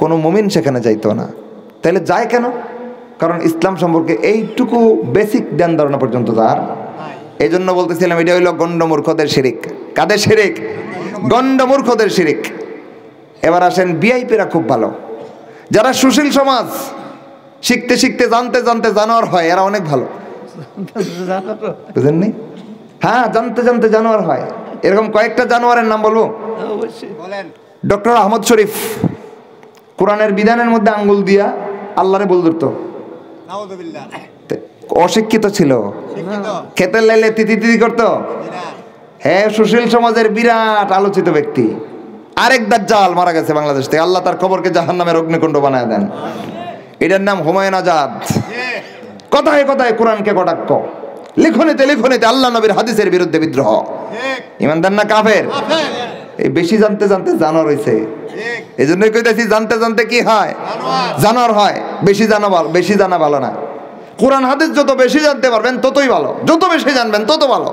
কোনো মুমিন সেখানে যাইতো না। তাহলে যায় কেন? কারণ ইসলাম সম্পর্কে এইটুকু বেসিক জ্ঞান ধারণা পর্যন্ত তার। এই জন্য বলতেছিলাম এটা হইল গণ্ডমূর্খদের শিরিক। কাদের শিরিক? গণ্ডমূর্খদের শিরিক। এবার আসেন ভিআইপিরা খুব ভালো, যারা সুশীল সমাজ শিখতে শিখতে জানতে জানতে জানোয়ার হয়, এরা অনেক ভালো, বুঝেননি? হ্যাঁ, জানতে জানতে জানোয়ার হয়। এরকম কয়েকটা জানোয়ারের নাম বলবো। ডক্টর আহমদ শরীফ কোরআনের বিধানের মধ্যে আঙ্গুল দিয়া আল্লাহরে বল ধরতো, অশিক্ষিত ছিল, খেতে লাইলে তিতি তিতি করতো। হ্যাঁ, সুশীল সমাজের বিরাট আলোচিত ব্যক্তি। আরেক দাজ্জাল মারা গেছে বাংলাদেশ থেকে, আল্লাহ তার কবরকে জাহান্নামের অগ্নিকুণ্ড বানায় দেন। এটার নাম হুমায়ুন আজাদ। কথায় কথায় কোরআনকে কটাক্ষ, লিখনিতে লিখনিতে আল্লাহ নবীর হাদিসের বিরুদ্ধে বিদ্রোহ। ইমানদার না কাফের? এই বেশি জানতে জানতে জানোয়ার হইছে। এই জন্যই কইতেছি জানতে জানতে কি হয়? জানোয়ার হয়। বেশি জানা ভালো না। কোরআন হাদিস যত বেশি জানতে পারবেন ততই ভালো, যত বেশি জানবেন তত ভালো,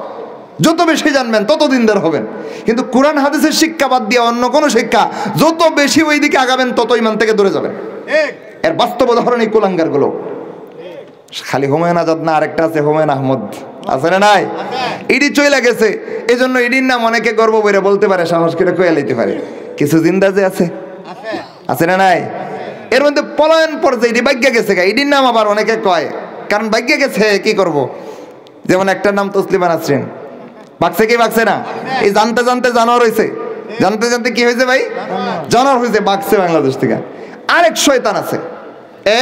যত বেশি জানবেন তত দিনদার হবেন। কিন্তু কোরআন হাদিসের শিক্ষা বাদ দিয়ে অন্য কোনো শিক্ষা যত বেশি ওই দিকে আগাবেন তত ইমান থেকে দূরে যাবেন। এর বাস্তব উদাহরণ এই কুলাঙ্গার গুলো। খালি হুমায়ুন আজাদ না, আরেকটা আছে হুমায়ুন আহমদ, আছে না নাই? ইডি চইলা গেছে, এই জন্য ইডির নাম অনেকে গর্ব করে বলতে পারে, সাহস করে কয়ে লইতে পারে। কিছু জিন্দা যে আছে, আছে না নাই? এর মধ্যে পলায়ন পর্যায়ে ইডি ভাগ্যে গেছে, ইডির নাম আবার অনেকে কয়, কারণ ভাগ্যে গেছে, কি করব? যেমন একটার নাম তসলিমা নাসরিন, বাগছে কি বাগছে না? এই জানতে জানতে জানোয়ার হয়েছে, জানতে জানতে কি হয়েছে ভাই? জানোয়ার হয়েছে, বাগছে বাংলাদেশ থেকে। আরেক শয়তান আছে,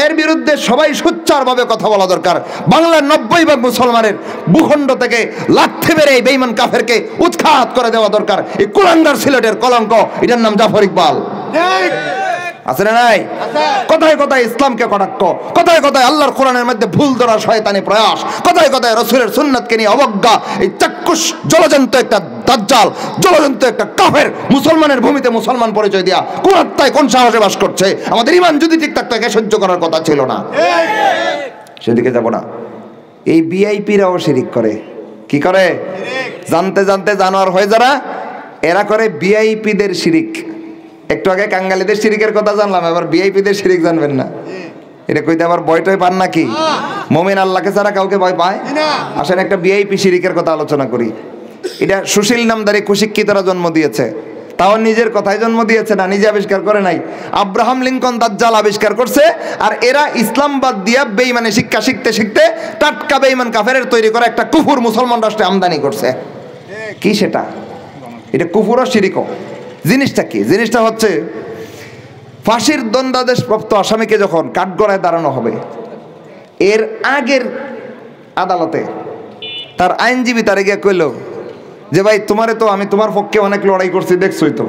এর বিরুদ্ধে সবাই সোচ্চারভাবে কথা বলা দরকার। বাংলার 90% মুসলমানের ভূখণ্ড থেকে লাথি মেরে এই বেঈমান কাফেরকে উৎখাত করে দেওয়া দরকার। এই কুলাঙ্গার সিলেটের কলঙ্ক, এটার নাম জাফর ইকবাল, আছে না নাই? কথায় কথায় ইসলামকে কটাক্ষ, কথায় কথায় আল্লাহর কোরআনের মধ্যে ভুল ধরা শয়তানি প্রয়াস, কথায় কথায় রাসূলের সুন্নাতকে নিয়ে অবজ্ঞা। এই চাক্ষুষ জলজন্ত একটা দাজ্জাল, জলজন্ত একটা কাফের মুসলমানের ভূমিতে মুসলমান পরিচয় দিয়া কোন আত্মায় কোন সাহসে বাস করছে? আমাদের ঈমান যদি ঠিক থাকতো একে সহ্য করার কথা ছিল না। সেদিকে যাব না। এই ভিআইপিরাও শিরিক করে। কি করে? জানতে জানতে জানোয়ার হয়ে যারা, এরা করে ভিআইপিদের শিরিক। একটু আগে কাঙ্গালীদের শিরিকের কথা জানলাম, এবার ভিআইপিদের শিরিক জানবেন না? এটা কইতে আবার ভয়টয় পান নাকি? মুমিন আল্লাহকে ছাড়া কাউকে ভয় পায়? আসেন একটা ভিআইপি শিরিকের কথা আলোচনা করি। এটা সুশীল নামদারি কুশিক্ষিতরা জন্ম দিয়েছে, তাও নিজের কথায় জন্ম দিয়েছে না, নিজে আবিষ্কার করে নাই। আব্রাহাম লিঙ্কন দাজ্জাল আবিষ্কার করছে, আর এরা ইসলামবাদ দিয়া বেঈমানে শিক্ষা শিখতে শিখতে টাটকা বেঈমান কাফেরের তৈরি করা একটা কুফুর মুসলমান রাষ্ট্রে আমদানি করছে। কি সেটা? এটা কুফুর ও শিরিকও। জিনিসটা কি? জিনিসটা হচ্ছে ফাঁসির দণ্ডাদেশ প্রাপ্ত আসামিকে যখন কাঠগড়ায় দাঁড়ানো হবে, এর আগের আদালতে তার আইনজীবী তারে গিয়ে কইল যে ভাই তোমারে তো আমি তোমার পক্ষে অনেক লড়াই করছি, দেখছোই তো,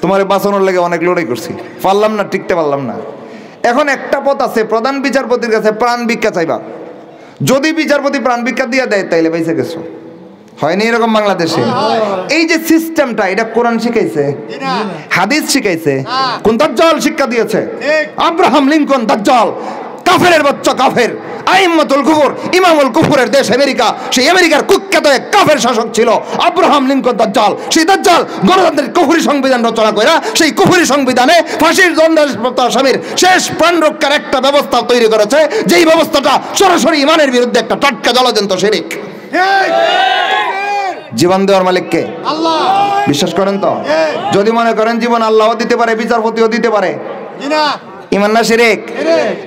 তোমারে বাঁচানোর লেগে অনেক লড়াই করছি, পারলাম না, টিকতে পারলাম না। এখন একটা পথ আছে, প্রধান বিচারপতির কাছে প্রাণ ভিক্ষা চাইবা। যদি বিচারপতি প্রাণ ভিক্ষা দিয়ে দেয় তাইলে বেঁচে গেছো। হয়নি এরকম বাংলাদেশে? এই যে সিস্টেমটা, এটা কোরআন শিখাইছে? হাদিস শিখাইছে? কোন দাজ্জাল শিক্ষা দিয়েছে? আব্রাহাম লিঙ্কন দাজ্জাল, কাফেরের বাচ্চা কাফের, আইম্মাতুল কুফর, ইমামুল কুফরের দেশ আমেরিকা, সেই আমেরিকার কুখ্যাত এক কাফের শাসক ছিল আব্রাহাম লিঙ্কন দাজ্জাল। সেই দাজ্জাল গণতন্ত্রের কুফরি সংবিধান রচনা কইরা সেই কুফরি সংবিধানে ফাঁসির দণ্ডাদেশপ্রাপ্ত আসামির শেষ প্রাণ রক্ষার একটা ব্যবস্থা তৈরি করেছে, যেই ব্যবস্থাটা সরাসরি ইমানের বিরুদ্ধে একটা টাটকা জলজন্ত শিরিক। জীবন দেওয়ার মালিককে আল্লাহ। বিশ্বাস করেন তো? যদি মনে করেন জীবন আল্লাহও দিতে পারে, বিচারপতিও দিতে পারে, ঈমান না শিরক?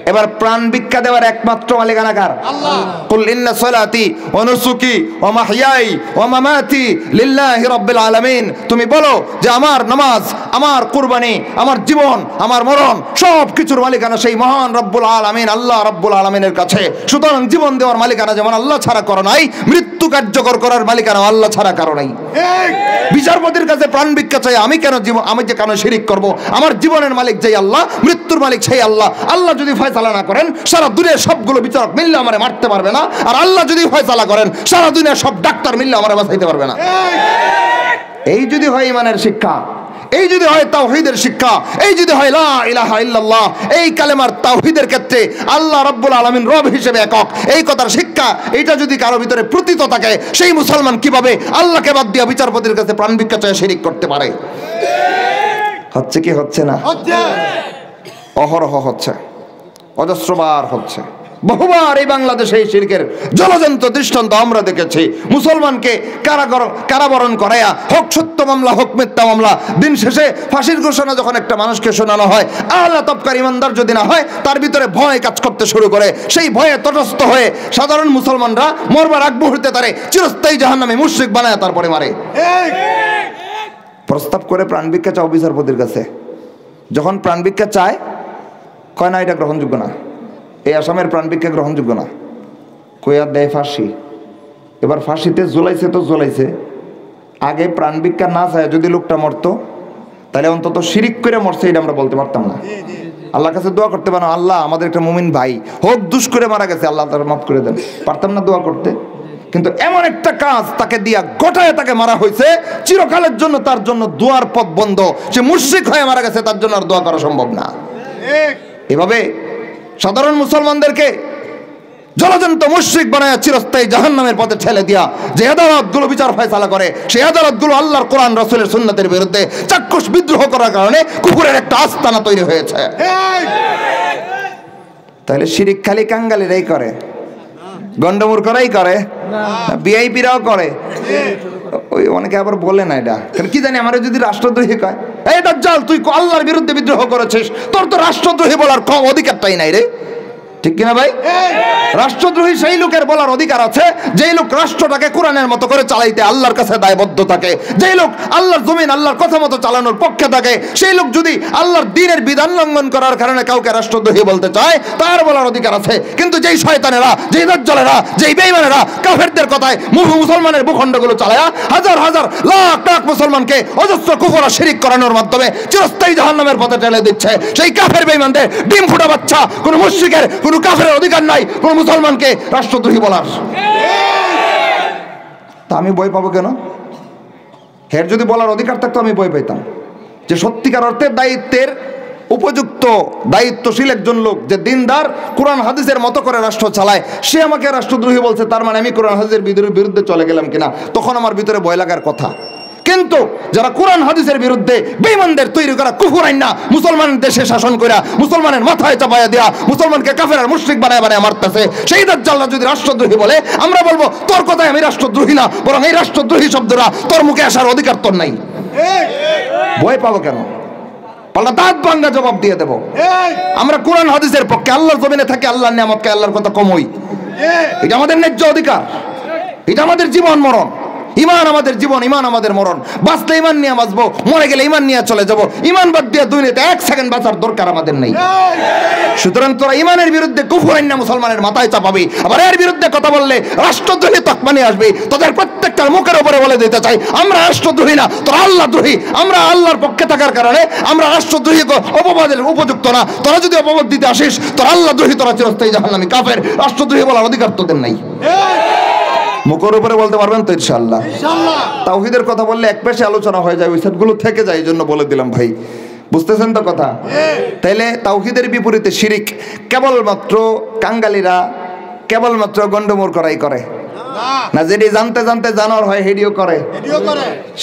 এবার প্রাণ ভিক্ষা দেওয়ার একমাত্র মালিকানা কার? আল্লাহ। কুল ইন্না সলাতি ওয়া নুসুকি ওয়া মাহইয়াই ওয়া মামাতি লিল্লাহি রাব্বিল আলামিন, তুমি বলো যে আমার নামাজ, আমার কুরবানি, আমার জীবন, আমার মরণ সব কিছুর মালিকানা সেই মহান রব্বুল আলামিন আল্লাহ রব্বুল আলামিনের কাছে। সুতরাং জীবন দেওয়ার মালিকানা যেমন আল্লাহ ছাড়া করো নাই, মৃত্যু কার্যকর করার মালিকানা আল্লাহ ছাড়া কারো নাই। বিচারপতির কাছে প্রাণ ভিক্ষা চাই আমি কেন আমি যে কেন শিরিক করব? আমার জীবনের মালিক যেই আল্লাহ, মৃত্যুর মালিক সেই আল্লাহ। আল্লাহ যদি ফয়সালা না করেন সারা দুনিয়ার সবগুলো বিচারক মিললে আমারে মারতে পারবে না, আর আল্লাহ যদি ফয়সালা করেন সারা দুনিয়ার সব ডাক্তার মিললে আমারে বাঁচাইতে পারবে না। এই যদি হয় ঈমানের শিক্ষা, এই যদি হয় তাওহীদের শিক্ষা, এই যদি হয় লা ইলাহা ইল্লাল্লাহ, এই কালেমার তাওহীদের ক্ষেত্রে আল্লাহ রাব্বুল আলামিন রব হিসেবে একক, এই কথার শিক্ষা, এটা যদি কারো ভিতরে প্রতীত থাকে, সেই মুসলমান কিভাবে আল্লাহকে বাদ দিয়ে বিচারপতির কাছে প্রাণ ভিক্ষা চায় শিরিক করতে পারে? হচ্ছে কি হচ্ছে না? অহরহ হচ্ছে, অজস্রবার হচ্ছে, বহুবার এই বাংলাদেশে এই শিরকের জলজন্ত দৃষ্টান্ত আমরা দেখেছি। মুসলমানকে কারাবরণ করাইয়া, হোক সত্য মামলা হোক মিথ্যা মামলা, দিন শেষে ফাঁসির ঘোষণা যখন একটা মানুষকে শোনানো হয়, আলা তবকার ইমানদার যদি না হয়, তার ভিতরে ভয় কাজ করতে শুরু করে। সেই ভয়ে তটস্থ হয়ে সাধারণ মুসলমানরা মরবার আগ মুহূর্তে তারে চিরস্থায়ী জাহান্নামে মুশরিক বানায় তারপরে মারে। প্রস্তাব করে প্রাণ ভিক্ষা চাও বিচারপতির কাছে, যখন প্রাণ ভিক্ষা চায় কয় না এটা গ্রহণযোগ্য না, এই আসামের প্রাণ ভিক্ষা গ্রহণযোগ্য না, কইয়া দেয় ফাঁসি। এবার ফাঁসিতে জ্বলাইছে তো জ্বলাইছে, আগে প্রাণ ভিক্ষা না চায় যদি লোকটা মরতো তাহলে অন্তত শিরিক করে মরছে এটা আমরা বলতে পারতাম না। আল্লাহর কাছে দোয়া করতে পারো, আল্লাহ আমাদের একটা মুমিন ভাই হোক দুষ করে মারা গেছে, আল্লাহ তার মাফ করে দেন, পারতাম না দোয়া করতে? কিন্তু এমন একটা কাজ তাকে দিয়া গোটায় তাকে মারা হয়েছে, চিরকালের জন্য তার জন্য দোয়ার পথ বন্ধ। সে মুশরিক হয়ে মারা গেছে, তার জন্য আর দোয়া করা সম্ভব না। এভাবে সাধারণ মুসলমানদেরকে জলজন্ত মুশরিক বানায় চিরস্থায়ী জাহান্নামের পথে ঠেলে দিয়া যে আদালতগুলো বিচার ফয়সালা করে, সেই আদালতগুলো আল্লাহর কোরআন রাসূলের সুন্নাতের বিরুদ্ধে চাক্ষুষ বিদ্রোহ করার কারণে কুকুরের একটা আস্তানা তৈরি হয়েছে। তাহলে শিরিক খালি কাঙ্গালিরাই করে, গন্ডমূর্খরাই করে, ভিআইপিরাও করে। ওই অনেকে আবার বলে না এটা কি জানি, আমার যদি রাষ্ট্রদ্রোহী কয়, এই দাজ্জাল তুই আল্লাহর বিরুদ্ধে বিদ্রোহ করেছিস, তোর তো রাষ্ট্রদ্রোহী বলার কম অধিকারটাই নাই রে, ঠিক কিনা ভাই? রাষ্ট্রদ্রোহী সেই লোকের বলার অধিকার আছে যেই লোক রাষ্ট্রটাকে কোরআনের মতো করে চালাইতে আল্লাহর কাছে দায়বদ্ধ থাকে, যেই লোক আল্লাহর জমিন আল্লাহর কথা মতো চালানোর পক্ষে থাকে। সেই লোক যদি আল্লাহর দ্বীনের বিধান লঙ্ঘন করার কারণে কাউকে রাষ্ট্রদ্রোহী বলতে চায়, তার বলার অধিকার আছে। কিন্তু যেই শয়তানেরা, যেই দাজ্জালেরা, যেই বেঈমানেরা কাফেরদের কথায় মুসলমানের ভূখণ্ডগুলো চালায়া হাজার হাজার লাখ লাখ মুসলমানকে অজস্র কুফর আর শিরিক করানোর মাধ্যমে চিরস্থায়ী জাহান্নামের পথে ঠেলে দিচ্ছে, সেই কাফের বেঈমানদের ডিম ফুটা বাচ্চা কোনো মুশরিকের কোনো কাফেরের অধিকার নাই কোন মুসলমানকে রাষ্ট্রদ্রোহী বলার। তা আমি ভয় পাবো কেন? হের যদি বলার অধিকার থাকতো আমি ভয় পাইতাম যে সত্যিকার অর্থে দায়িত্বের উপযুক্ত দায়িত্বশীল একজন লোক যে দিনদার কোরআন হাদিসের মতো করে রাষ্ট্র চালায়, সে আমাকে রাষ্ট্রদ্রোহী বলছে, তার মানে আমি কোরআন হাদিসের বিরুদ্ধে চলে গেলাম কিনা, তখন আমার ভিতরে ভয় লাগার কথা। কিন্তু যারা কোরআন হাদিসের বিরুদ্ধে বেঈমানদের তৈরি করা কুফর আইনা মুসলমানের দেশে শাসন কইরা মুসলমানের মাথায় চাপায়া দেয়া মুসলমানকে কাফের আর মুশরিক বানায় বানায় মারতেছে, সেই দাজ্জালরা যদি রাষ্ট্রদ্রোহী বলে, আমরা বলবো তোর কথায় আমি রাষ্ট্রদ্রোহী না, বরং এই রাষ্ট্রদ্রোহী শব্দটা তোর মুখে আসার অধিকার তোর নাই। ভয় পাবো কেন? পাল্টা দাঁত ভাঙ্গা জবাব দিয়ে দেব। আমরা কোরআন হাদিসের পক্ষে, আল্লাহর জমিনে থাকে আল্লাহর নিয়ামতকে আল্লাহর কথা কমই, এটা আমাদের ন্যায্য অধিকার, এটা আমাদের জীবন মরণ। ইমান আমাদের জীবন, ইমান আমাদের মরণ। বাঁচলে ইমান নিয়ে বাঁচবো, মরে গেলে ইমান নিয়ে চলে যাব। ইমান বাদ দিয়ে দুনিয়াতে এক সেকেন্ড বাঁচার দরকার আমাদের নেই। সুতরাং তোরা ইমানের বিরুদ্ধে কুফর আইনা মুসলমানের মাথায় চাপাবি, আবার এর বিরুদ্ধে কথা বললে রাষ্ট্রদ্রোহী তকমা নিয়ে আসবি। তোদের প্রত্যেকটার মুখের উপরে বলে দিতে চাই, আমরা রাষ্ট্রদ্রোহী না, তোরা আল্লাহ দ্রোহী। আমরা আল্লাহর পক্ষে থাকার কারণে আমরা রাষ্ট্রদ্রোহী অপবাদের উপযুক্ত না। তোরা যদি অপবাদ দিতে আসিস, তোরা আল্লাহ দ্রোহী, তোরা চিরস্থায়ী জাহান্নামী কাফের। রাষ্ট্রদ্রোহী বলার অধিকার তোদের নাই। মুখের উপরে বলতে পারবেন তো ইনশাআল্লাহ? তাওহীদের কথা বললে এক পেশে আলোচনা হয়ে যায়, ওই সেটগুলো থেকে যায়, এই জন্য বলে দিলাম ভাই, বুঝতেছেন তো কথা? তাইলে তাওহীদের বিপরীতে শিরিক কেবলমাত্র কাঙ্গালিরা, কেবলমাত্র গন্ডমূর্খরাই করে না, যেটি জানতে জানতে জানোয়ার হয় হেডিও করে।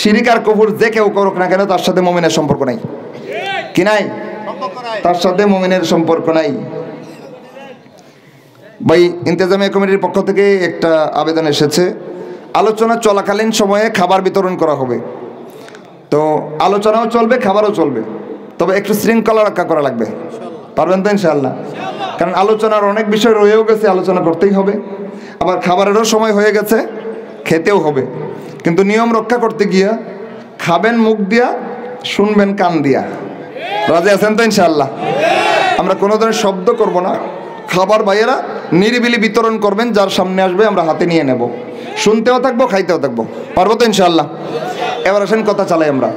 শিরিক আর কুফর যে কেউ করুক না কেন, তার সাথে মুমিনের সম্পর্ক নাই। কি নাই? তার সাথে মুমিনের সম্পর্ক নাই। ভাই, ইন্তেজামিয়া কমিটির পক্ষ থেকে একটা আবেদন এসেছে, আলোচনা চলাকালীন সময়ে খাবার বিতরণ করা হবে। তো আলোচনাও চলবে, খাবারও চলবে, তবে একটু শৃঙ্খলা রক্ষা করা লাগবে। পারবেন তো ইনশাআল্লাহ? কারণ আলোচনার অনেক বিষয় রয়েও গেছে, আলোচনা করতেই হবে। আবার খাবারেরও সময় হয়ে গেছে, খেতেও হবে। কিন্তু নিয়ম রক্ষা করতে গিয়া খাবেন মুখ দিয়া, শুনবেন কান দিয়া। রাজি আছেন তো ইনশাআল্লাহ? আমরা কোনো ধরনের শব্দ করব না। খাবার ভাইয়েরা নিরিবিলি বিতরণ করবেন, যার সামনে আসবে আমরা হাতে নিয়ে নেব, শুনতেও থাকবো, খাইতেও থাকবো। পারবো তো ইনশাআল্লাহ? এবার আসেন কথা চালাই আমরা।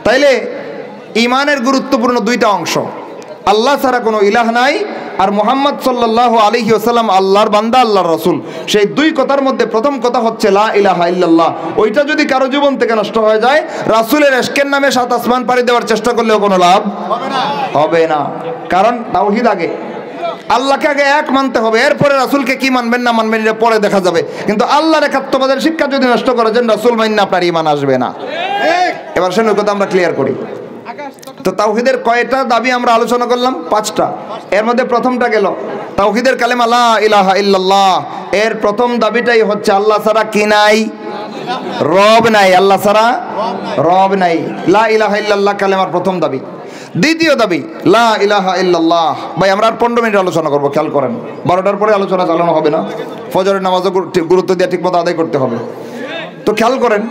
তাইলে ইমানের গুরুত্বপূর্ণ দুইটা অংশ, আল্লাহ ছাড়া কোনো ইলাহ নাই, আর মুহাম্মদ সাল্লাল্লাহু আলাইহি ওয়াসাল্লাম আল্লাহর বান্দা, আল্লাহর রাসূল। সেই দুই কথার মধ্যে প্রথম কথা হচ্ছে লা ইলাহা ইল্লাল্লাহ। ওইটা যদি কারো জীবন থেকে নষ্ট হয়ে যায়, রাসূলের ইশকের নামে সাত আসমান পাড়ি দেওয়ার চেষ্টা করলেও কোনো লাভ হবে না। কারণ তাওহীদ আগে, আল্লাহকে আগে এক মানতে হবে, এরপরে রাসূলকে কি মানবেন না মানবেন এটা পরে দেখা যাবে। কিন্তু আল্লাহর একাত্মবাদের শিক্ষা যদি নষ্ট করেছেন, রাসূল মাইন্না আপনার ঈমান আসবে না। এবার সেই কথা আমরা ক্লিয়ার করি। তো তাওহীদের কয়টা দাবি আমরা আলোচনা করলাম? 5টা। এর মধ্যে প্রথমটা গেল তাওহীদের কালেমা লা ইলাহা ইল্লাল্লাহ। এর প্রথম দাবিটাই হচ্ছে আল্লাহ ছাড়া কি নাই? রব নাই। আল্লাহ ছাড়া রব নাই। লা ইলাহা ইল্লাল্লাহ কালেমার প্রথম দাবি। দ্বিতীয় দাবি লা ইলাহা ইল্লাল্লাহ। ভাই আমরা আর 15 মিনিট আলোচনা করব, খেয়াল করেন। 12টার পরে আলোচনা চালানো হবে না, ফজরের নামাজও গুরুত্ব দিয়ে ঠিকমতো আদায় করতে হবে। তো খেয়াল করেন,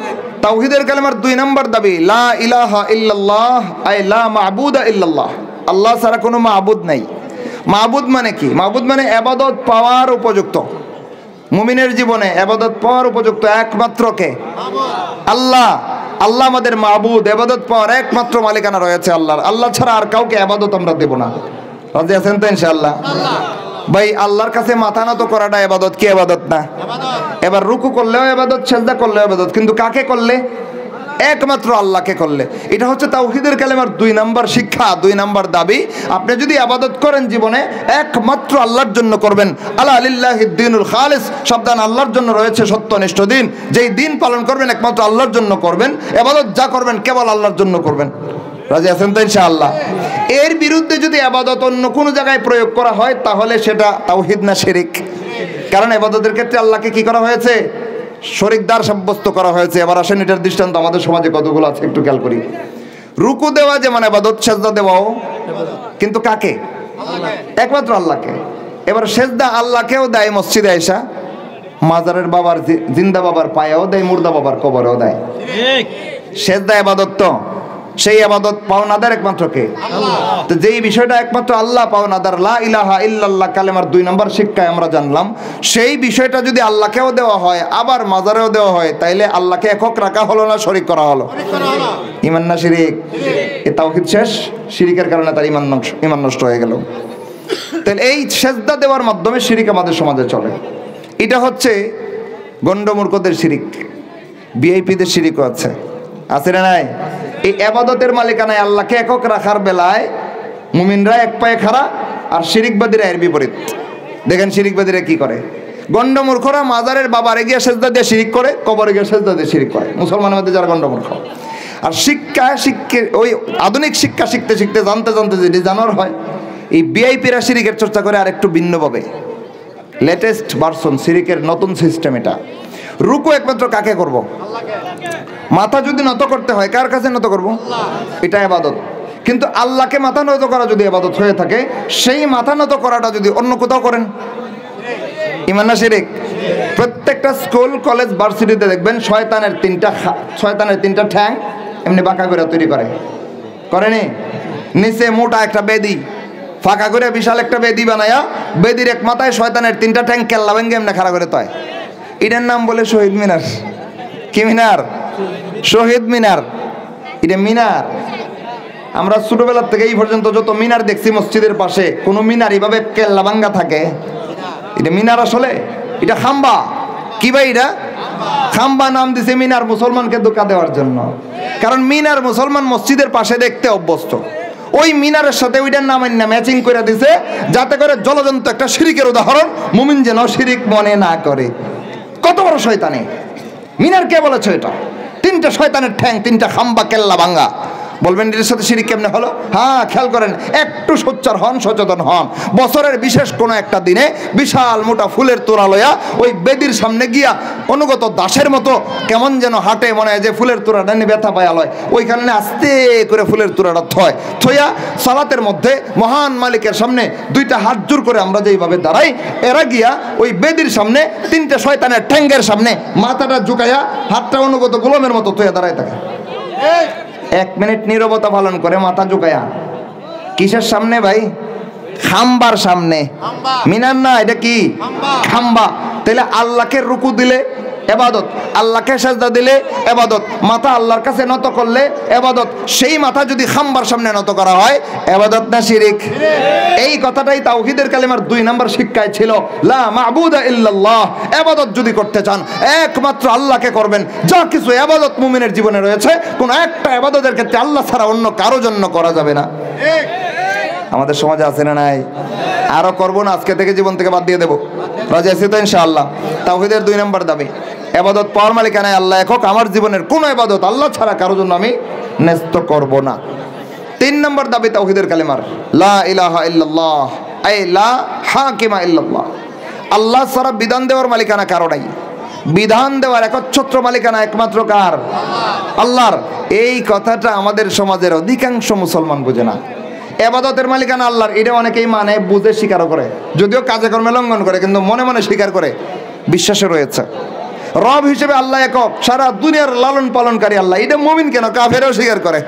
তাওহীদের কালেমার 2 নম্বর দাবি লা ইলাহা ইল্লাল্লাহ, আই লা মা'বুদা ইল্লাল্লাহ। আল্লাহ ছাড়া কোনো মা'বুদ নাই। মা'বুদ মানে কি? মা'বুদ মানে ইবাদত পাওয়ার উপযুক্ত। মুমিনের জীবনে ইবাদত পাওয়ার উপযুক্ত একমাত্র কে? আল্লাহ। আল্লাহ আমাদের মা'বুদ, ইবাদত পাওয়ার একমাত্র মালিকানা রয়েছে আল্লাহর। আল্লাহ ছাড়া আর কাউকে ইবাদত আমরা দেব না। রাজি আছেন তো ইনশাআল্লাহ? ভাই আল্লাহর কাছে মাথা নত করাটা ইবাদত কি ইবাদত না? এবার রুকু করলেও ইবাদত, সিজদা করলেও ইবাদত, কিন্তু কাকে করলে? একমাত্র আল্লাহকে করলে। এটা হচ্ছে তাওহীদের কালেমার 2 নম্বর শিক্ষা, 2 নম্বর দাবি। আপনি যদি ইবাদত করেন জীবনে, একমাত্র আল্লাহর জন্য করবেন। আলা লিল্লাহিদ দীনুল খালিস, সাবধান, আল্লাহর জন্য রয়েছে সত্যনিষ্ঠ দিন। যেই দিন পালন করবেন একমাত্র আল্লাহর জন্য করবেন। ইবাদত যা করবেন কেবল আল্লাহর জন্য করবেন। রাজি আছেন তো ইনশাআল্লাহ? এর বিরুদ্ধে যদি ইবাদত অন্য কোনো জায়গায় প্রয়োগ করা হয়, তাহলে সেটা তাওহীদ না শিরক? কারণ ইবাদতের ক্ষেত্রে আল্লাহকে কি করা হয়েছে? শরীকদার সাব্যস্ত করা হয়েছে। এবার আসেন এটার দৃষ্টান্ত আমাদের সমাজে কতগুলো আছে একটু খেয়াল করি। রুকু দেওয়া যেমন ইবাদত, সিজদা দেওয়াও, কিন্তু কাকে? একমাত্র আল্লাহকে। এবার সিজদা আল্লাহকেও দেয় মসজিদে আয়েশা, মাজারের বাবার, জিন্দা বাবার পায়েও দেয়, মুর্দা বাবার কবরেও দেয়। সিজদা ইবাদত, তো সেই ইবাদত পাওনাদার একমাত্র কে? আল্লাহ। তো যেই বিষয়টা একমাত্র আল্লাহ পাওনাদার, লা ইলাহা ইল্লাল্লাহ কালেমার 2 নম্বর শিক্ষায় আমরা জানলাম, সেই বিষয়টা যদি আল্লাহকেও দেওয়া হয় আবার মাজারেও দেওয়া হয়, তাইলে আল্লাহকে একক রাখা হলো না শরীক করা হলো? ঈমান না শিরিক? এই তাওহীদ শেষ, শিরিকের কারণে তার ঈমান নষ্ট হয়ে গেল। তাহলে এই সিজদা দেওয়ার মাধ্যমে শিরিক আমাদের সমাজে চলে। এটা হচ্ছে গন্ডমূর্খদের শিরিক। ভিআইপিদের শিরিকও আছে, আছে না নাই? এই ইবাদতের মালিকানায় আল্লাহকে একক রাখার বেলায় মুমিনরা এক পায়ে খাড়া, আর শিরিকবাদীরা এর বিপরীত। দেখেন শিরিকবাদীরা কি করে? গন্ডমূর্খরা মাজারের বাবারে গিয়ে সিজদা দিয়ে শিরিক করে, কবরে গিয়ে সিজদা দিয়ে শিরিক করে, মুসলমানের মধ্যে যারা গন্ডমূর্খ। আর শিক্ষে ওই আধুনিক শিক্ষা শিখতে শিখতে, জানতে জানতে যেটি জানার হয়, এই ভিআইপিরা শিরিকের চর্চা করে আর একটু ভিন্নভাবে। লেটেস্ট ভার্সন শিরিকের নতুন সিস্টেম এটা। রুকু একমাত্র কাকে করব? মাথা যদি নত করতে হয়, কার কাছে নত করব? এটা ইবাদত। কিন্তু আল্লাহকে মাথা নত করা যদি ইবাদত হয়ে থাকে, সেই মাথা নত করাটা যদি অন্য কোথাও করেন, ঈমান না শিরক? প্রত্যেকটা স্কুল, কলেজ, ভার্সিটিতে দেখবেন শয়তানের 3টা ঠ্যাং এমনি বাঁকা করে তৈরি করেনি? নিচে মোটা একটা বেদি, ফাঁকা করে বিশাল একটা বেদি বানায়া, বেদির এক মাথায় শয়তানের 3টা ঠ্যাং কেল্লা ভেঙ্গে এমনি খাড়া করে তয়। এটার নাম বলে শহীদ মিনার। কি মিনার? শহীদ মিনার। এটা মিনার। আমরা ছোটবেলার থেকে এই পর্যন্ত যত মিনার দেখছি মসজিদের পাশে, কোনো মিনার এইভাবে কেল্লা ভাঙ্গা থাকে? এটা মিনার আসলে? এটা খাম্বা। কি ভাই এটা? খাম্বা নাম দিছে মিনার মুসলমানকে ধোঁকা দেওয়ার জন্য। কারণ মিনার মুসলমান মসজিদের পাশে দেখতে অভ্যস্ত। ওই মিনারের সাথে ওইটার নাম ম্যাচিং করে দিছে, যাতে করে জলজন্ত একটা শিরিকের উদাহরণ মুমিন যেন শিরিক মনে না করে। কত বড় শয়তানি! মিনার কে বলেছে এটা? 3টা শয়তানের ঠ্যাং, 3টা খাম্বা কেল্লা ভাঙ্গা। বলবেন এর সাথে শিরিক কেমনে হলো? হ্যাঁ, খেয়াল করেন, একটু সোচ্চার হন, সচেতন হন। বছরের বিশেষ কোনো একটা দিনে বিশাল মোটা ফুলের তোড়া লইয়া ওই বেদির সামনে গিয়া অনুগত দাসের মতো কেমন যেন হাটে, মনে হয় যে ফুলের তোড়াটা নিয়ে ব্যথা পায়া লয়, ওইখানে আস্তে করে ফুলের তোড়াটা থয়া সালাতের মধ্যে মহান মালিকের সামনে দুইটা হাত জোর করে আমরা যেইভাবে দাঁড়াই, এরা গিয়া ওই বেদির সামনে তিনটা শয়তানের ঠ্যাঙ্গের সামনে মাথাটা ঝুঁকাইয়া হাতটা অনুগত গোলামের মতো থয়া দাঁড়ায় থাকে। 1 মিনিট নীরবতা পালন করে মাথা ঝুঁকায়া। কিসের সামনে ভাই? খাম্বার সামনে। মিনার না, এটা কি? খাম্বা। তাহলে আল্লাহকে রুকু দিলে ইবাদত, আল্লাহকে সাজদা দিলে ইবাদত, মাথা আল্লাহর কাছে নত করলে ইবাদত। সেই মাথা যদি খাম্বার সামনে নত করা হয়, ইবাদত না শিরিক? এই কথাটাই তাওহীদের কালিমার 2 নম্বর শিক্ষায় ছিল, লা মা'বুদা ইল্লাল্লাহ। ইবাদত যদি করতে চান একমাত্র আল্লাহকে করবেন। যা কিছু ইবাদত মুমিনের জীবনে রয়েছে, কোন একটা ইবাদতের ক্ষেত্রে আল্লাহ ছাড়া অন্য কারো জন্য করা যাবে না। আমাদের সমাজে আছে না নাই? আরো করবো না, আজকে থেকে জীবন থেকে বাদ দিয়ে দেবো। রাজি আছি তো ইনশাআল্লাহ? তাওহীদের 2 নম্বর দাবি, ইবাদত পাওয়ার মালিকানায় আল্লাহ একক। আমার জীবনের কোনো ইবাদত আল্লাহ ছাড়া কারো জন্য আমি ন্যস্ত করব না। 3 নম্বর দাবি তাওহীদের কালিমার, লা ইলাহা ইল্লাল্লাহ, আই লা হাকিমা ইল্লাল্লাহ। আল্লাহ ছাড়া বিধান দেওয়ার মালিকানা কারো নাই। বিধান দেওয়ার একচ্ছত্র মালিকানা একমাত্র কার? আল্লাহর। এই কথাটা আমাদের সমাজের অধিকাংশ মুসলমান বোঝে না। ইবাদতের মালিকানা আল্লাহর, এটা অনেকেই মানে, বুঝে স্বীকারও করে, যদিও কাজে কর্মে লঙ্ঘন করে, কিন্তু মনে মনে স্বীকার করে, বিশ্বাসে রয়েছে। রব হিসেবে আল্লাহ একক, সারা দুনিয়ার লালন পালনকারী আল্লাহ। এটা মুমিন কেন, কাফেরও স্বীকার করে।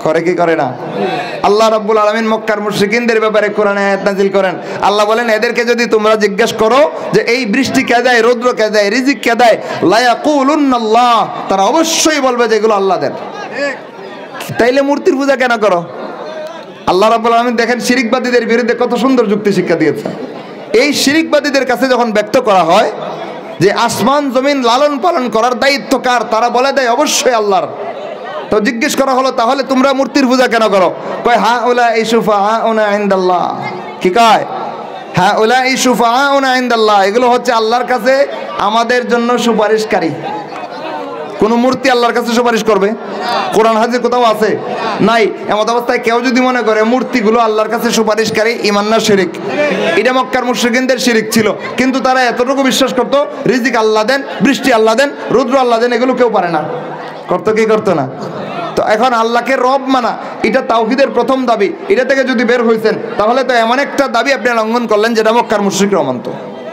করে কি করে না? আল্লাহ রাব্বুল আলামিন মক্কার মুশরিকিনদের ব্যাপারে কোরআনে আয়াত নাযিল করেন। আল্লাহ বলেন, এদেরকে যদি তোমরা জিজ্ঞেস করো যে এই বৃষ্টি কে দেয়, রৌদ্র কে দেয়, রিজিক কে দেয়, লা ইয়াকুলুন্নাল্লাহ, তারা অবশ্যই বলবে যেগুলো আল্লাহ দেন। তাইলে মূর্তির পূজা কেন করো? আল্লাহ রাব্বুল আলামিন দেখেন শিরিকবাদীদের বিরুদ্ধে কত সুন্দর যুক্তি শিক্ষা দিয়েছে। এই শিরিকবাদীদের কাছে যখন ব্যক্ত করা হয় যে আসমান জমিন লালন পালন করার দায়িত্ব কার, তারা বলে দেয় অবশ্যই আল্লাহর। তো জিজ্ঞেস করা হলো, তাহলে তোমরা মূর্তির পূজা কেন করো? কয় হা উলা ইশুফাউনা ইনদাল্লাহ। কি কয়? হা উলা ইশুফাউনা ইনদাল্লাহ, এগুলো হচ্ছে আল্লাহর কাছে আমাদের জন্য সুপারিশকারী। কোন মূর্তি আল্লাহর কাছে সুপারিশ করবে? কোরআন হাদিসে কোথাও আছে? নাই। এমত অবস্থায় কেউ যদি মনে করে মূর্তিগুলো আল্লাহর কাছে সুপারিশকারী, ঈমান না শিরিক? এটা মক্কার মুশরিকিনদের শিরিক ছিল, কিন্তু তারা এতটুকু বিশ্বাস করতো রিজিক আল্লাহ দেন, বৃষ্টি আল্লাহ দেন, রৌদ্র আল্লাহ দেন, এগুলো কেউ পারে না। করতো কি করতো না? তো এখন আল্লাহকে রব মানা, এটা তাওহীদের প্রথম দাবি। এটা থেকে যদি বের হইছেন, তাহলে তো এমন একটা দাবি আপনি লঙ্ঘন করলেন যেটা মক্কার মুশরিকরা মানত।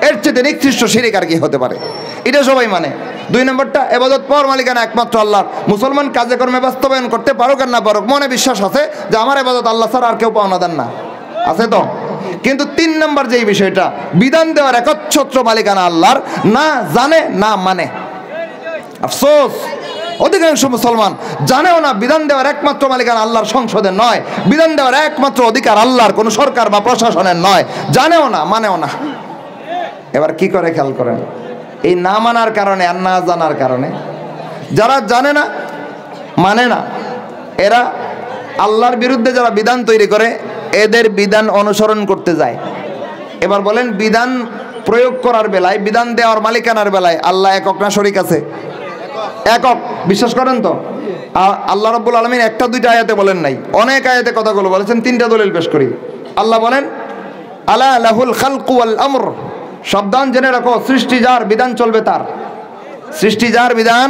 এর চেয়ে নিকৃষ্ট শিরিক আর কি হতে পারে? এটা সবাই মানে। 2 নম্বরটা, ইবাদত পাওয়ার মালিকানা একমাত্র আল্লাহর। মুসলমান কাজে কর্মে বাস্তবায়ন করতে পারুক আর না পারুক, মনে বিশ্বাস আছে যে আমার ইবাদত আল্লাহ ছাড়া আর কেউ পাওনা দেন না, আছে তো? কিন্তু 3 নম্বর যেই বিষয়টা, বিধান দেওয়ার একচ্ছত্র মালিকানা আল্লাহর, না জানে না মানে। আফসোস, অধিকাংশ মুসলমান জানেও না বিধান দেওয়ার একমাত্র মালিকানা আল্লাহর, সংসদের নয়। বিধান দেওয়ার একমাত্র অধিকার আল্লাহর, কোনো সরকার বা প্রশাসনের নয়। জানেও না, মানেও না। এবার কি করে খেয়াল করেন, এই না মানার কারণে আর না জানার কারণে যারা জানে না, মানে না, এরা আল্লাহর বিরুদ্ধে যারা বিধান তৈরি করে, এদের বিধান অনুসরণ করতে যায়। এবার বলেন, বিধান প্রয়োগ করার বেলায়, বিধান দেওয়ার মালিকানার বেলায় আল্লাহ একক না শরীক আছে? একক। বিশ্বাস করেন তো? আল্লাহ রাব্বুল আলামিন 1-2 আয়াতে বলেন নাই, অনেক আয়াতে কথাগুলো বলেছেন। 3টা দলিল পেশ করি। আল্লাহ বলেন, আলা লাহুল খালকু ওয়াল আমর, সাবধান জেনে রাখো, সৃষ্টি যার, বিধান চলবে তার। সৃষ্টি যার, বিধান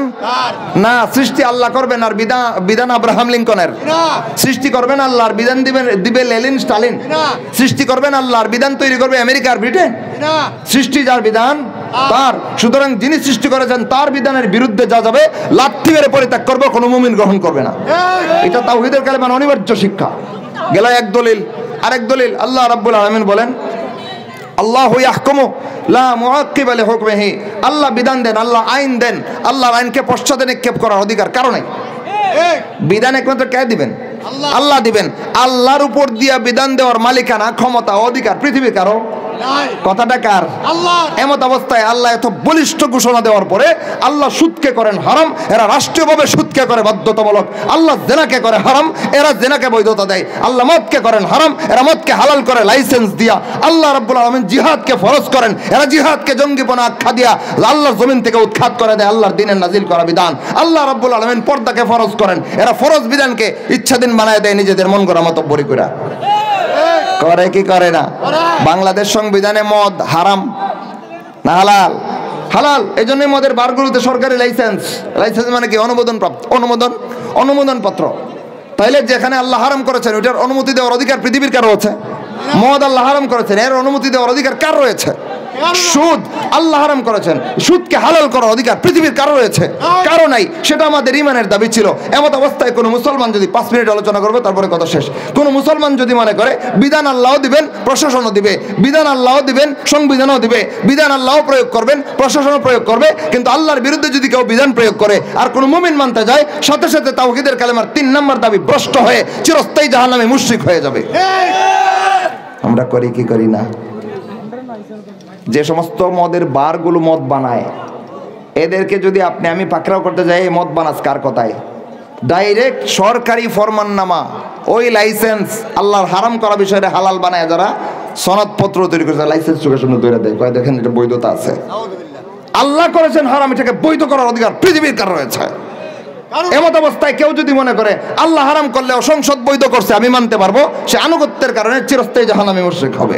না। সৃষ্টি আল্লাহ করবেন, আর বিধান আব্রাহাম লিঙ্কনের। সৃষ্টি করবেন আল্লাহর, বিধান দিবে লেনিন স্টালিন। সৃষ্টি করবেন আল্লাহর, বিধান তৈরি করবে আমেরিকা আর ব্রিটেন। সৃষ্টি যার, বিধান তার। সুতরাং যিনি সৃষ্টি করেছেন তার বিধানের বিরুদ্ধে যা যাবে লাথি মেরে পরিত্যাগ করবে, কোনো মুমিন গ্রহণ করবে না। এটা তাওহীদের কালিমার অনিবার্য শিক্ষা। গেল এক দলিল। আরেক দলিল, আল্লাহ রাব্বুল আলামিন বলেন, আল্লাহু ইয়াহকুমু লা মুআক্কিবা লিহুকমিহি, আল্লাহ বিধান দেন, আল্লাহ আইন দেন, আল্লাহর আইনকে পশ্চাতে নিক্ষেপ করার অধিকার কারো নাই। বিধান একমাত্র কে দিবেন? আল্লাহ দিবেন। আল্লাহর উপর দিয়া বিধান দেওয়ার মালিকানা, ক্ষমতা, অধিকার পৃথিবীর কারো কথাটা কার? আল্লাহ। এমত অবস্থায় আল্লাহ এত বলিষ্ঠ ঘোষণা দেওয়ার পরে আল্লাহ সুদকে করেন হারাম, এরা রাষ্ট্রীয়ভাবে সুদকে করে বাধ্যতামূলক। আল্লাহ জেনাকে করে হারাম, এরা জেনাকে বৈধতা দেয়। আল্লাহ মদকে করেন হারাম, এরা মদকে হালাল করে লাইসেন্স দিয়া। আল্লাহ রাব্বুল আলামিন জিহাদকে ফরজ করেন, এরা জিহাদকে জঙ্গিপনা আখ্যা দিয়া আল্লাহর জমিন থেকে উৎখাত করে দেয় আল্লাহর দ্বীনের নাজিল করা বিধান। আল্লাহ রাব্বুল আলামিন পর্দাকে ফরজ করেন, এরা ফরজ বিধানকে ইচ্ছাধীন বানায় দেয় নিজেদের মন গড়া মতো বড়ি করে। করে কি করে না? বাংলাদেশ সংবিধানে মদ হারাম না হালাল? হালাল। এই জন্যই মদের বারগুলোতে সরকারি লাইসেন্স। লাইসেন্স মানে কি? অনুমোদন পত্র। তাইলে যেখানে আল্লাহ হারাম করেছেন ওইটার অনুমতি দেওয়ার অধিকার পৃথিবীর কারো আছে? মদ আল্লাহ হারাম করেছেন, এর অনুমতি দেওয়ার অধিকার কার রয়েছে? সুদ আল্লাহ হারাম করেছেন, সুদকে হালাল করার অধিকার পৃথিবীর কারো রয়েছে? কারো নাই। সেটা আমাদের ইমানের দাবি ছিল। এমত অবস্থায় কোনো মুসলমান যদি 5 মিনিট আলোচনা করবে তারপরে কথা শেষ। কোনো মুসলমান যদি মনে করে বিধান আল্লাহও দিবেন, প্রশাসনও দিবে, বিধান আল্লাহও দিবেন, সংবিধানও দিবে, বিধান আল্লাহও প্রয়োগ করবেন, প্রশাসনও প্রয়োগ করবে, কিন্তু আল্লাহর বিরুদ্ধে যদি কেউ বিধান প্রয়োগ করে আর কোনো মুমিন মানতে যায়, সাথে সাথে তাওহীদের কালেমার 3 নম্বর দাবি ভ্রষ্ট হয়ে চিরস্থায়ী জাহান্নামে মুশরিক হয়ে যাবে। আমরা করি কি করি না? যে সমস্ত মদের বারগুলো মদ বানায়, এদেরকে যদি আমি পাকড়াও করতে যাই, এই মদ বানাস কার কথায়? ডাইরেক্ট সরকারি ফরমাননামা, ওই লাইসেন্স আল্লাহর হারাম করা বিষয়ে হালাল বানায় যারা সনদপত্র তৈরি করেছে, লাইসেন্স চোখের সামনে ধরে দেয়, কয় দেখেন এটা বৈধতা আছে। আল্লাহ করেছেন হারাম, এটাকে বৈধ করার অধিকার পৃথিবীর কার রয়েছে? এমত অবস্থায় কেউ যদি মনে করে আল্লাহ হারাম করলেও সংসদ বৈধ করছে আমি মানতে পারবো, সে আনুগত্যের কারণে চিরস্থায়ী জাহান্নামে মুশরিক হবে।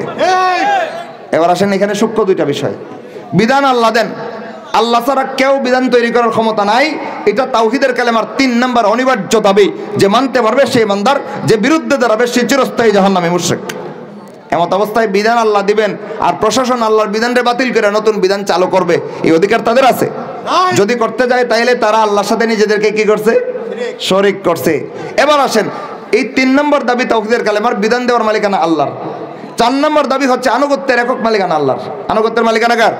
এবার আসেন, এখানে সূক্ষ্ম দুইটা বিষয়। বিধান আল্লাহ দেন, আল্লাহ ছাড়া কেউ বিধান তৈরি করার ক্ষমতা নাই। এটা তাওহীদের কালেমার 3 নম্বর অনিবার্য দাবি, যে মানতে পারবে সেই ইমানদার, যে বিরুদ্ধে দাঁড়াবে সে চিরস্থায়ী জাহান্নামে মুশরিক। এমত অবস্থায় বিধান আল্লাহ দিবেন আর প্রশাসন আল্লাহর বিধানকে বাতিল করে নতুন বিধান চালু করবে, এই অধিকার তাদের আছে? যদি করতে যায় তাইলে তারা আল্লাহর সাথে নিজেদেরকে কি করছে? শরীক করছে। এবার আসেন, এই 3 নম্বর দাবি তাওহীদের কালেমার, বিধান দেওয়ার মালিকানা আল্লাহর। 4 নম্বর দাবি হচ্ছে আনুগত্যের একক মালিকানা আল্লাহর। আনুগত্যের মালিকানা কার?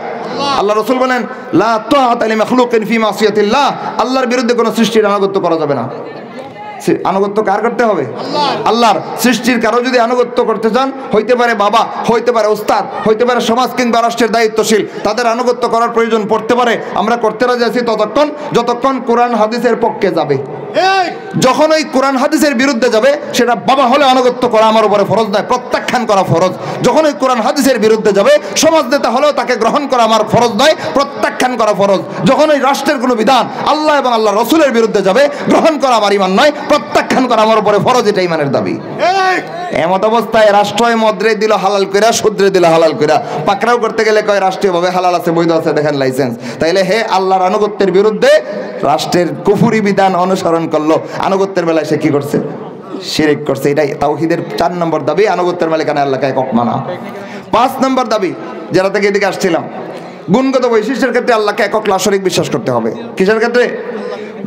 আল্লাহ রাসূল বলেন লা তাআতা লিমাখলুকিন ফি মাসিয়াতিল্লাহ, আল্লাহর বিরুদ্ধে কোনো সৃষ্টির আনুগত্য করা যাবে না। আনুগত্য কার করতে হবে? আল্লাহর। সৃষ্টির কারো যদি আনুগত্য করতে চান, হইতে পারে বাবা, হইতে পারে উস্তাদ, হইতে পারে সমাজ কিংবা রাষ্ট্রের দায়িত্বশীল, তাদের আনুগত্য করার প্রয়োজন পড়তে পারে। আমরা করতে রাজি আছি ততক্ষণ যতক্ষণ কোরআন হাদিসের পক্ষে যাবে। যখন ওই কোরআন হাদিসের বিরুদ্ধে যাবে, সেটা বাবা হলে আনুগত্য করা আমার উপরে ফরজ নয়, প্রত্যাখ্যান করা ফরজ। যখন ওই কোরআন হাদিসের বিরুদ্ধে যাবে, সমাজ নেতা হলেও তাকে গ্রহণ করা আমার ফরজ নয়, প্রত্যাখ্যান করা ফরজ। যখন ওই রাষ্ট্রের কোনো বিধান আল্লাহ এবং আল্লাহ রসুলের বিরুদ্ধে যাবে, গ্রহণ করা আমার ইমান নয়, প্রত্যাখ্যান করা আমার উপরে ফরজ। এটা ইমানের দাবি। এমত অবস্থায় রাষ্ট্রয় মদ্রে দিল হালাল কইরা, শুদ্রে দিল হালাল কইরা। পাকড়াও করতে গেলে কয় রাষ্ট্রীয়ভাবে হালাল আছে, বৈধ আছে, দেখেন লাইসেন্স। তাইলে হে আল্লাহর আনুগত্যের বিরুদ্ধে রাষ্ট্রের কুফরি বিধান অনুসরণ করলো, আনুগত্যের বেলায় সে কি করছে? শিরিক করছে। এটাই তাওহীদের 4 নম্বর দাবি, আনুগত্যের মালিকানা আল্লাহকে একক মানা। 5 নম্বর দাবি, যারা থেকে এদিকে আসছিলাম, গুণগত বৈশিষ্ট্যের ক্ষেত্রে আল্লাহকে একক লা শরীক বিশ্বাস করতে হবে। কিসের ক্ষেত্রে?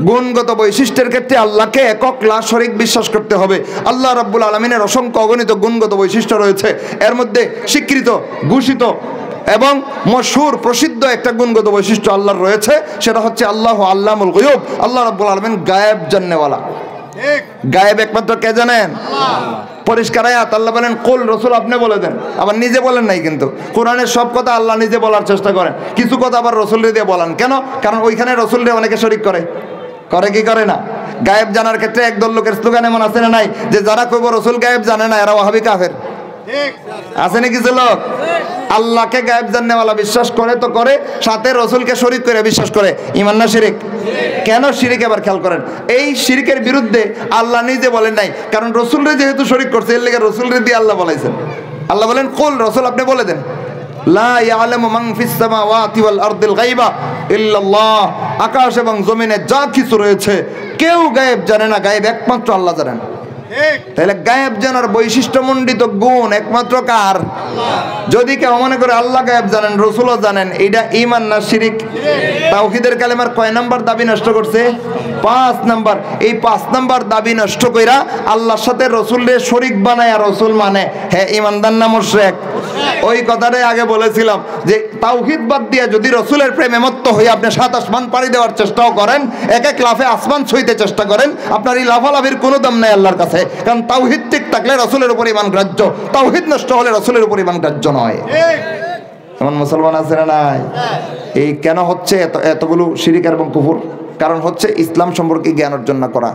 গুণগত বৈশিষ্ট্যের ক্ষেত্রে আল্লাহকে একক লা শরীক বিশ্বাস করতে হবে। আল্লাহ রাব্বুল আলামিনের অসংখ্য অগণিত গুণগত বৈশিষ্ট্য রয়েছে, এর মধ্যে স্বীকৃত, ঘোষিত এবং মশহুর প্রসিদ্ধ একটা গুণগত বৈশিষ্ট্য আল্লাহর রয়েছে, সেটা হচ্ছে আল্লাহু আল্লামুল গায়ব। আল্লাহ রাব্বুল আলামিন গায়েব জানেওয়ালা। গায়েব একমাত্র কে জানেন? পরিষ্কার আয়াত, আল্লাহ বলেন কুল, রাসূল আপনি বলে দেন। আবার নিজে বলেন নাই, কিন্তু কোরআনের সব কথা আল্লাহ নিজে বলার চেষ্টা করেন, কিছু কথা আবার রাসূলরে দিয়ে বলান। কেন? কারণ ওইখানে রাসূলরে অনেকে শরীক করে কি করে না? গায়েব জানার ক্ষেত্রে একদল লোকের স্লোগান এমন আছে না নাই, যে যারা কইব রাসূল গায়েব জানে না এরা ওয়াহাবি কাফের। আছে নাকি কিছু লোক? আল্লাহকে গায়েব জানেওয়ালা বিশ্বাস করে তো করে, সাথে রাসূলকে শরীক করে বিশ্বাস করে। ঈমান না শিরিক? কেন শিরিক? এবার খেয়াল করেন, এই শিরিকের বিরুদ্ধে আল্লাহ নিজে বলেন নাই, কারণ রাসূলরে যেহেতু শরীক করছে, এর লাগি রাসূলরে দিয়ে আল্লাহ বলাইছেন। আল্লাহ বলেন কুল, রাসূল আপনি বলে দেন, লা ইয়ালামু মান ফিস সামাওয়াতি ওয়াল আরদিল গায়বা ইল্লাল্লাহ, আকাশ এবং জমিনে যা কিছু রয়েছে কেউ গায়েব জানে না, গায়েব একমাত্র আল্লাহ জানেন। তাহলে গায়েব জানার বৈশিষ্ট্যমণ্ডিত গুণ একমাত্র কার? যদি কেউ মনে করে আল্লাহ গায়েব জানেন, রাসূলও জানেন, এটা ঈমান না শিরিক? তাওহীদের কালেমার কয় নাম্বার দাবি নষ্ট করছে? 5 নাম্বার। এই 5 নাম্বার দাবি নষ্ট কইরা আল্লাহর সাথে রাসূলের শরীক বানায় রাসূল মানে, হ্যাঁ ঈমানদার না মুশরিক? ওই কথাটাই আগে বলেছিলাম যে তাওহীদ বাদ দিয়ে যদি রাসূলের প্রেমে মত্ত হয়ে আপনি 7 আসমান পাড়ি দেওয়ার চেষ্টাও করেন, এক এক লাফে আসমান ছুঁইতে চেষ্টা করেন, আপনার এই লাফালাফির কোনো দাম নাই আল্লাহর কাছে। কারণ তাওহীদ ঠিক থাকলে রাসূলের উপর ঈমান গ্রাহ্য, তাওহীদ নষ্ট হলে রাসূলের উপর ঈমান গ্রাহ্য নয়। এমন মুসলমান আছে না নাই? এই কেন হচ্ছে এতগুলো শিরক এবং কুফর? কারণ হচ্ছে ইসলাম সম্পর্কে জ্ঞান অর্জন না করা,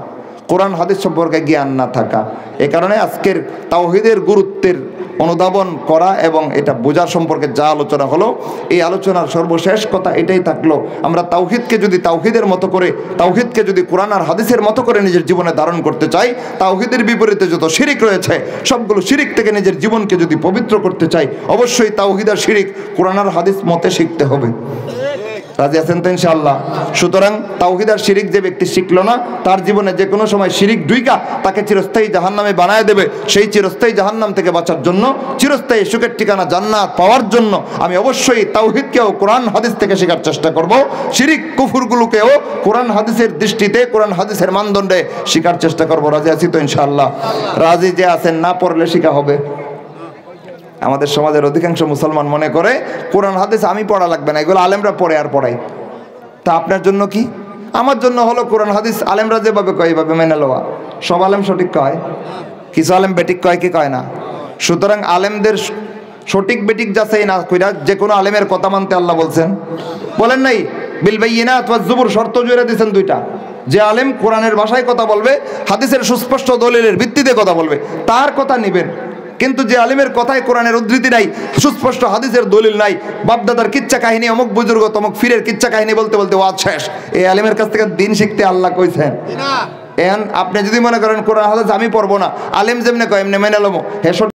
কোরআন হাদিস সম্পর্কে জ্ঞান না থাকা। এ কারণে আজকের তাওহীদের গুরুত্বের অনুধাবন করা এবং এটা বোঝার সম্পর্কে যা আলোচনা হলো, এই আলোচনার সর্বশেষ কথা এটাই থাকলো, আমরা তাওহীদকে যদি তাওহীদের মতো করে, তাওহীদকে যদি কোরআন আর হাদিসের মতো করে নিজের জীবনে ধারণ করতে চাই, তাওহীদের বিপরীতে যত শিরিক রয়েছে সবগুলো শিরিক থেকে নিজের জীবনকে যদি পবিত্র করতে চাই, অবশ্যই তাওহীদ আর শিরিক কোরআন আর হাদিস মতে শিখতে হবে। রাজি আছেন তো ইনশাআল্লাহ? সুতরাং তাওহীদ আর শিরিক যে ব্যক্তি শিখলো না, তার জীবনে যে কোনো সময় শিরিক ঢুইকা তাকে চিরস্থায়ী জাহান্নামে বানায় দেবে। সেই চিরস্থায়ী জাহান্নাম থেকে বাঁচার জন্য, চিরস্থায়ী সুখের ঠিকানা জান্নাত পাওয়ার জন্য আমি অবশ্যই তাওহীদকেও কোরআন হাদিস থেকে শেখার চেষ্টা করব, শিরিক কুফরগুলোকেও কোরআন হাদিসের দৃষ্টিতে, কোরআন হাদিসের মানদণ্ডে শেখার চেষ্টা করব। রাজি আছি তো ইনশাআল্লাহ? রাজি যে আছেন, না পড়লে শেখা হবে। আমাদের সমাজের অধিকাংশ মুসলমান মনে করে কোরআন হাদিস আমি পড়া লাগবে না, এগুলো আলেমরা পড়ে আর পড়ায়। তা আপনার জন্য কি? আমার জন্য হলো কোরআন হাদিস আলেমরা যেভাবে কয় এইভাবে মেনে লওয়া। সব আলেম সঠিক কয়, কিছু আলেম বেঠিক কয়, কি কয় না? সুতরাং আলেমদের সঠিক বেঠিক যাচাই না কইরা যে কোনো আলেমের কথা মানতে আল্লাহ বলছেন, বলেন নাই? বিল বাইয়িনাত ওয়াজ জুবুর শর্ত জুড়ে দিয়েছেন দুইটা। যে আলেম কোরআনের ভাষায় কথা বলবে, হাদিসের সুস্পষ্ট দলিলের ভিত্তিতে কথা বলবে, তার কথা নেবেন। কিন্তু যে আলিমের কথায় কোরআনের উদ্ধৃতি নাই, সুস্পষ্ট হাদিসের দলিল নাই, বাপদাদার কিচ্ছা কাহিনী, অমুক বুজুর্গ তমুক ফিরের কিচ্ছা কাহিনী বলতে বলতে ওয়াজ শেষ, এই আলিমের কাছ থেকে দিন শিখতে আল্লাহ কইছেন। এখন আপনি যদি মনে করেন কোরআন হাদিস আমি পড়বো না, আলেম যেমনে কয় এমনি মেনে লমো, হে